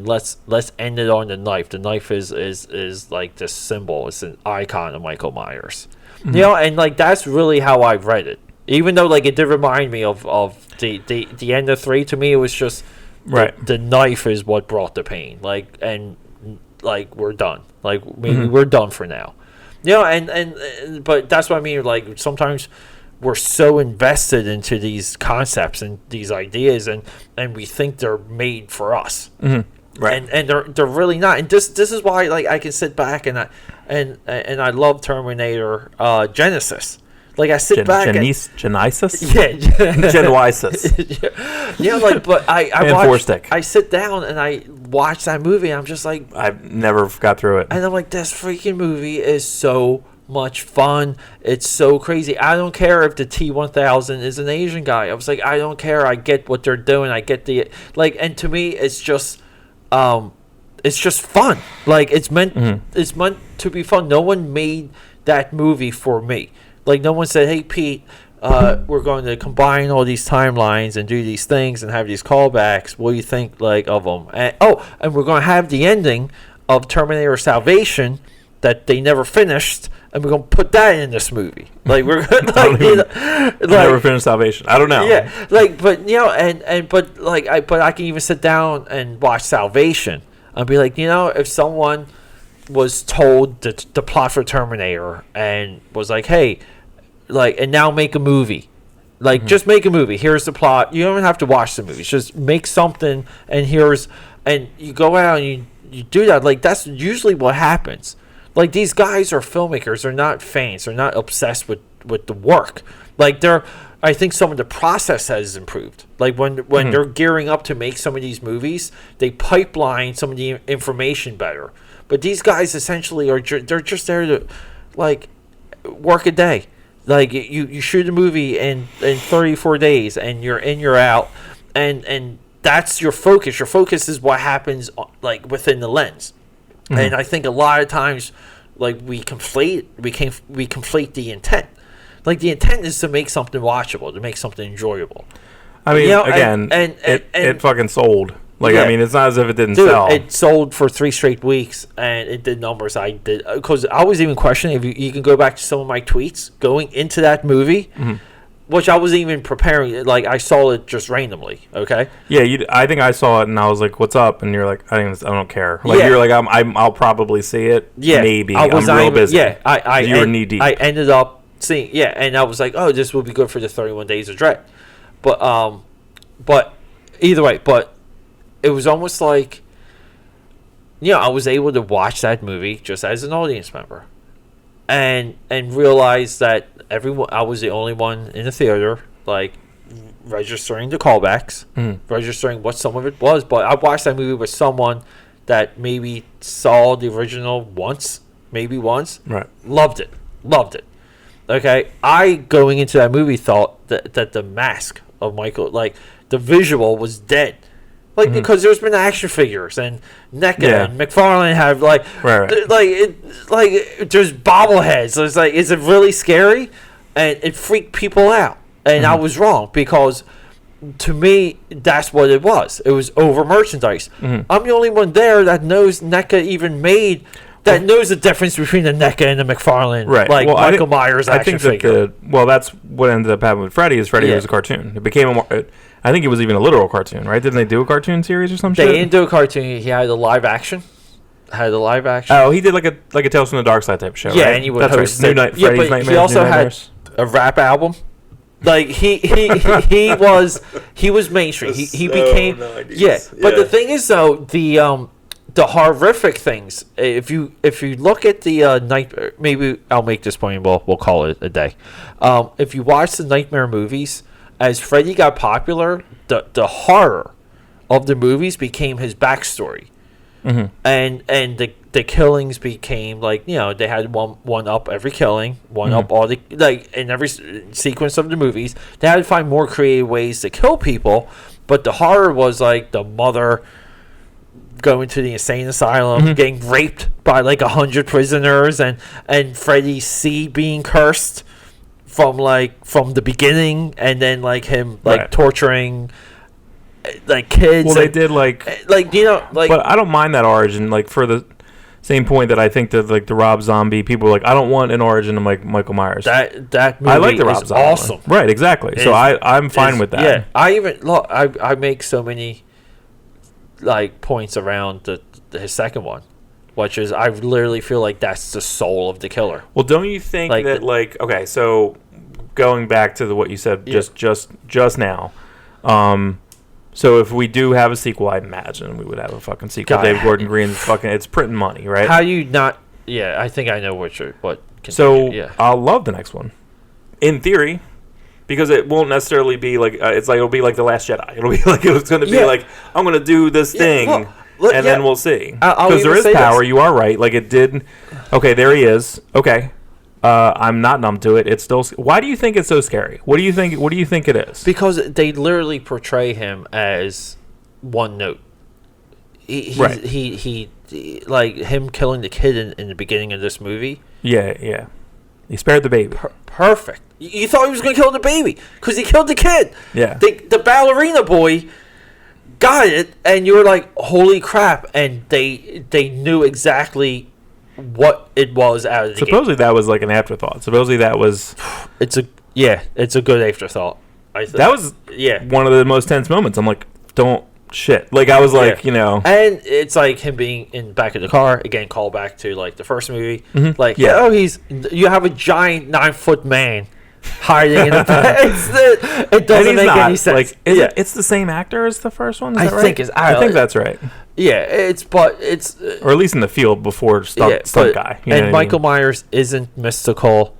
let's end it on the knife. The knife is like this symbol, it's an icon of Michael Myers, and like that's really how I read it, even though like it did remind me of the end of 3. To me it was just the knife is what brought the pain, like, and like we're done, like maybe we're done for now. But that's what I mean. Like sometimes we're so invested into these concepts and these ideas, and we think they're made for us, right? And they're really not. And this is why like I can sit back and I love Terminator Genesis. Like I sit back Genesis? Yeah. Genesis. Like, but I sit down and I watch that movie and I'm just like, I never got through it. And I'm like, this freaking movie is so much fun. It's so crazy. I don't care if the T-1000 is an Asian guy. I was like, I don't care. I get what they're doing. I get the, like, and to me, it's just fun. Like it's meant to be fun. No one made that movie for me. Like no one said, "Hey Pete, we're going to combine all these timelines and do these things and have these callbacks. What do you think, like, of them?" And we're going to have the ending of Terminator Salvation that they never finished, and we're going to put that in this movie. Like we're going to never finished Salvation. I don't know. Yeah, like, but but I can even sit down and watch Salvation and be like, if someone was told the plot for Terminator and was like, hey, like, and now make a movie, like just make a movie, here's the plot, you don't even have to watch the movie, just make something, and you go out and you do that. Like that's usually what happens. Like these guys are filmmakers, they're not fans, they're not obsessed with the work. Like I think some of the process has improved. Like when they're gearing up to make some of these movies, they pipeline some of the information better. But these guys essentially they're just there to like work a day. Like you shoot a movie in 34 days and you're in, you're out, and that's your focus. Your focus is what happens like within the lens. And I think a lot of times like we conflate the intent. Like the intent is to make something watchable, to make something enjoyable. I mean, again, it fucking sold. Like, I mean, it's not as if it didn't sell. It sold for 3 straight weeks, and it did numbers I did. Because I was even questioning if you can go back to some of my tweets going into that movie, which I wasn't even preparing. Like, I saw it just randomly, okay? Yeah, I think I saw it, and I was like, what's up? And you're like, I don't care. Like, you're like, I'll probably see it. Yeah. Maybe. I'm real busy. Yeah. You were knee-deep. I ended up seeing, and I was like, oh, this will be good for the 31 Days of Dread. But either way, it was almost like, I was able to watch that movie just as an audience member, and realize that I was the only one in the theater, like registering the callbacks, registering what some of it was. But I watched that movie with someone that maybe saw the original once, right? Loved it. Okay, I going into that movie thought that the mask of Michael, like the visual, was dead. Like because there's been action figures and NECA and McFarlane have like there's bobbleheads. So it's like, is it really scary? And it freaked people out. And I was wrong, because to me that's what it was. It was over merchandise. I'm the only one there that knows NECA even made that knows the difference between the NECA and the McFarlane, right? Like Michael Myers action figure. That's what ended up happening with Freddy. Is Freddy was a cartoon? It became I think it was even a literal cartoon, right? Didn't they do a cartoon series or something? They didn't do a cartoon. He had a live action. Oh, he did like a Tales from the Dark Side type show. Yeah, right? and he would host New Night, Freddy's but Nightmares. he also New Nightmares. had a rap album. Like he was mainstream. He became 90s. But the thing is though, the horrific things. If you look at the Nightmare, maybe I'll make this point. We'll call it a day. If you watch the Nightmare movies, as Freddy got popular, the horror of the movies became his backstory, and the killings became like, you know, they had one up every killing, one up all the, like, in every sequence of the movies. They had to find more creative ways to kill people, but the horror was like the mother going to the insane asylum, getting raped by like 100 prisoners, and Freddy's seed being cursed from the beginning, and then like him torturing like kids. Well, they did like you know, like, but I don't mind that origin, like, for the same point that I think that like the Rob Zombie people are like, I don't want an origin of Michael Myers. That movie I like the Rob Zombie awesome one. Right, exactly. So I'm fine with that. Yeah, I even look, I make so many like points around his second one, which is I literally feel like that's the soul of the killer. Well, don't you think that okay, so going back to what you said just now, so if we do have a sequel, I imagine we would have a fucking sequel. David Gordon Green, it's printing money, right? How you not? Yeah, I think I know what. So I'll love the next one, in theory, because it won't necessarily be like it'll be like The Last Jedi. It'll be like it's going to be like, I'm going to do this thing, and then we'll see. Because there is power. You are right. Like, it did. Okay, there he is. Okay. I'm not numb to it. It's still. Why do you think it's so scary? What do you think it is? Because they literally portray him as one note. He like him killing the kid in the beginning of this movie. Yeah. He spared the baby. Perfect. You thought he was going to kill the baby because he killed the kid. Yeah. The ballerina boy got it, and you were like, holy crap! And they knew exactly what it was out of the Supposedly that was like an afterthought. Supposedly that was. It's a good afterthought. That was one of the most tense moments. I'm like, don't shit. Like, I was like, you know. And it's like him being in the back of the car again. Call back to like the first movie. Like, you have a giant 9-foot man hiding in the back. It doesn't make any sense. Like, it's the same actor as the first one. Is that right? I think that's right. Yeah, it's or at least in the field before stunt guy. And Michael Myers isn't mystical.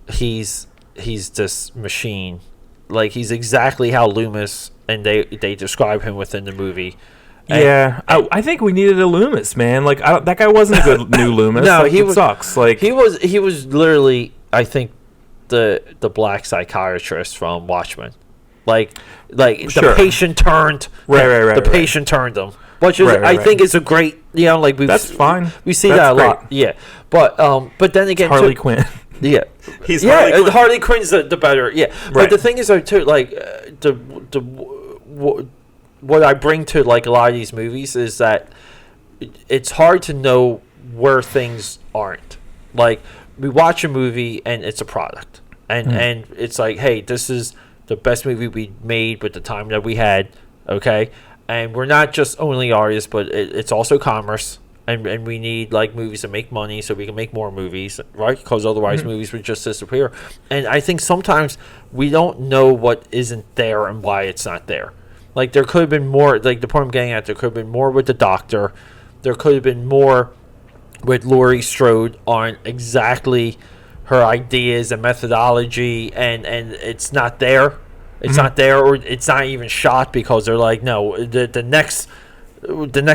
He's this machine. Like, he's exactly how Loomis and they describe him within the movie. I think we needed a Loomis, man. Like, that guy wasn't a good new Loomis. No, like, he sucks. Like, he was literally, I think, the black psychiatrist from Watchmen. Like the patient turned the patient turned him. Which is, I think, is a great, you know, like that's fine. We see that a lot, but then again, Harley Quinn, he's Harley Quinn's the better, But the thing is, though, too, like what I bring to like a lot of these movies is that it's hard to know where things aren't. Like, we watch a movie and it's a product, and it's like, hey, this is the best movie we made with the time that we had, okay. And we're not just only artists, but it's also commerce. And we need like movies to make money so we can make more movies, right? Because otherwise movies would just disappear. And I think sometimes we don't know what isn't there and why it's not there. Like, there could have been more, like the point I'm getting at, there could have been more with the Doctor. There could have been more with Laurie Strode on exactly her ideas and methodology, and it's not there. It's not there, or it's not even shot because they're like, no, the next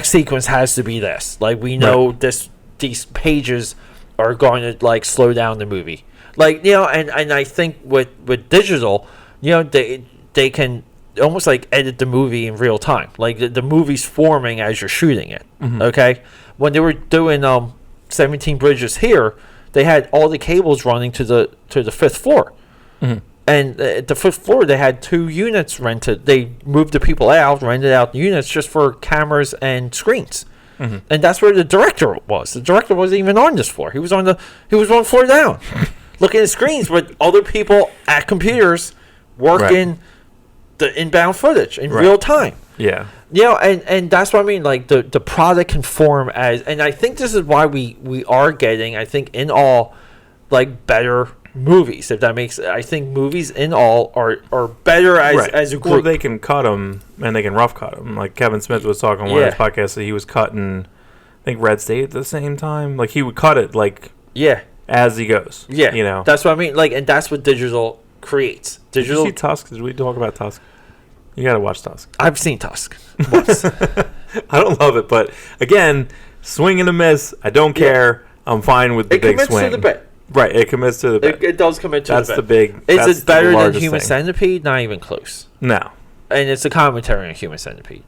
sequence has to be this. Like, we know these pages are going to like slow down the movie. Like, you know, and I think with digital, you know, they can almost like edit the movie in real time. Like, the movie's forming as you're shooting it. Okay, when they were doing 17 Bridges here, they had all the cables running to the 5th floor. And at the 5th floor, they had 2 units rented. They moved the people out, rented out units just for cameras and screens. And that's where the director was. The director wasn't even on this floor. He was one floor down, looking at screens with other people at computers working the inbound footage in real time. Yeah. And that's what I mean. Like the product can form as, and I think this is why we are getting, I think in all, like better movies. If that makes, I think movies in all are better as a group. Well, they can cut them and they can rough cut them. Like Kevin Smith was talking on one of his podcasts that he was cutting, I think Red State at the same time. Like he would cut it like as he goes. Yeah, that's what I mean. Like, and that's what digital creates. Digital. Did you see Tusk? Did we talk about Tusk? You gotta watch Tusk. I've seen Tusk once. I don't love it, but again, swing and a miss. I don't care. I'm fine with the big swing. It commits to the bit. Right, it commits to the bit. It does commit to the bit. That's the big. Is it better than Human Centipede? Not even close. No. And it's a commentary on Human Centipede.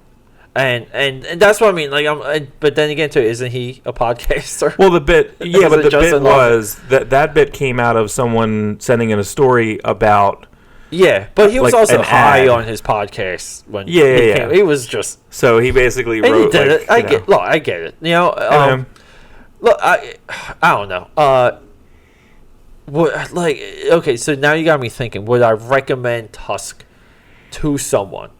And that's what I mean. Like but then again, too, isn't he a podcaster? Well, the bit, but the bit was that bit came out of someone sending in a story about. Yeah, but he was like also high on his podcast when he came. He was just so he basically wrote. He did it. I get it. Look, I don't know. What okay? So now you got me thinking. Would I recommend Tusk to someone?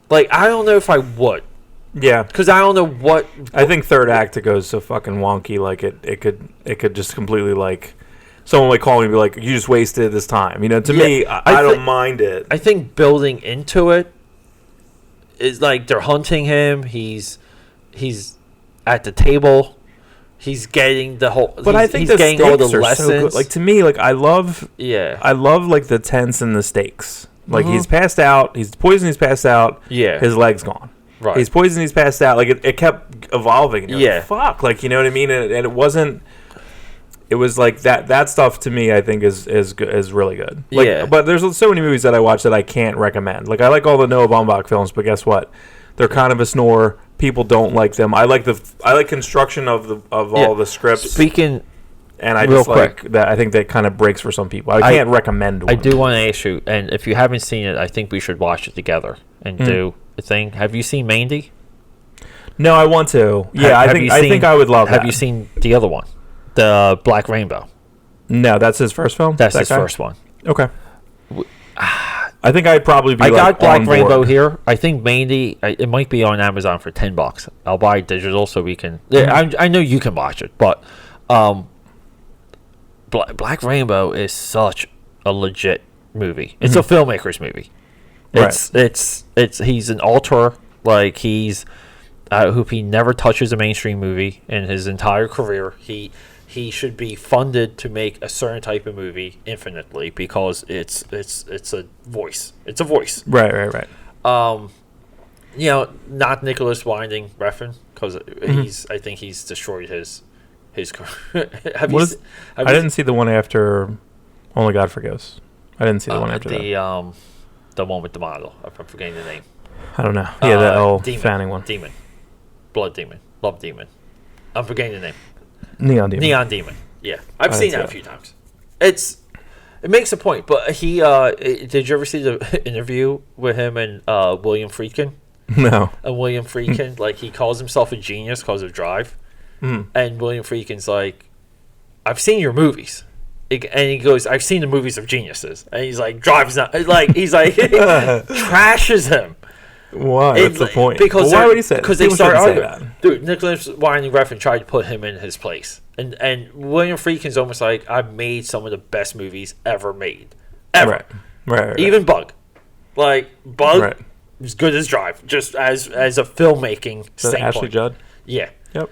Like, I don't know if I would. Yeah, because I don't know what. I think third act it goes so fucking wonky. Like it could just completely like. Someone would call me and be like, you just wasted this time. To me, I don't mind it. I think building into it is like they're hunting him. He's at the table. He's getting the whole. But I think he's getting all the lessons. So good. Like to me, like I love like the tense and the stakes. Like he's passed out. He's poisoned. He's passed out. Yeah, his leg's gone. Right. He's poisoned. He's passed out. Like it kept evolving. Like, fuck. Like you know what I mean? And it wasn't. It was like that stuff to me. I think is really good. Like, but there's so many movies that I watch that I can't recommend. Like I like all the Noah Baumbach films, but guess what? They're kind of a snore. People don't like them. I like construction of all the scripts. Speaking, and I just like that. I think that kind of breaks for some people. I can't recommend one. I do want to ask you, and if you haven't seen it, I think we should watch it together and do a thing. Have you seen Mandy? No, I want to. Yeah, I think I would love that. Have you seen the other one? The Black Rainbow. No, that's his first film? That's his first one. Okay. I think I'd probably be I got Black Rainbow here. I think Mandy, it might be on Amazon for $10. I'll buy digital so we can... I know you can watch it, but Black Rainbow is such a legit movie. It's a filmmaker's movie. It's he's an auteur. Like, he's... I hope he never touches a mainstream movie in his entire career. He should be funded to make a certain type of movie infinitely because it's a voice. It's a voice. Right. Not Nicholas Winding Refn because I think he's destroyed his career. I didn't see the one after Only God Forgives. I didn't see the one after that. The one with the model. I'm forgetting the name. I don't know. Yeah, the Elle Fanning one. Demon. Blood Demon. Love Demon. I'm forgetting the name. Neon Demon. Yeah, I've seen that a few times. It makes a point, but he did you ever see the interview with him and William Friedkin? No. And William Friedkin, like, he calls himself a genius because of Drive, and William Friedkin's like, I've seen your movies. And he goes, I've seen the movies of geniuses, and he's like, Drive's not like, he's like trashes him. Why? What's the point? Because why would he say that? Because they start arguing. Dude, Nicholas Winding Refn tried to put him in his place. And William Friedkin's almost like, I've made some of the best movies ever made. Ever. Right. Even Bug. Like, Bug is good as Drive, just as a filmmaking standpoint. Ashley Judd? Yeah. Yep.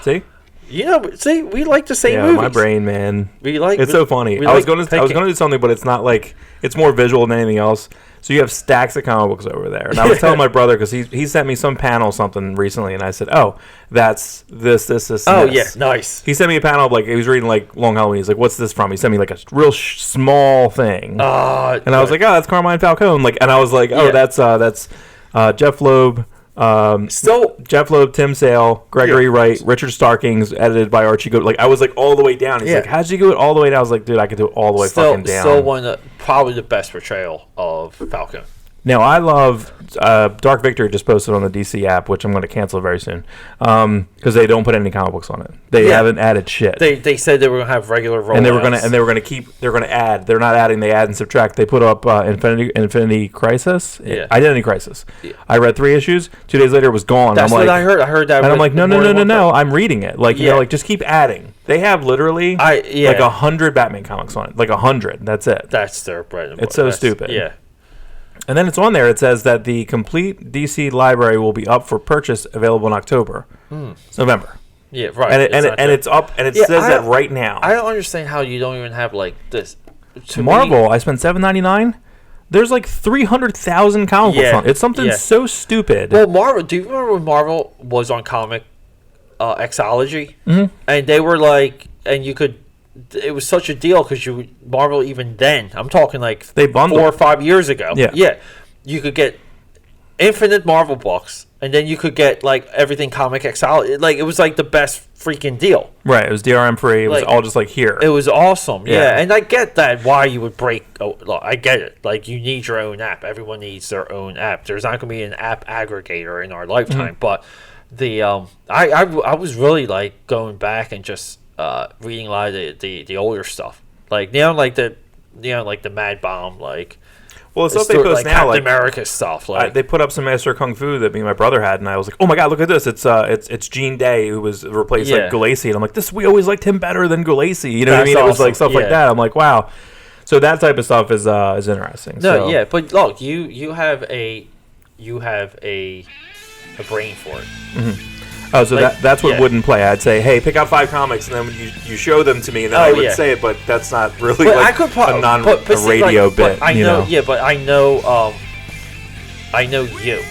See? We like the same movies. My brain, man. It's so funny. I was going to do something, but it's not like, it's more visual than anything else. So you have stacks of comic books over there. And I was telling my brother, because he sent me some panel something recently, and I said, oh, that's this, Oh, yeah, nice. He sent me a panel of, like, he was reading, like, Long Halloween. He's like, what's this from? He sent me, like, a real small thing. And I was like, oh, that's Carmine Falcone. Like, and I was like, oh, that's Jeff Loeb. Jeff Loeb, Tim Sale, Gregory Wright, Richard Starkings, edited by Archie Goode. Like, I was like all the way down. He's like, how'd you do it all the way down? I was like, dude, I could do it all the way fucking down. Still probably the best portrayal of Falcon. Now, I love Dark Victory just posted on the DC app, which I'm going to cancel very soon, because they don't put any comic books on it. They haven't added shit. They said they were going to have regular rollouts. And they were going to add. They're not adding. They add and subtract. They put up Infinity Crisis, Identity Crisis. Yeah. I read 3 issues. 2 days later, it was gone. That's what I heard. I heard that. And I'm like, no. I'm reading it. Like, you know, like just keep adding. They have literally like 100 Batman comics on it. Like 100. That's it. That's their bread and butter. It's so stupid. Yeah. And then it's on there. It says that the complete DC library will be up for purchase, available in October. It's November. Yeah, right. And it's up, and it says that right now. I don't understand how you don't even have like this. Marvel, I spent $7.99. There's like 300,000 comic books on it. It's something so stupid. Well, Marvel. Do you remember when Marvel was on Comic Xology? Mm-hmm. And they were like, and you could. It was such a deal because Marvel even then. I'm talking like they 4 or 5 years ago. Yeah. You could get infinite Marvel books, and then you could get like everything Comic Xology. Like it was like the best freaking deal. Right. It was DRM free. It was all just like here. It was awesome. Yeah. And I get that why you would break. I get it. Like you need your own app. Everyone needs their own app. There's not going to be an app aggregator in our lifetime. But the I was really like going back and just. Reading a lot of the older stuff, like like the Mad Bomb, like the stuff they post now, Captain America stuff. Like they put up some Master Kung Fu that me and my brother had, and I was like, oh my god, look at this! It's Jean Day who was replaced like Galassi, and I'm like, we always liked him better than Galassi. You know what I mean? Awesome. It was like stuff like that. I'm like, wow. So that type of stuff is interesting. No, but look, you have a brain for it. Mm-hmm. Oh, so like, that's what wouldn't play. I'd say, hey, pick out 5 comics, and then when you show them to me, and then I would say it, but that's not really like a radio bit. But I know, but I know you.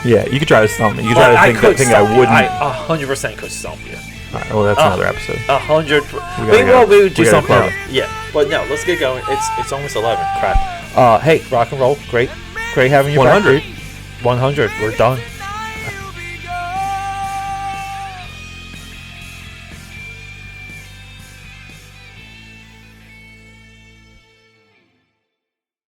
Yeah, you could try to stump me. You could try to think I wouldn't. I 100% could stump you. All right, well, that's another episode. 100. We would do something. Yeah, but no, let's get going. It's almost 11. Crap. Hey, rock and roll. Great having you 100. back, dude. 100. We're done.